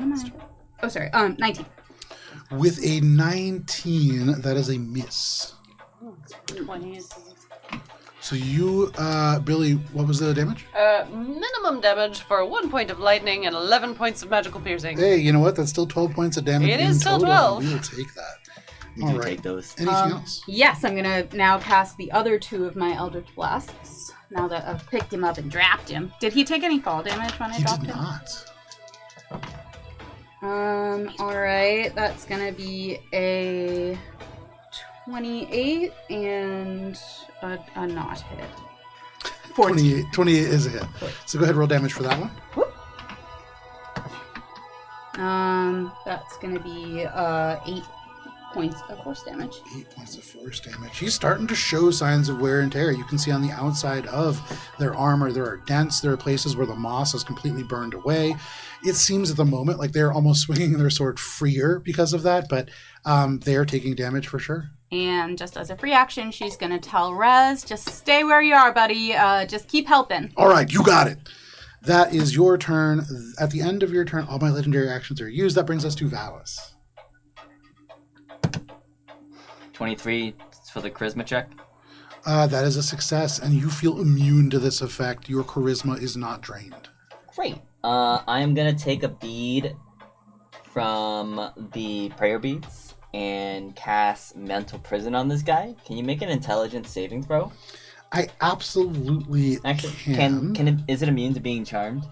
am I? Oh, sorry, 19. With a 19, that is a miss. 20 is... So you, Billy, what was the damage? minimum damage for 1 point of lightning and 11 points of magical piercing. Hey, you know what? That's still 12 points of damage It in is still total. 12. We will take that. We All do right. take those. Anything else? Yes, I'm gonna now cast the other 2 of my Eldritch Blasts. Now that I've picked him up and dropped him. Did he take any fall damage when I He dropped did him? not. Alright, that's gonna be a 28 and a not hit. 14. 28 is a hit. So go ahead, roll damage for that one. That's gonna be 8 points of force damage. 8 points of force damage. He's starting to show signs of wear and tear. You can see on the outside of their armor there are dents. There are places where the moss is completely burned away. It seems at the moment like they're almost swinging their sword freer because of that, but they are taking damage for sure. And just as a free action, she's gonna tell Rez, just stay where you are, buddy. Just keep helping. All right, you got it. That is your turn. At the end of your turn, all my legendary actions are used. That brings us to Valis. 23 for the charisma check. That is a success, and you feel immune to this effect. Your charisma is not drained. Great. I am going to take a bead from the prayer beads and cast mental prison on this guy. Can you make an intelligence saving throw? I absolutely Actually, can. Is it immune to being charmed?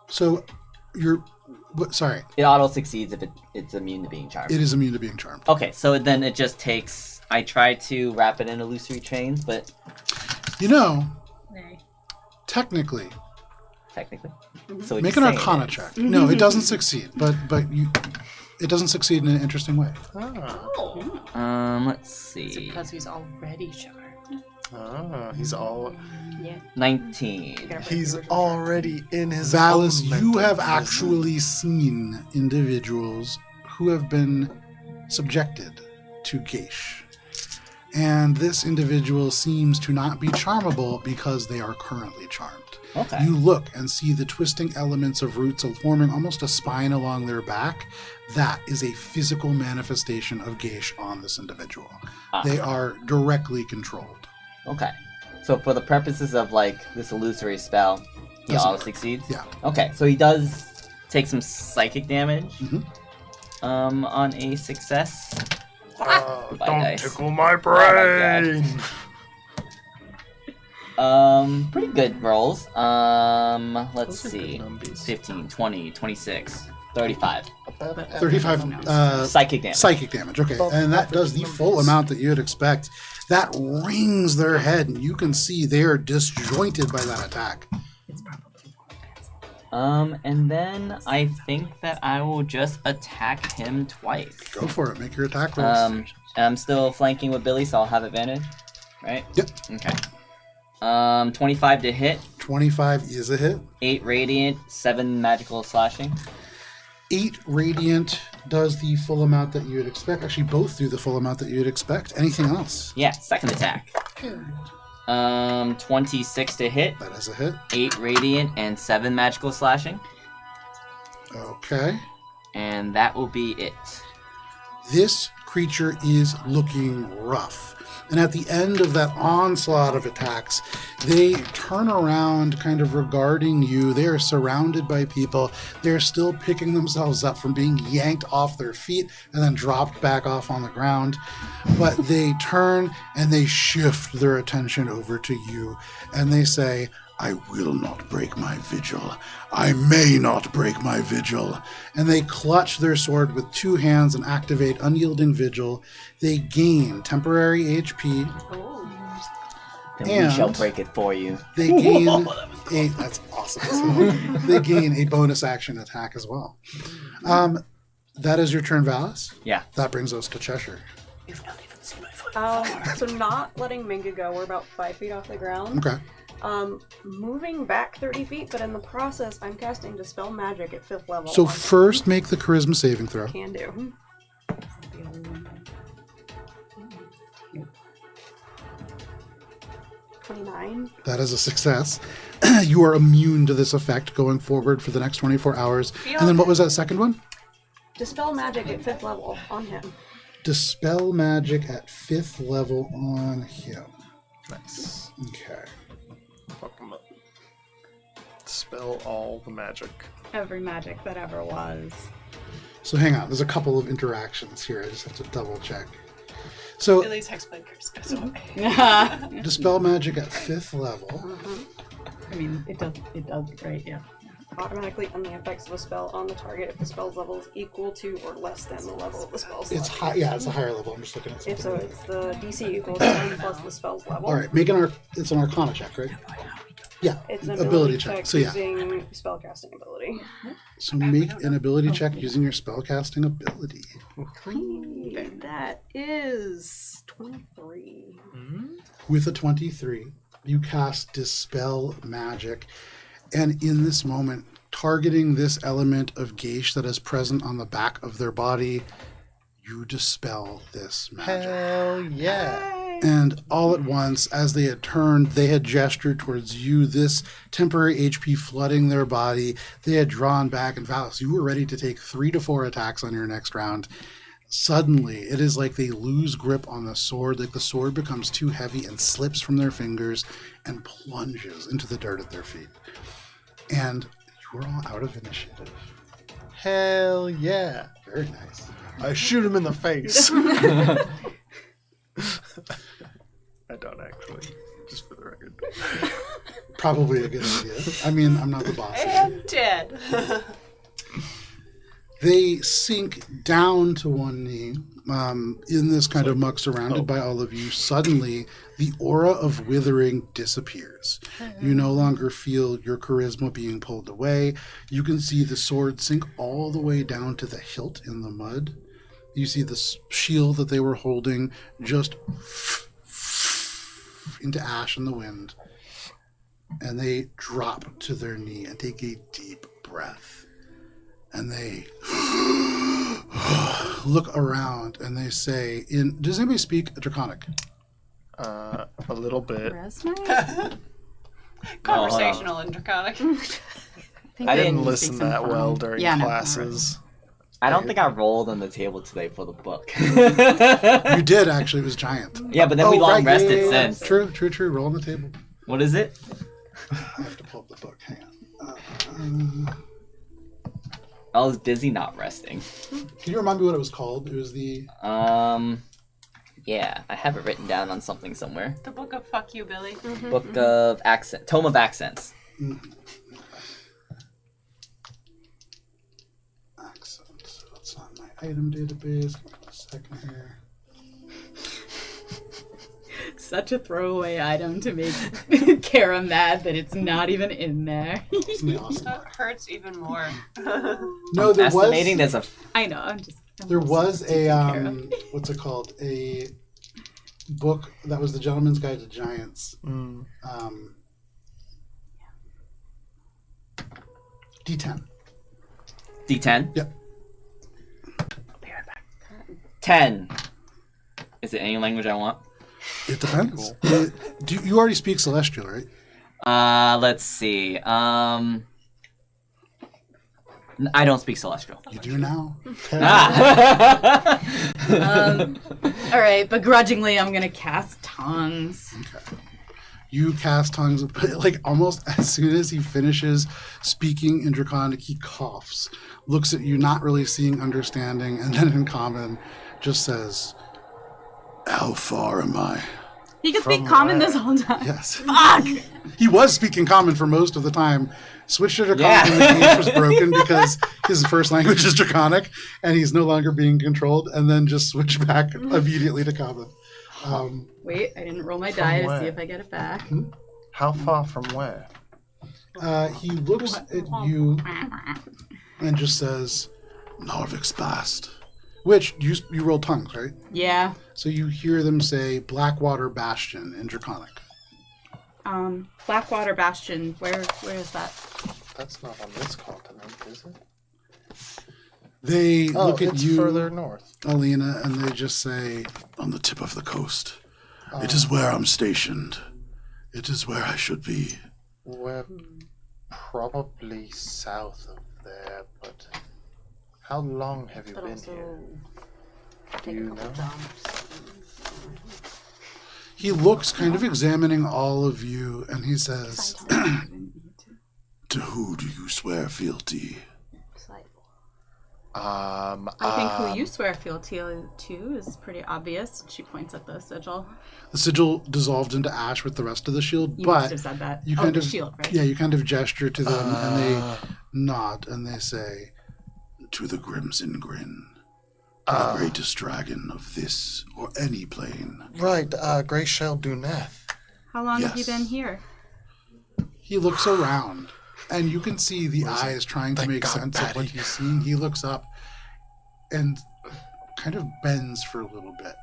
So, you're... Sorry. It auto succeeds if it's immune to being charmed. It is immune to being charmed. Okay, so then it just takes... I try to wrap it in illusory chains, but... You know, technically... So make an Arcana check. No, it doesn't succeed, but it doesn't succeed in an interesting way. Let's see. Is it because he's already charmed? He's all... 19. He's already in his Valis, own you mental have prison. actually seen individuals who have been subjected to Geish. And this individual seems to not be charmable because they are currently charmed. Okay. You look and see the twisting elements of roots forming almost a spine along their back. That is a physical manifestation of Geish on this individual. They are directly controlled. Okay. So for the purposes of like this illusory spell, he Doesn't auto work. succeeds? Yeah. Okay, so he does take some psychic damage Mm-hmm. on a success. Don't dice. tickle my my brain. Pretty good rolls. Let's Those are good see. numbers. 15, 20, 26, 35. 35 Psychic damage. psychic damage. Okay, and that does the full amount that you'd expect. That rings their head, and you can see they are disjointed by that attack. And then I think that I will just attack him twice. Go for it. Make your attack rolls. I'm still flanking with Billy, so I'll have advantage, right? Yep. Okay. 25 to hit. 25 is a hit. 8 radiant, 7 magical slashing. 8 radiant does the full amount that you would expect. Actually, both do the full amount that you would expect. Anything else? Yeah, second attack. 26 to hit. That is a hit. 8 radiant and 7 magical slashing. Okay. And that will be it. This creature is looking rough. And at the end of that onslaught of attacks, they turn around kind of regarding you. They are surrounded by people. They're still picking themselves up from being yanked off their feet and then dropped back off on the ground. But they turn and they shift their attention over to you. And they say, I will not break my vigil. I may not break my vigil. And they clutch their sword with 2 hands and activate Unyielding Vigil. They gain temporary HP. Then we shall break it for you. They gain a... That's awesome. They gain a bonus action attack as well. That is your turn, Valis. Yeah. That brings us to Cheshire. So not letting Minga go, we're about 5 feet off the ground. Okay. Moving back 30 feet, but in the process, I'm casting Dispel Magic at 5th level. So first make the Charisma saving throw. Can do. 29. That is a success. You are immune to this effect going forward for the next 24 hours. And then what was that second one? Dispel Magic at 5th level on him. Dispel Magic at 5th level on him. Nice. Okay. Fuck him up. Dispel all the magic. Every magic that ever was. So hang on. There's a couple of interactions here. I just have to double check. So Billy's Hexblade curse goes away. Dispel Magic at 5th level. I mean, it does, right? Yeah. Automatically end the effects of a spell on the target if the spell's level is equal to or less than the level of the spell's It's level. high. Yeah, it's a higher level. I'm just looking at something. If so, it's the DC equals 10 plus the spell's level. All right. It's an Arcana check, right? Yeah. It's an ability check. So yeah. using spellcasting ability. So make an ability check using your spellcasting ability. That is 23. With a 23, you cast Dispel Magic, and in this moment, targeting this element of Geish that is present on the back of their body, you dispel this magic. Hell yeah. And all at once, as they had turned, they had gestured towards you, this temporary HP flooding their body. They had drawn back, and Valis, you were ready to take 3 to 4 attacks on your next round. Suddenly, it is like they lose grip on the sword, like the sword becomes too heavy and slips from their fingers and plunges into the dirt at their feet. And you are all out of initiative. Hell yeah. Very nice. I shoot him in the face. I don't actually, just for the record. Probably a good idea. I mean, I'm not the boss. And dead. They sink down to one knee in this kind of muck surrounded by all of you. Suddenly, the aura of withering disappears. You no longer feel your charisma being pulled away. You can see the sword sink all the way down to the hilt in the mud. You see the shield that they were holding just into ash in the wind. And they drop to their knee and take a deep breath. And they look around and they say, does anybody speak Draconic? A little bit. Conversational and Draconic. I didn't listen that well during classes. I don't think I rolled on the table today for the book. You did, actually. It was giant. Yeah, but then we long rested since. True. Roll on the table. What is it? I have to pull up the book. Hang on. I was busy not resting. Can you remind me what it was called? It was the... Yeah, I have it written down on something somewhere. The book of fuck you, Billy. Book of accent, tome of accents. Accent. That's not my item database. Give me a second here. Such a throwaway item to make Cara mad that it's not even in there. Isn't it awesome? That hurts even more. No, there Estimating was. there's a I know. I'm There was a Cara. what's it called? A book that was the Gentleman's Guide to Giants. D10. D10. Yep. 10. Is it any language I want? It depends. You already speak Celestial, right? Let's see. I don't speak Celestial. You do now. All right, begrudgingly, I'm gonna cast tongues. Okay. You cast tongues, like almost as soon as he finishes speaking in Draconic, he coughs, looks at you, not really seeing understanding, and then in Common just says, "How far am I?" He could speak Common this whole time. Yes. Fuck! He was speaking Common for most of the time. Switched to Draconic Yeah. when the cage was broken because his first language is Draconic, and he's no longer being controlled, and then just switched back immediately to Common. Wait, I didn't roll my From die to where? see if I get it back. How far from where? He looks at you and just says, "Narvik's past." Which, you roll tongues, right? Yeah. So you hear them say Blackwater Bastion in Draconic. Blackwater Bastion, where is that? That's not on this continent, is it? They look at it's you, further north. Alina, and they just say, "On the tip of the coast. It is where I'm stationed. It is where I should be." We're probably south of there, but how long have you But been also here? Do take you a couple know? jumps. He looks kind of examining all of you, and he says, "To who do you swear fealty?" I think who you swear fealty to is pretty obvious. She points at the sigil. The sigil dissolved into ash with the rest of the shield, You but must have said that. you Oh, kind the of shield, right? yeah, you kind of gesture to them, and they nod, and they say, "To the Crimson Grin, the greatest dragon of this or any plane." Right, Greyshell Duneth. How long have you Yes. been here? He looks around, and you can see the eyes trying to Thank make God, sense of what Patty. he's seeing. He looks up and kind of bends for a little bit.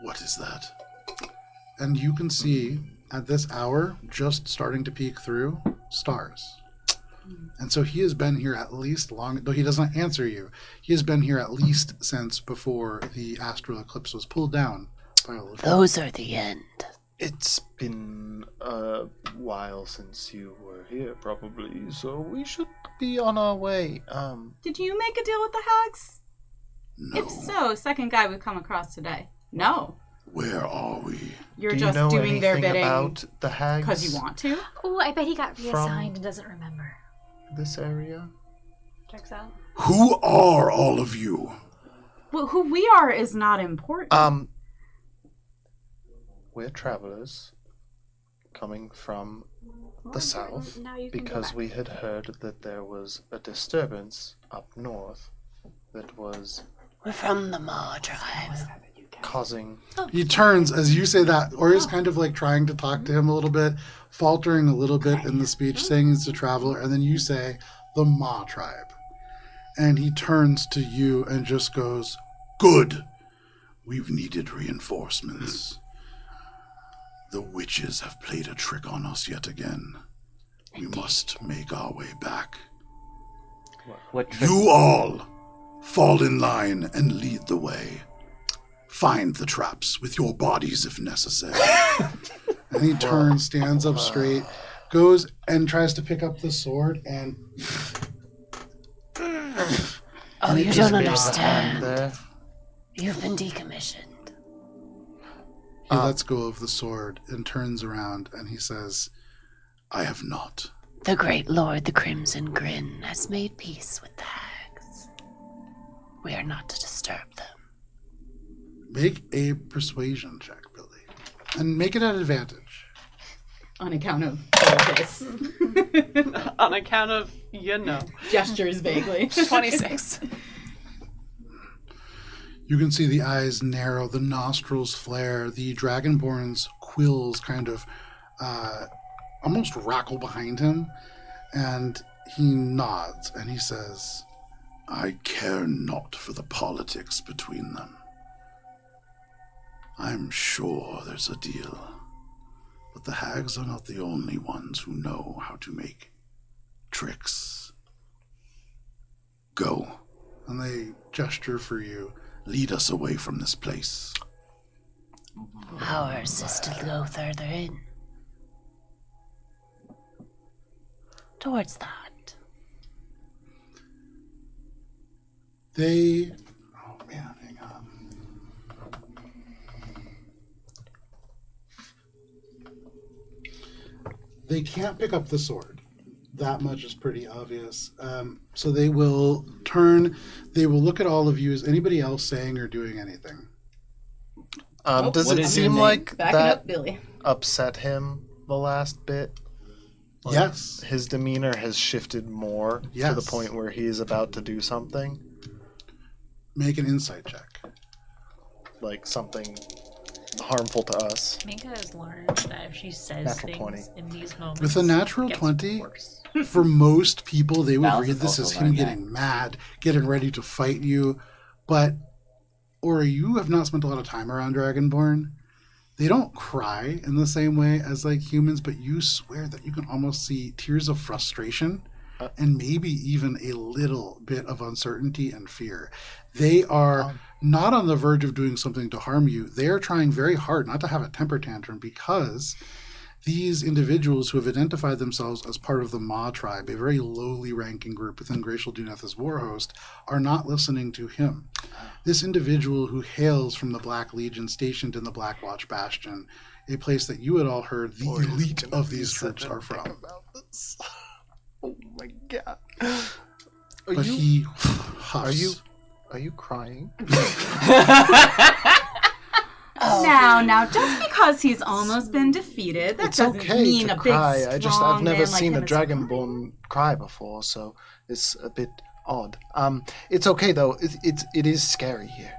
"What is that?" And you can see at this hour, just starting to peek through, stars. And so he has been here at least long, though he doesn't answer you. He has been here at least since before the astral eclipse was pulled down by all of you. Those are the end. It's been a while since you were here, probably, so we should be on our way. Did you make a deal with the hags? No. If so, second guy we've come across today. No. Where are we? You're Do you just know doing their anything bidding about the hags? because you want to. Oh, I bet he got From- reassigned and doesn't remember. This area? Checks out. Who are all of you? Well, who we are is not important. We're travelers coming from the south Now you can go because back. we had heard that there was a disturbance up north that was We're from the Ma tribe. causing He turns as you say that, or is kind of like trying to talk to him a little bit, faltering a little bit in the speech, saying he's a traveler, and then you say, "The Ma tribe." And he turns to you and just goes, "Good. We've needed reinforcements. The witches have played a trick on us yet again. We must make our way back. What trick? You all fall in line and lead the way. Find the traps with your bodies if necessary." And he turns, stands up straight, goes and tries to pick up the sword, and Oh, you Just don't be able to hand understand. there. You've been decommissioned. he lets go of the sword and turns around and he says, "I have not." The great Lord, the Crimson Grin, has made peace with the hags. We are not to disturb them. Make a persuasion check, Billy. And make it at advantage. On account of this. On account of, Gestures vaguely. 26. You can see the eyes narrow, the nostrils flare, the Dragonborn's quills kind of almost rackle behind him, and he nods and he says, I care not for the politics between them. I'm sure there's a deal, but the hags are not the only ones who know how to make tricks. Go. And they gesture for you. Lead us away from this place. Ours is to go further in. Towards that. They... Oh, man, hang on. They can't pick up the sword. That much is pretty obvious. So they will turn. They will look at all of you. Is anybody else saying or doing anything? Does What it is seem your like Back it that up, Billy. upset him the last bit? Like, Yes. His demeanor has shifted more to Yes. the point where he is about to do something. Make an insight check. Like something harmful to us. Minka has learned that if she says Natural things 20. in these moments, With a natural it gets 20, worse. for most people, they would Balance read is this also as him learned getting mad, getting ready to fight you. But, or you have not spent a lot of time around Dragonborn. They don't cry in the same way as like humans, but you swear that you can almost see tears of frustration and maybe even a little bit of uncertainty and fear. They are not on the verge of doing something to harm you. They are trying very hard not to have a temper tantrum because these individuals who have identified themselves as part of the Ma tribe, a very lowly ranking group within Glacial Duneth's war host, are not listening to him. This individual who hails from the Black Legion stationed in the Black Watch Bastion, a place that you had all heard the elite of these troops are from. About this. Oh my god. But he huffs. Are you crying? Now, just because he's almost been defeated, that It's doesn't okay mean to a big, cry. strong I've never man like seen him a is dragonborn cry before, so it's a bit odd. It's okay though. It is scary here.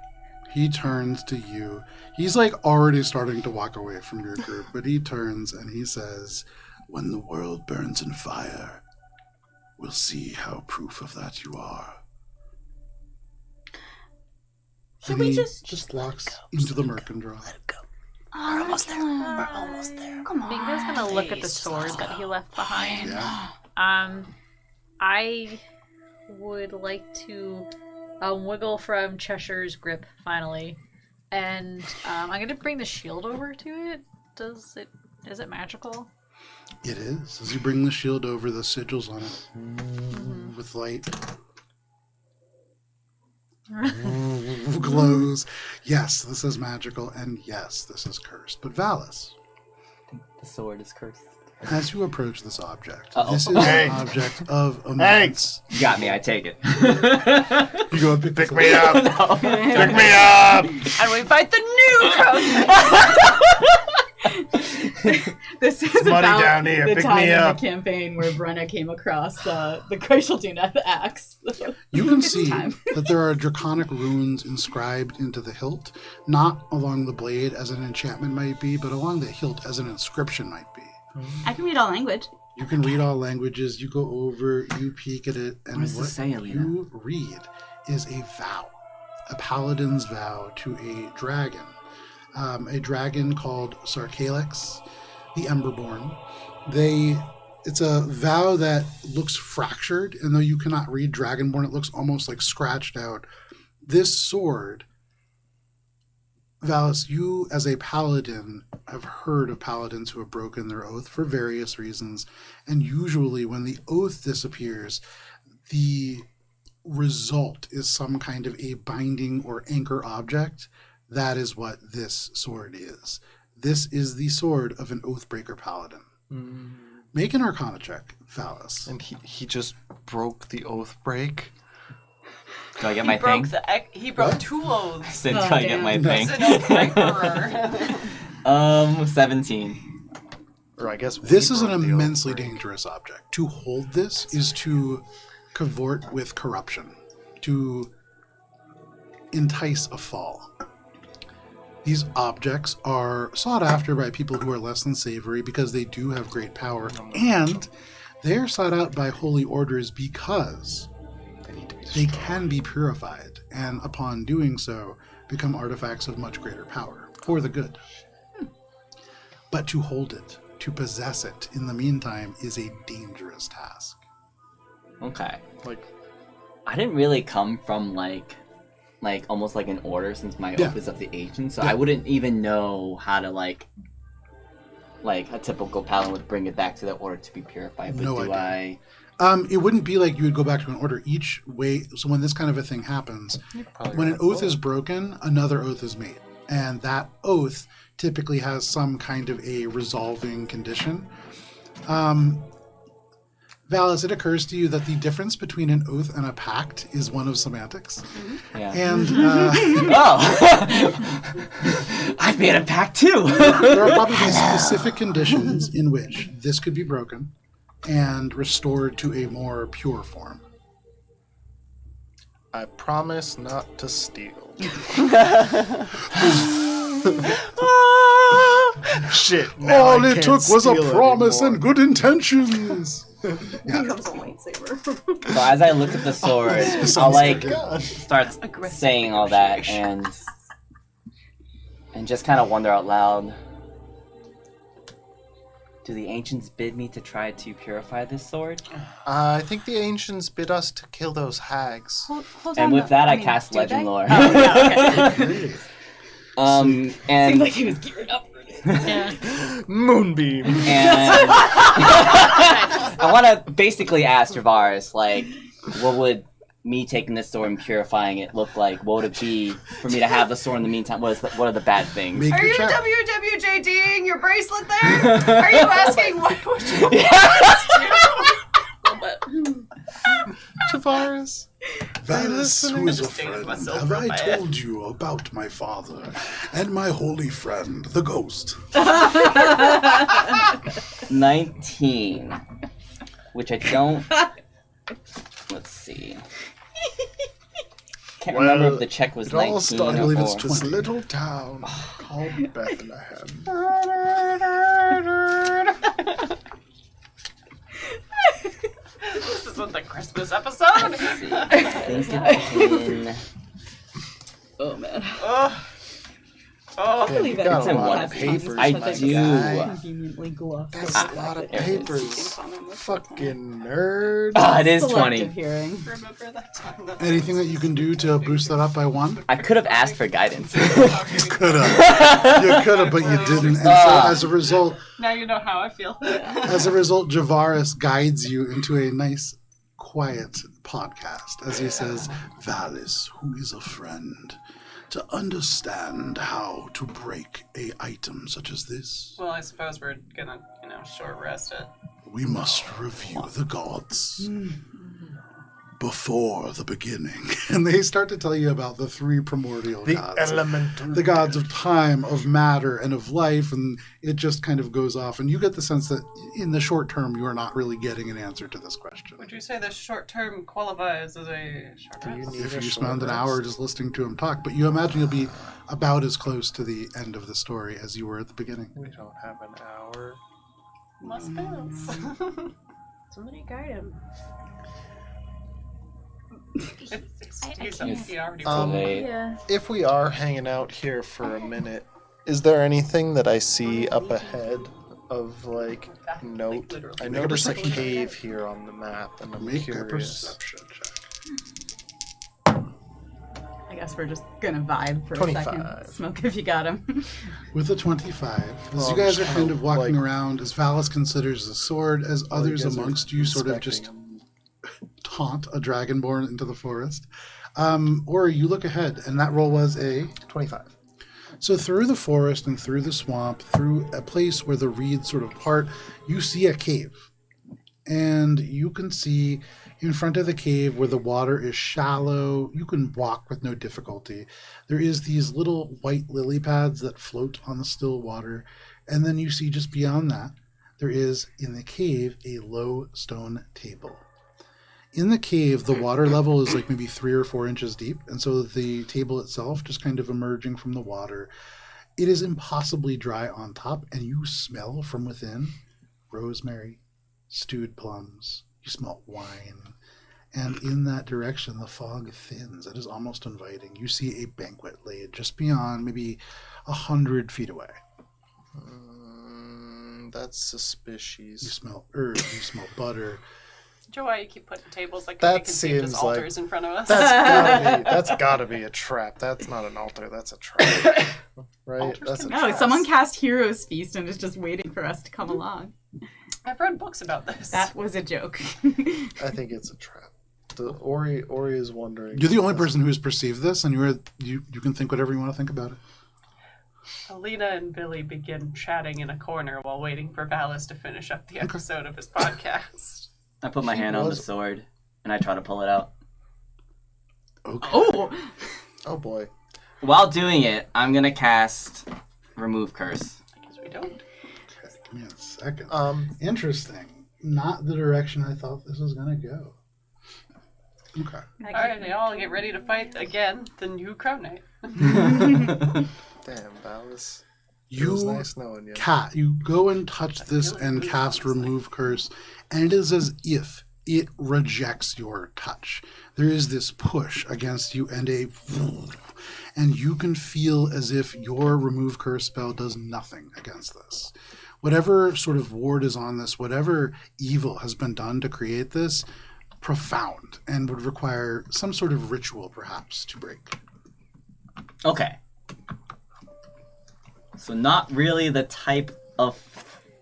He turns to you. He's like already starting to walk away from your group, but he turns and he says, when the world burns in fire, we'll see how proof of that you are. Should And we he just walks into the Murkendraw. We're almost there. We're almost there. Come on. Minka's gonna look at the sword that he left behind. Yeah. I would like to wiggle from Cheshire's grip finally, and I'm gonna bring the shield over to it. Is it magical? It is. As you bring the shield over, the sigils on it with light glows. Yes, this is magical, and yes, this is cursed. But Valis, The sword is cursed. as you approach this object, Uh-oh. this is Hey. an object of immense. You got me, I take it. You go and pick Pick this me up. up. Pick me up. And we fight the new crowd. This is muddy about down here. the Pick time me in up. the campaign where Brenna came across the Glacial Duneth axe. You can It's see time. that there are draconic runes inscribed into the hilt, not along the blade as an enchantment might be, but along the hilt as an inscription might be. I can read all language. You can read all languages, you go over, you peek at it, and What does this say, Alina? you read is a vow, a paladin's vow to a dragon called Sarcalix, the Emberborn. It's a vow that looks fractured, and though you cannot read Dragonborn, it looks almost like scratched out. This sword, Valis, you as a paladin have heard of paladins who have broken their oath for various reasons, and usually when the oath disappears, the result is some kind of a binding or anchor object. That is what this sword is. This is the sword of an Oathbreaker paladin. Make an Arcana check, Valis. And he just broke the oath break. Do I get my broke thing? He broke What? 2 oaths. Do I get my thing? He's an oath breaker. 17. Or I guess This we is an broke the oath immensely break. dangerous object. To hold this is to cavort with corruption, to entice a fall. These objects are sought after by people who are less than savory because they do have great power, and they are sought out by holy orders because they can be purified, and upon doing so, become artifacts of much greater power for the good. But to hold it, to possess it in the meantime, is a dangerous task. Okay. Like, I didn't really come from like almost like an order since my Yeah. oath is of the ancient, so Yeah. I wouldn't even know how to like a typical paladin would bring it back to the order to be purified. But No do idea. I? It wouldn't be like you would go back to an order each way. So when this kind of a thing happens, when an oath is broken, another oath is made. And that oath typically has some kind of a resolving condition. Valis, it occurs to you that the difference between an oath and a pact is one of semantics. Yeah. And Oh! I've made a pact too! there are probably specific conditions in which this could be broken and restored to a more pure form. I promise not to steal. Shit. now All I it can't took was a steal promise anymore. and good intentions. Becomes a lightsaber. So as I look at the sword, I'll like start Aggressive saying all that negotiation. and just kind of wonder out loud. Do the ancients bid me to try to purify this sword? I think the ancients bid us to kill those hags. Hold And on, with though. that, I mean, cast do Legend they? Lore. Oh, yeah, okay. And Seemed like he was geared up for it. Moonbeam. and I want to basically ask Javaris, like, what would me taking this sword and purifying it look like? What would it be for me to have the sword in the meantime? What are the bad things? Make Are your you check. WWJDing your bracelet there? Are you asking what would you Tavares. Valis, who is a Just dated friend, myself have real I bad. told you about my father and my holy friend, the ghost? 19, which I don't. Let's see. Can't remember if the check was It all 19 started I believe or it's this 20. little town called Bethlehem. This isn't the Christmas episode. Let's see. I think it's in. Oh man. Oh, Yeah, you got It's a in lot one of of papers. I my do. guy. Conveniently glossed That's over a lot of there it is. papers. Fucking nerd. Ah, it is Selective 20. hearing. remember that time? That Anything that you can do to boost that up by 1? I could have asked for guidance. You could have, but you didn't. And so as a result, Now you know how I feel. Javaris guides you into a nice, quiet podcast as he says, Valis, who is a friend, to understand how to break a item such as this, Well, I suppose we're gonna, short rest it. we must review the gods before the beginning. And they start to tell you about the 3 primordial The gods. elemental. The gods of time, of matter, and of life, and it just kind of goes off. And you get the sense that in the short term, you are not really getting an answer to this question. Would you say the short term qualifies as a short Do you rest? need If a you short spend an rest? hour just listening to him talk, but you imagine you'll be about as close to the end of the story as you were at the beginning. We don't have an hour. Must pass. Somebody guide him. He already Um, They- Yeah. If we are hanging out here for a minute, is there anything that I see up ahead of like note? I Make a noticed a perception check. cave here on the map, and I'm Make a curious. perception check. I guess we're just gonna vibe for a 25. second. Smoke if you got him. With a 25, as Well, you guys are I'm kind of walking like- around, as Valis considers the sword, as others guys are amongst you sort of just inspecting 'em. taunt a dragonborn into the forest. Or you look ahead, and that roll was a 25. So through the forest and through the swamp, through a place where the reeds sort of part, you see a cave. and you can see in front of the cave where the water is shallow, you can walk with no difficulty. There is these little white lily pads that float on the still water, and then you see just beyond that, there is in the cave a low stone table. In the cave, the water level is like maybe 3 or 4 inches deep, and so the table itself just kind of emerging from the water. It is impossibly dry on top, and you smell from within rosemary, stewed plums. You smell wine. And in that direction, the fog thins. It is almost inviting. You see a banquet laid just beyond, maybe 100 feet away. That's suspicious. You smell herbs, you smell butter. Joe, why you keep putting tables like That we can see just seems like- altars in front of us? That's gotta be a trap. That's not an altar. That's a trap. Right? Altars That's a can be No, trap. traps. someone cast Heroes Feast and is just waiting for us to come along. I've read books about this. That was a joke. I think it's a trap. The Ori is wondering. You're the only person who has perceived this, and you can think whatever you want to think about it. Alina and Billy begin chatting in a corner while waiting for Valis to finish up the episode of his podcast. I put my hand on the was- sword and I try to pull it out. Okay. Oh! Oh boy. While doing it, I'm gonna cast Remove Curse. I guess we don't. Okay, give me a second. Interesting. Not the direction I thought this was going to go. Okay. Alright, they all get ready to fight again the new Crow Knight. Damn, Valis. It was You nice knowing you. you go and touch this and cast Remove Curse, and it is as if it rejects your touch. There is this push against you and and you can feel as if your Remove Curse spell does nothing against this. Whatever sort of ward is on this, whatever evil has been done to create this, profound and would require some sort of ritual perhaps to break. Okay. So not really the type of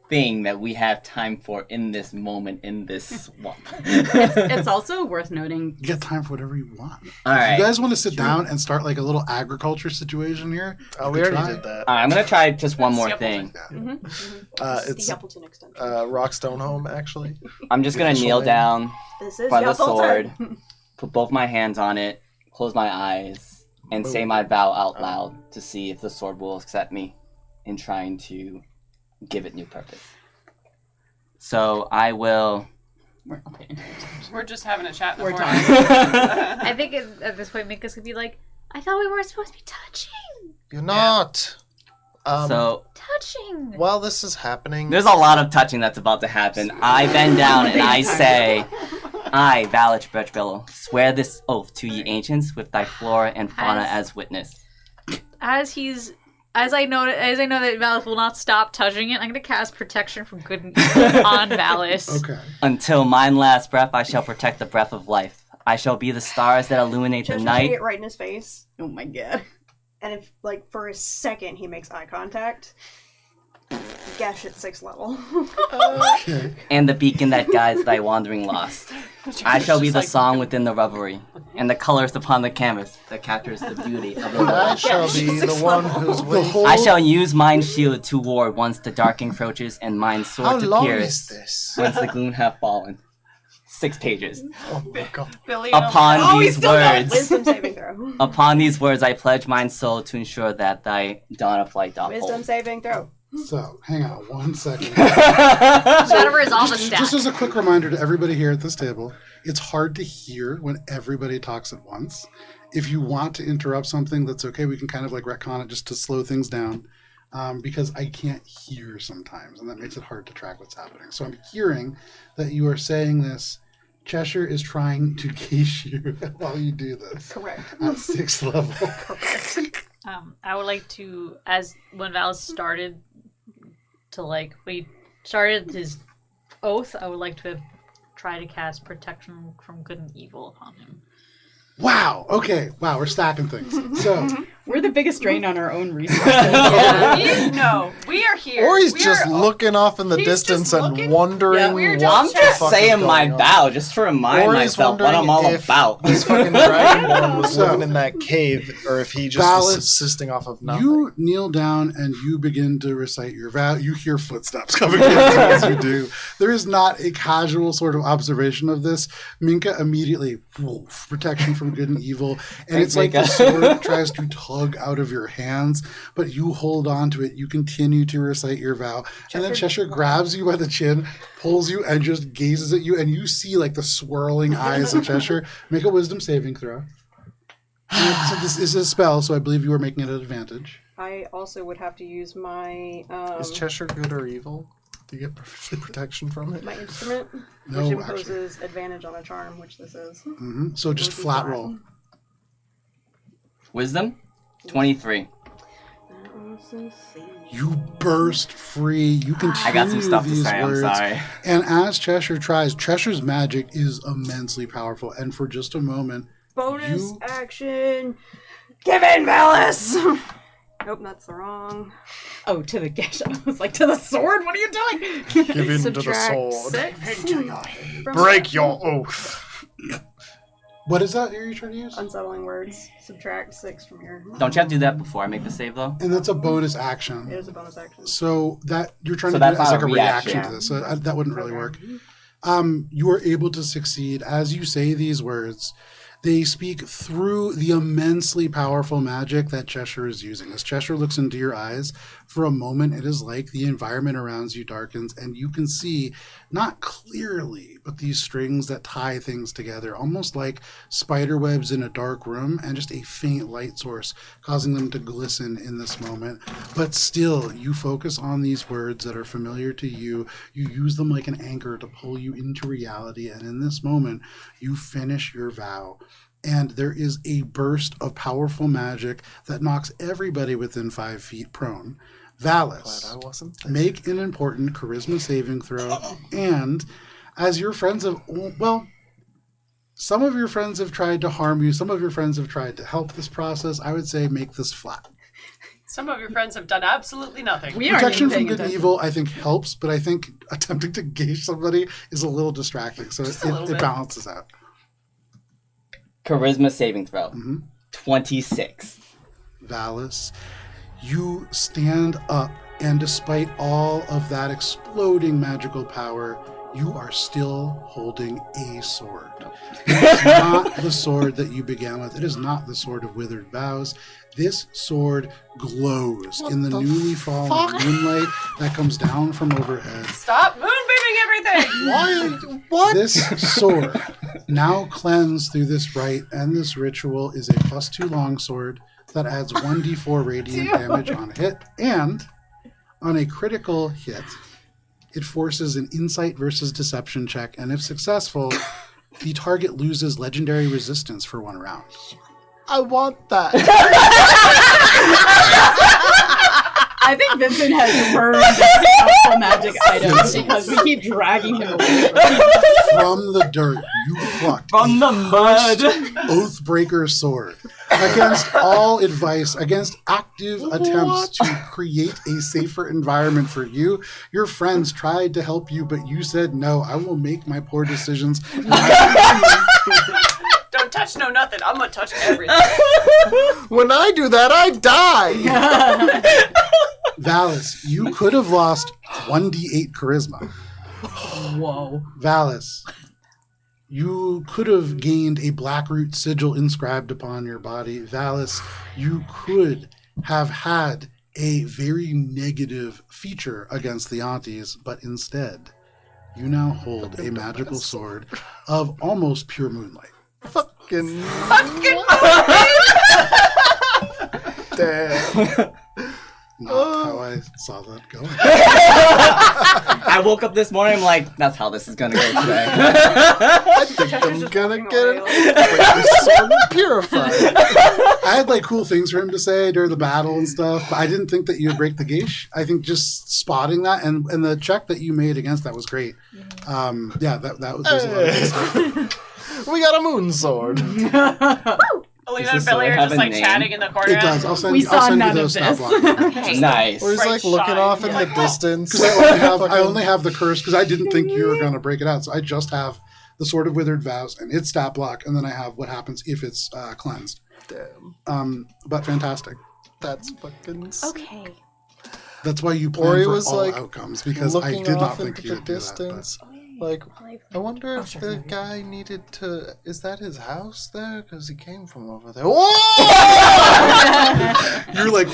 thing that we have time for in this moment, in this swamp. It's also worth noting. You get time for whatever you want. All right. If you guys want to sit down and start like a little agriculture situation here? Oh, you we could already try. did that. All right, I'm going to try just one more Simpleton. thing. It's the Appleton extension. Rockstone Home, actually. I'm just going to Official kneel name. down This is by the Appleton. sword, put both my hands on it, close my eyes, and say my vow out loud to see if the sword will accept me in trying to give it new purpose. So I will... We're not paying attention. We're just having a chat in the We're morning. I think at this point, Minkus could be like, I thought we weren't supposed to be touching. You're not. So Touching. While this is happening, there's a lot of touching that's about to happen. I bend down and I say, I, Valich Birchbillow, swear this oath to ye ancients with thy flora and fauna as witness. As I know that Valis will not stop touching it, I'm gonna cast protection from good and evil on Valis. Okay. Until mine last breath, I shall protect the breath of life. I shall be the stars that illuminate the Just night. get right in his face, Oh my god. and if, like, for a second he makes eye contact, gash at 6th level. Okay. And the beacon that guides thy wandering lost. I shall be the song within the revelry, and the colors upon the canvas that captures the beauty of the I world. shall be the one who's The waiting. whole I shall use mine shield to ward once the dark encroaches, and mine sword How to long pierce is this? whence the gloom have fallen. 6 pages. Oh my god. Billy and Upon Oh, we these still got words, Wisdom saving throw. upon these words, I pledge mine soul to ensure that thy dawn of light doth Wisdom hold. saving throw. So, hang on one second. Gotta resolve a Just stat. as a quick reminder to everybody here at this table, it's hard to hear when everybody talks at once. If you want to interrupt something, that's okay. We can kind of like retcon it just to slow things down because I can't hear sometimes, and that makes it hard to track what's happening. So I'm hearing that you are saying this. Cheshire is trying to case you while you do this Correct. at 6th level. I would like to, as when Valis started to when he started his oath, I would like to try to cast protection from good and evil upon him. Wow. Okay. Wow. We're stacking things. So We're the biggest drain on our own resources. No, we are here. Or he's We just are- looking off in the He's distance just and looking- wondering Yeah, we're what just the just fuck saying is my going on. vow, just to remind Or he's myself what I'm all wondering if about. this fucking dragonborn was So- living in that cave, or if he just Valis, was subsisting off of nothing. you kneel down and you begin to recite your vow. You hear footsteps coming in as you do. There is not a casual sort of observation of this. Minka immediately, woof, protection from good and evil. And Thanks, it's like Minka. the sword tries to tug out of your hands, but you hold on to it. You continue to recite your vow. And then Cheshire grabs you by the chin, pulls you, and just gazes at you. And you see like the swirling eyes of Cheshire. Make a wisdom saving throw. And so this is a spell, so I believe you are making it an advantage. I also would have to use my Is Cheshire good or evil? Do you get protection from it? my instrument, No, which actually. imposes advantage on a charm, which this is. So just Would be flat fine. roll. Wisdom? 23. You burst free. You continue I got some stuff to these say, words. I'm sorry. And as Cheshire tries, Cheshire's magic is immensely powerful. And for just a moment, Bonus You- action. Give in, Valis. Nope, that's the wrong. Oh, to the gash. I was like, to the sword? What are you doing? Give in to the Subtract sword. 6. Break your oath. what is that you're trying to use? Unsettling words. Subtract 6 from your. Don't you have to do that before I make the save, though? And that's a bonus action. It is a bonus action. So that you're trying So to do it that's as like not a a reaction reaction. to this. So that wouldn't really work. You are able to succeed as you say these words. They speak through the immensely powerful magic that Cheshire is using. As Cheshire looks into your eyes, for a moment, it is like the environment around you darkens, and you can see, not clearly, but these strings that tie things together, almost like spider webs in a dark room, and just a faint light source causing them to glisten in this moment. But still, you focus on these words that are familiar to you. You use them like an anchor to pull you into reality, and in this moment, you finish your vow. And there is a burst of powerful magic that knocks everybody within 5 feet prone. Valis, Glad I wasn't there. make an important charisma saving throw. And as your friends have, well, some of your friends have tried to harm you. Some of your friends have tried to help this process. I would say make this flat. Some of your friends have done absolutely nothing. We aren't Protection even from paying good and attention. evil, I think, helps. But I think attempting to gauge somebody is a little distracting. So Just a little it bit. balances out. Charisma saving throw. 26. Valis, you stand up, and despite all of that exploding magical power, you are still holding a sword. It's not the sword that you began with. It is not the sword of withered boughs. This sword glows in the newly fallen moonlight that comes down from overhead. Stop moonbeaming everything! What? This sword, now cleansed through this rite and this ritual, is a +2 longsword that adds 1d4 radiant damage on hit, and on a critical hit, it forces an insight versus deception check, and if successful, the target loses legendary resistance for 1 round. I want that. I think Vincent has burned his powerful magic items because we keep dragging him away. From the dirt, you plucked From the mud. Oathbreaker sword. Against all advice, against active attempts to create a safer environment for you, your friends tried to help you, but you said, no, I will make my poor decisions. Don't touch no nothing. I'm gonna touch everything. When I do that, I die. Valis, you could have lost 1d8 charisma. Whoa. Valis, you could have gained a blackroot sigil inscribed upon your body. Valis, you could have had a very negative feature against the aunties, but instead, you now hold a magical sword of almost pure moonlight. Fucking Fucking damn. not how I saw that going. I woke up this morning, I'm like, that's how this is gonna go today. I think I'm gonna get it purified. I had like cool things for him to say during the battle and stuff, but I didn't think that you would break the gauge. I think just spotting that and the check that you made against that was great. That was there's a lot of good stuff. We got a moon sword. Alina and Billy are just like chatting in the corner. It does. I'll send you those stat blocks. Nice. Or he's like looking off in the distance. Because I only have the curse because I didn't think you were going to break it out. So I just have the Sword of Withered Vows and its stat block, and then I have what happens if it's cleansed. Damn. But fantastic. That's fucking Okay. That's why you plan Ori for was all like outcomes, because I did not think you the would do distance. that. Like, I wonder if the guy needed to. Is that his house there? Because he came from over there. Whoa! You're like,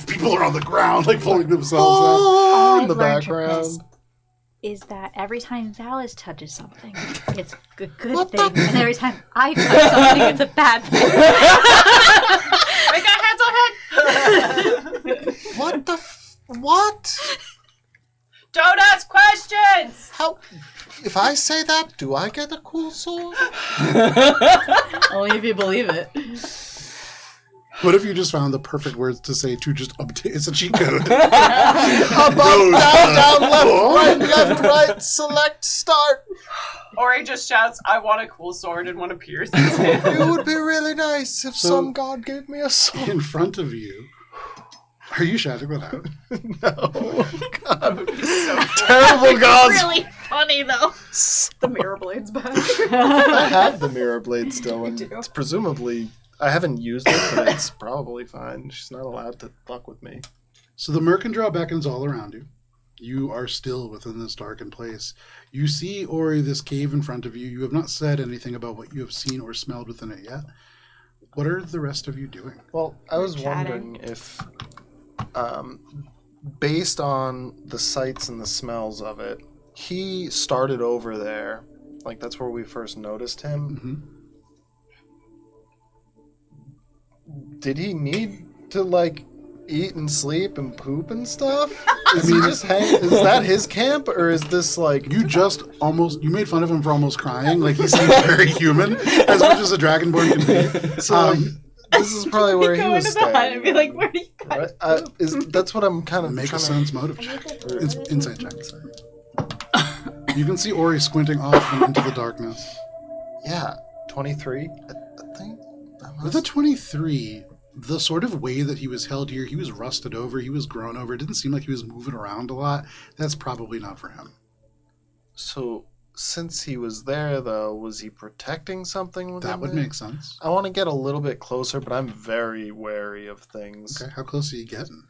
people are on the ground, like pulling themselves Oh, in the I've learned background. Is that every time Valis touches something, it's a good thing, and every time I touch something, it's a bad thing. We got heads on head. What the? What? Don't ask questions. How? If I say that, do I get a cool sword? Only if you believe it. What if you just found the perfect words to say to just update? It's a cheat code. Up, down, left, right, select, start. Ori just shouts, I want a cool sword, and one appears in his hand. It would be really nice if So- some god gave me a sword. In front of you. Are you shouting that out? No. God. Terrible gods. Really funny though. The mirror blade's back. I have the mirror blade still, and it's presumably I haven't used it, but it's probably fine. She's not allowed to fuck with me. So the Murkendraw beckons all around you. You are still within this darkened place. You see, Ori, this cave in front of you. You have not said anything about what you have seen or smelled within it yet. What are the rest of you doing? Well, I was wondering if, based on the sights and the smells of it, he started over there. Like, that's where we first noticed him. Mm-hmm. Did he need to, like, eat and sleep and poop and stuff? Is he just is that his camp, or is this, like... You made fun of him for almost crying. Like, he seems very human, as much as a Dragonborn can be. So, this is probably where he was staying. And be like, where do you go? Right? That's what I'm kind of Make a trying sense motive check. Or insight check. You can see Ori squinting off and into the darkness. Yeah, 23, I think. With a 23, the sort of way that he was held here, he was rusted over, he was grown over. It didn't seem like he was moving around a lot. That's probably not for him. So, since he was there, though, was he protecting something with That would make sense. I want to get a little bit closer, but I'm very wary of things. Okay, how close are you getting?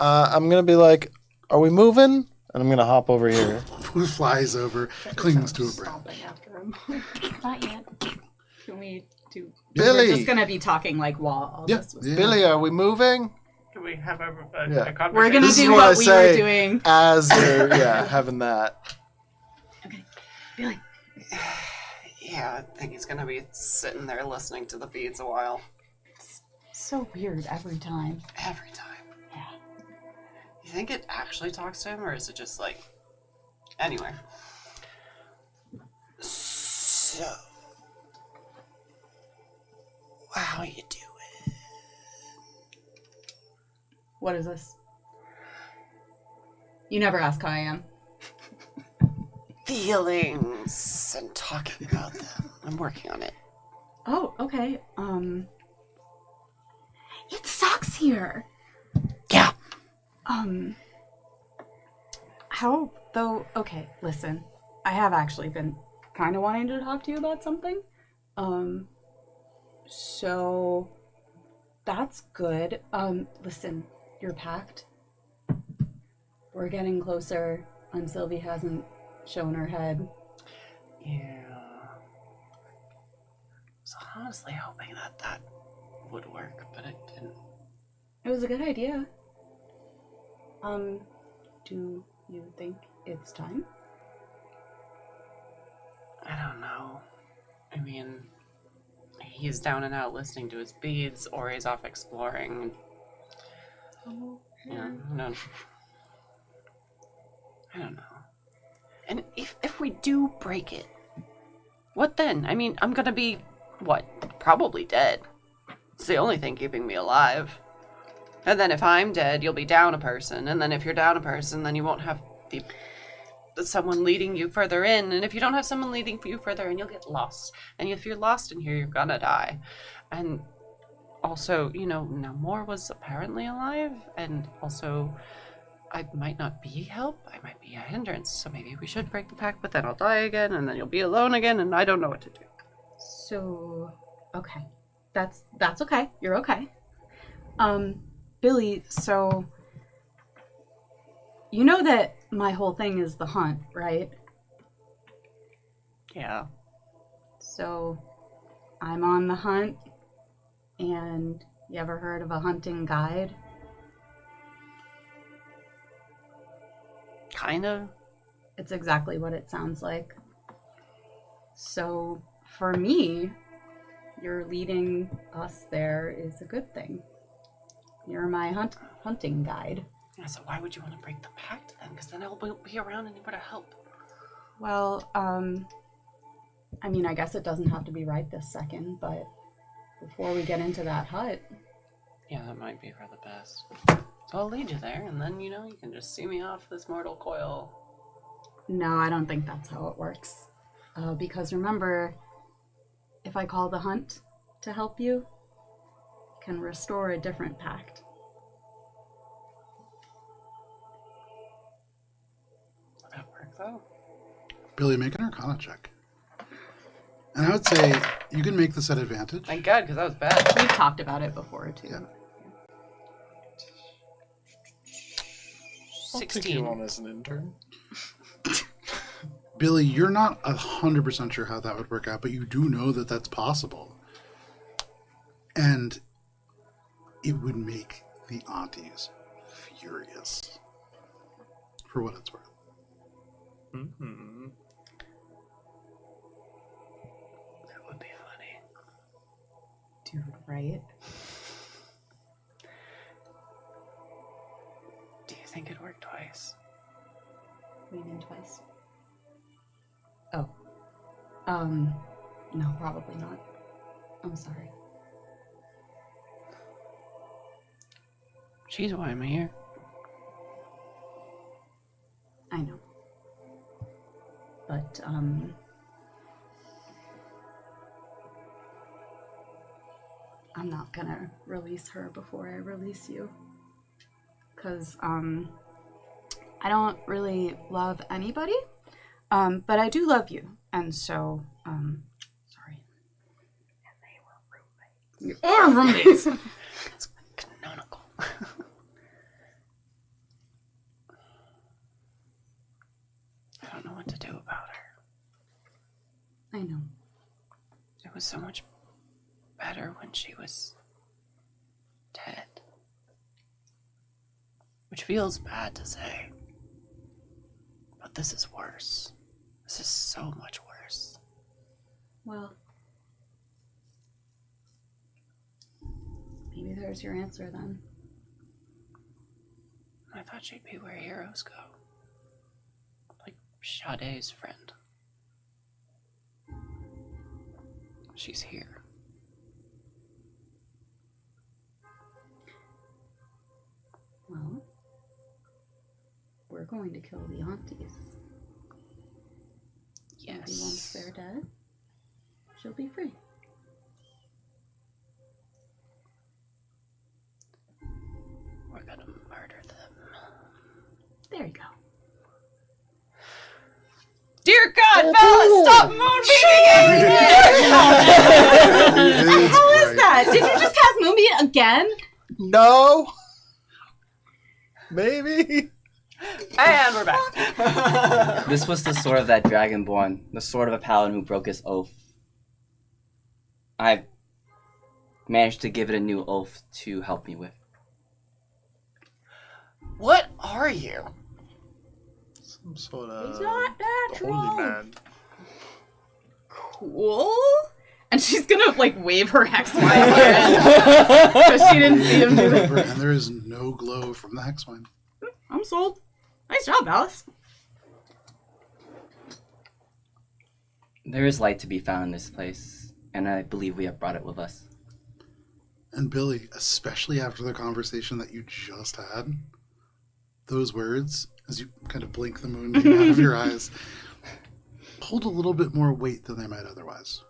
I'm going to be like, are we moving? And I'm going to hop over here. Who flies over, clings to a branch. Stomping after him. Not yet. Can we do... Billy! We're just going to be talking like while all this was... Yeah. Billy, are we moving? Can we have a Yeah. conversation? We're going to This is do what I what we say. were doing. As you're, having that. Billy. Yeah, I think he's gonna be sitting there listening to the beads a while. So weird every time. Every time. Yeah. You think it actually talks to him, or is it just like... Anyway. So... How you doing? What is this? You never ask how I am. Feelings and talking about them. I'm working on it. Oh, okay. It sucks here. Yeah. How, though, okay, listen. I have actually been kind of wanting to talk to you about something. So, that's good. Listen, you're packed. We're getting closer, and Sylvie hasn't shown her head. Yeah. I was honestly hoping that would work, but it didn't. It was a good idea. Do you think it's time? I don't know. I mean, he's down and out listening to his beads, or he's off exploring. Yeah, I don't know. And if we do break it, what then? I mean, I'm gonna be, what, probably dead. It's the only thing keeping me alive. And then if I'm dead, you'll be down a person. And then if you're down a person, then you won't have someone leading you further in. And if you don't have someone leading you further in, you'll get lost. And if you're lost in here, you're gonna die. And also, now Moore was apparently alive. And also, I might not be help. I might be a hindrance. So maybe we should break the pact, but then I'll die again. And then you'll be alone again. And I don't know what to do. So, okay. That's okay. You're okay. Billy, so you know that my whole thing is the hunt, right? Yeah. So I'm on the hunt, and you ever heard of a hunting guide? Kind of. It's exactly what it sounds like. So for me, you're leading us there is a good thing. You're my hunting guide. Yeah, so why would you want to break the pact then? Because then I won't be around anymore to help. Well, I mean, I guess it doesn't have to be right this second, but before we get into that hut... Yeah, that might be for the best. So I'll lead you there, and then, you can just see me off this mortal coil. No, I don't think that's how it works. Because remember, if I call the hunt to help you, can restore a different pact. Would that work, though? Billy, make an Arcana check. And I would say you can make this at advantage. Thank God, because that was bad. We've talked about it before, too. Yeah. 16. I'll take you on as an intern. Billy, you're not 100% sure how that would work out, but you do know that that's possible. And it would make the aunties furious. For what it's worth. Mm-hmm. That would be funny. Dude, right? Do you think it'd work twice? What do you mean twice? Oh. No, probably not. I'm sorry. She's why I'm here. I know. But, I'm not gonna release her before I release you. 'Cause, I don't really love anybody, but I do love you. And so, sorry. And they were roommates. You are roommates! It's canonical. I don't know what to do about her. I know. It was so much better when she was dead. Which feels bad to say. But this is worse. This is so much worse. Well, maybe there's your answer then. I thought she'd be where heroes go. Like Sade's friend. She's here. Well, we're going to kill the aunties. Yes. Maybe once they're dead, she'll be free. We're gonna murder them. There you go. Dear God, Bella, stop moonbeaming everything! What the hell is that? Did you just cast Moonbeam again? No. Maybe. And we're back. This was the sword of that dragonborn, the sword of a paladin who broke his oath. I managed to give it a new oath to help me with. What are you? Some sort of He's not natural. holy man. Cool. And she's gonna, like, wave her hex wine because she didn't see him do it. And there is no glow from the hex wine. I'm sold. Nice job, Alice. There is light to be found in this place, and I believe we have brought it with us. And Billy, especially after the conversation that you just had, those words, as you kind of blink the moonbeam out of your eyes, hold a little bit more weight than they might otherwise.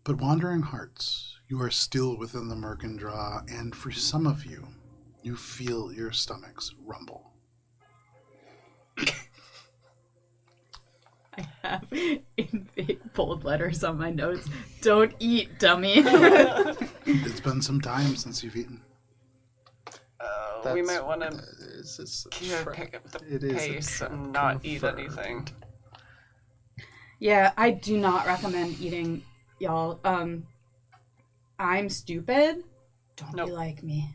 But wandering hearts, you are still within the Murkendraw, and for some of you, you feel your stomachs rumble. I have in big bold letters on my notes, don't eat, dummy. It's been some time since you've eaten. We might want to trap. pick up the It is a pace trap, and not eat confirmed. anything. Yeah, I do not recommend eating, y'all. I'm stupid. Don't Nope. be like me.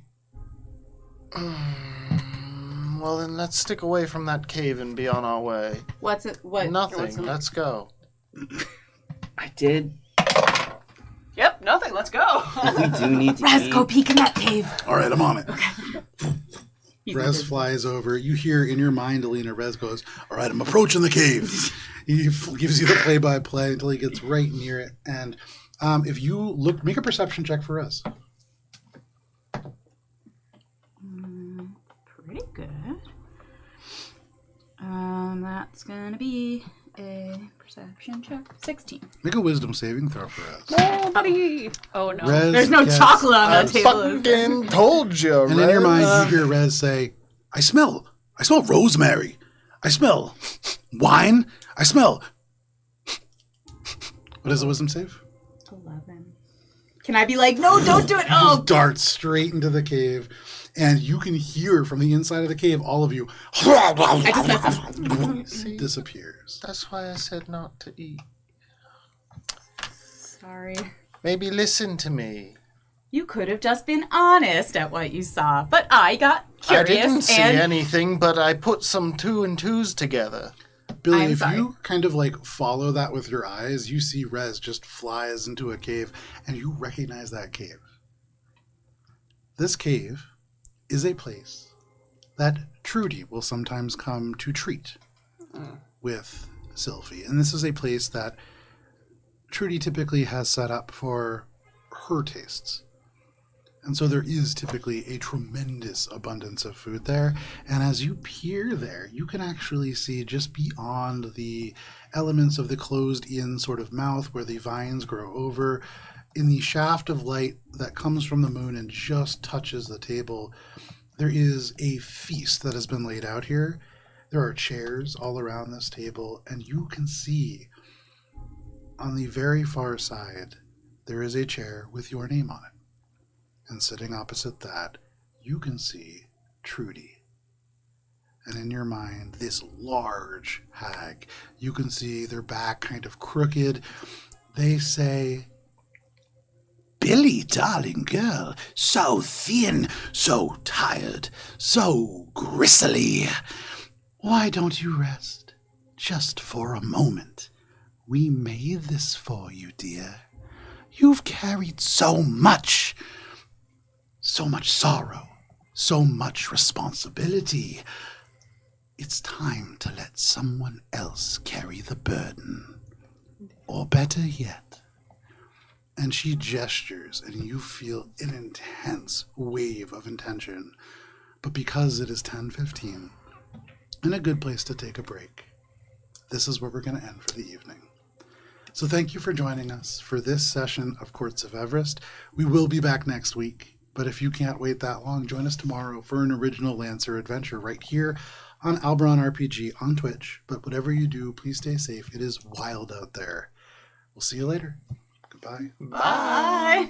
Well, then let's stick away from that cave and be on our way. What's it? What? Nothing. Let's go. I did. Yep, nothing. Let's go. We do need to Raz, eat. go peek in that cave. All right, I'm on it. He's Rez muted. flies over. You hear in your mind, Alina, Rez goes, all right, I'm approaching the cave. He gives you the play-by-play until he gets right near it. And if you look, make a perception check for Rez. Pretty good. That's gonna be a perception check. 16. Make a wisdom saving throw for Rez. Oh, buddy. Oh, no. Rez There's no gets- chocolate on that table. Fucking told you, And in your mind, you hear Rez say, I smell rosemary. I smell wine. I smell. What is the wisdom save? 11. Can I be like, no, don't do it? Oh, Darts straight into the cave. And you can hear from the inside of the cave, all of you, disappears. That's why I said not to eat. sorry. Maybe listen to me. You could have just been honest at what you saw, but I got curious I didn't see and anything, but I put some 2 and 2s together. Billy, I'm if sorry. you kind of like follow that with your eyes, you see Rez just flies into a cave, and you recognize that cave. This cave is a place that Trudy will sometimes come to treat with Sylvie. And this is a place that Trudy typically has set up for her tastes. And so there is typically a tremendous abundance of food there. And as you peer there, you can actually see just beyond the elements of the closed-in sort of mouth where the vines grow over, in the shaft of light that comes from the moon and just touches the table, there is a feast that has been laid out here. There are chairs all around this table, and you can see on the very far side, there is a chair with your name on it. And sitting opposite that, you can see Trudy. And in your mind, this large hag. You can see their back kind of crooked. They say, Billy, darling girl, so thin, so tired, so gristly. Why don't you rest? Just for a moment. We made this for you, dear. You've carried so much sorrow, so much responsibility. It's time to let someone else carry the burden. Or better yet. And she gestures, and you feel an intense wave of intention. But because it is 10:15, and a good place to take a break, this is where we're going to end for the evening. So thank you for joining us for this session of Courts of Everest. We will be back next week, but if you can't wait that long, join us tomorrow for an original Lancer adventure right here on AlberonRPG on Twitch. But whatever you do, please stay safe. It is wild out there. We'll see you later. Goodbye. bye.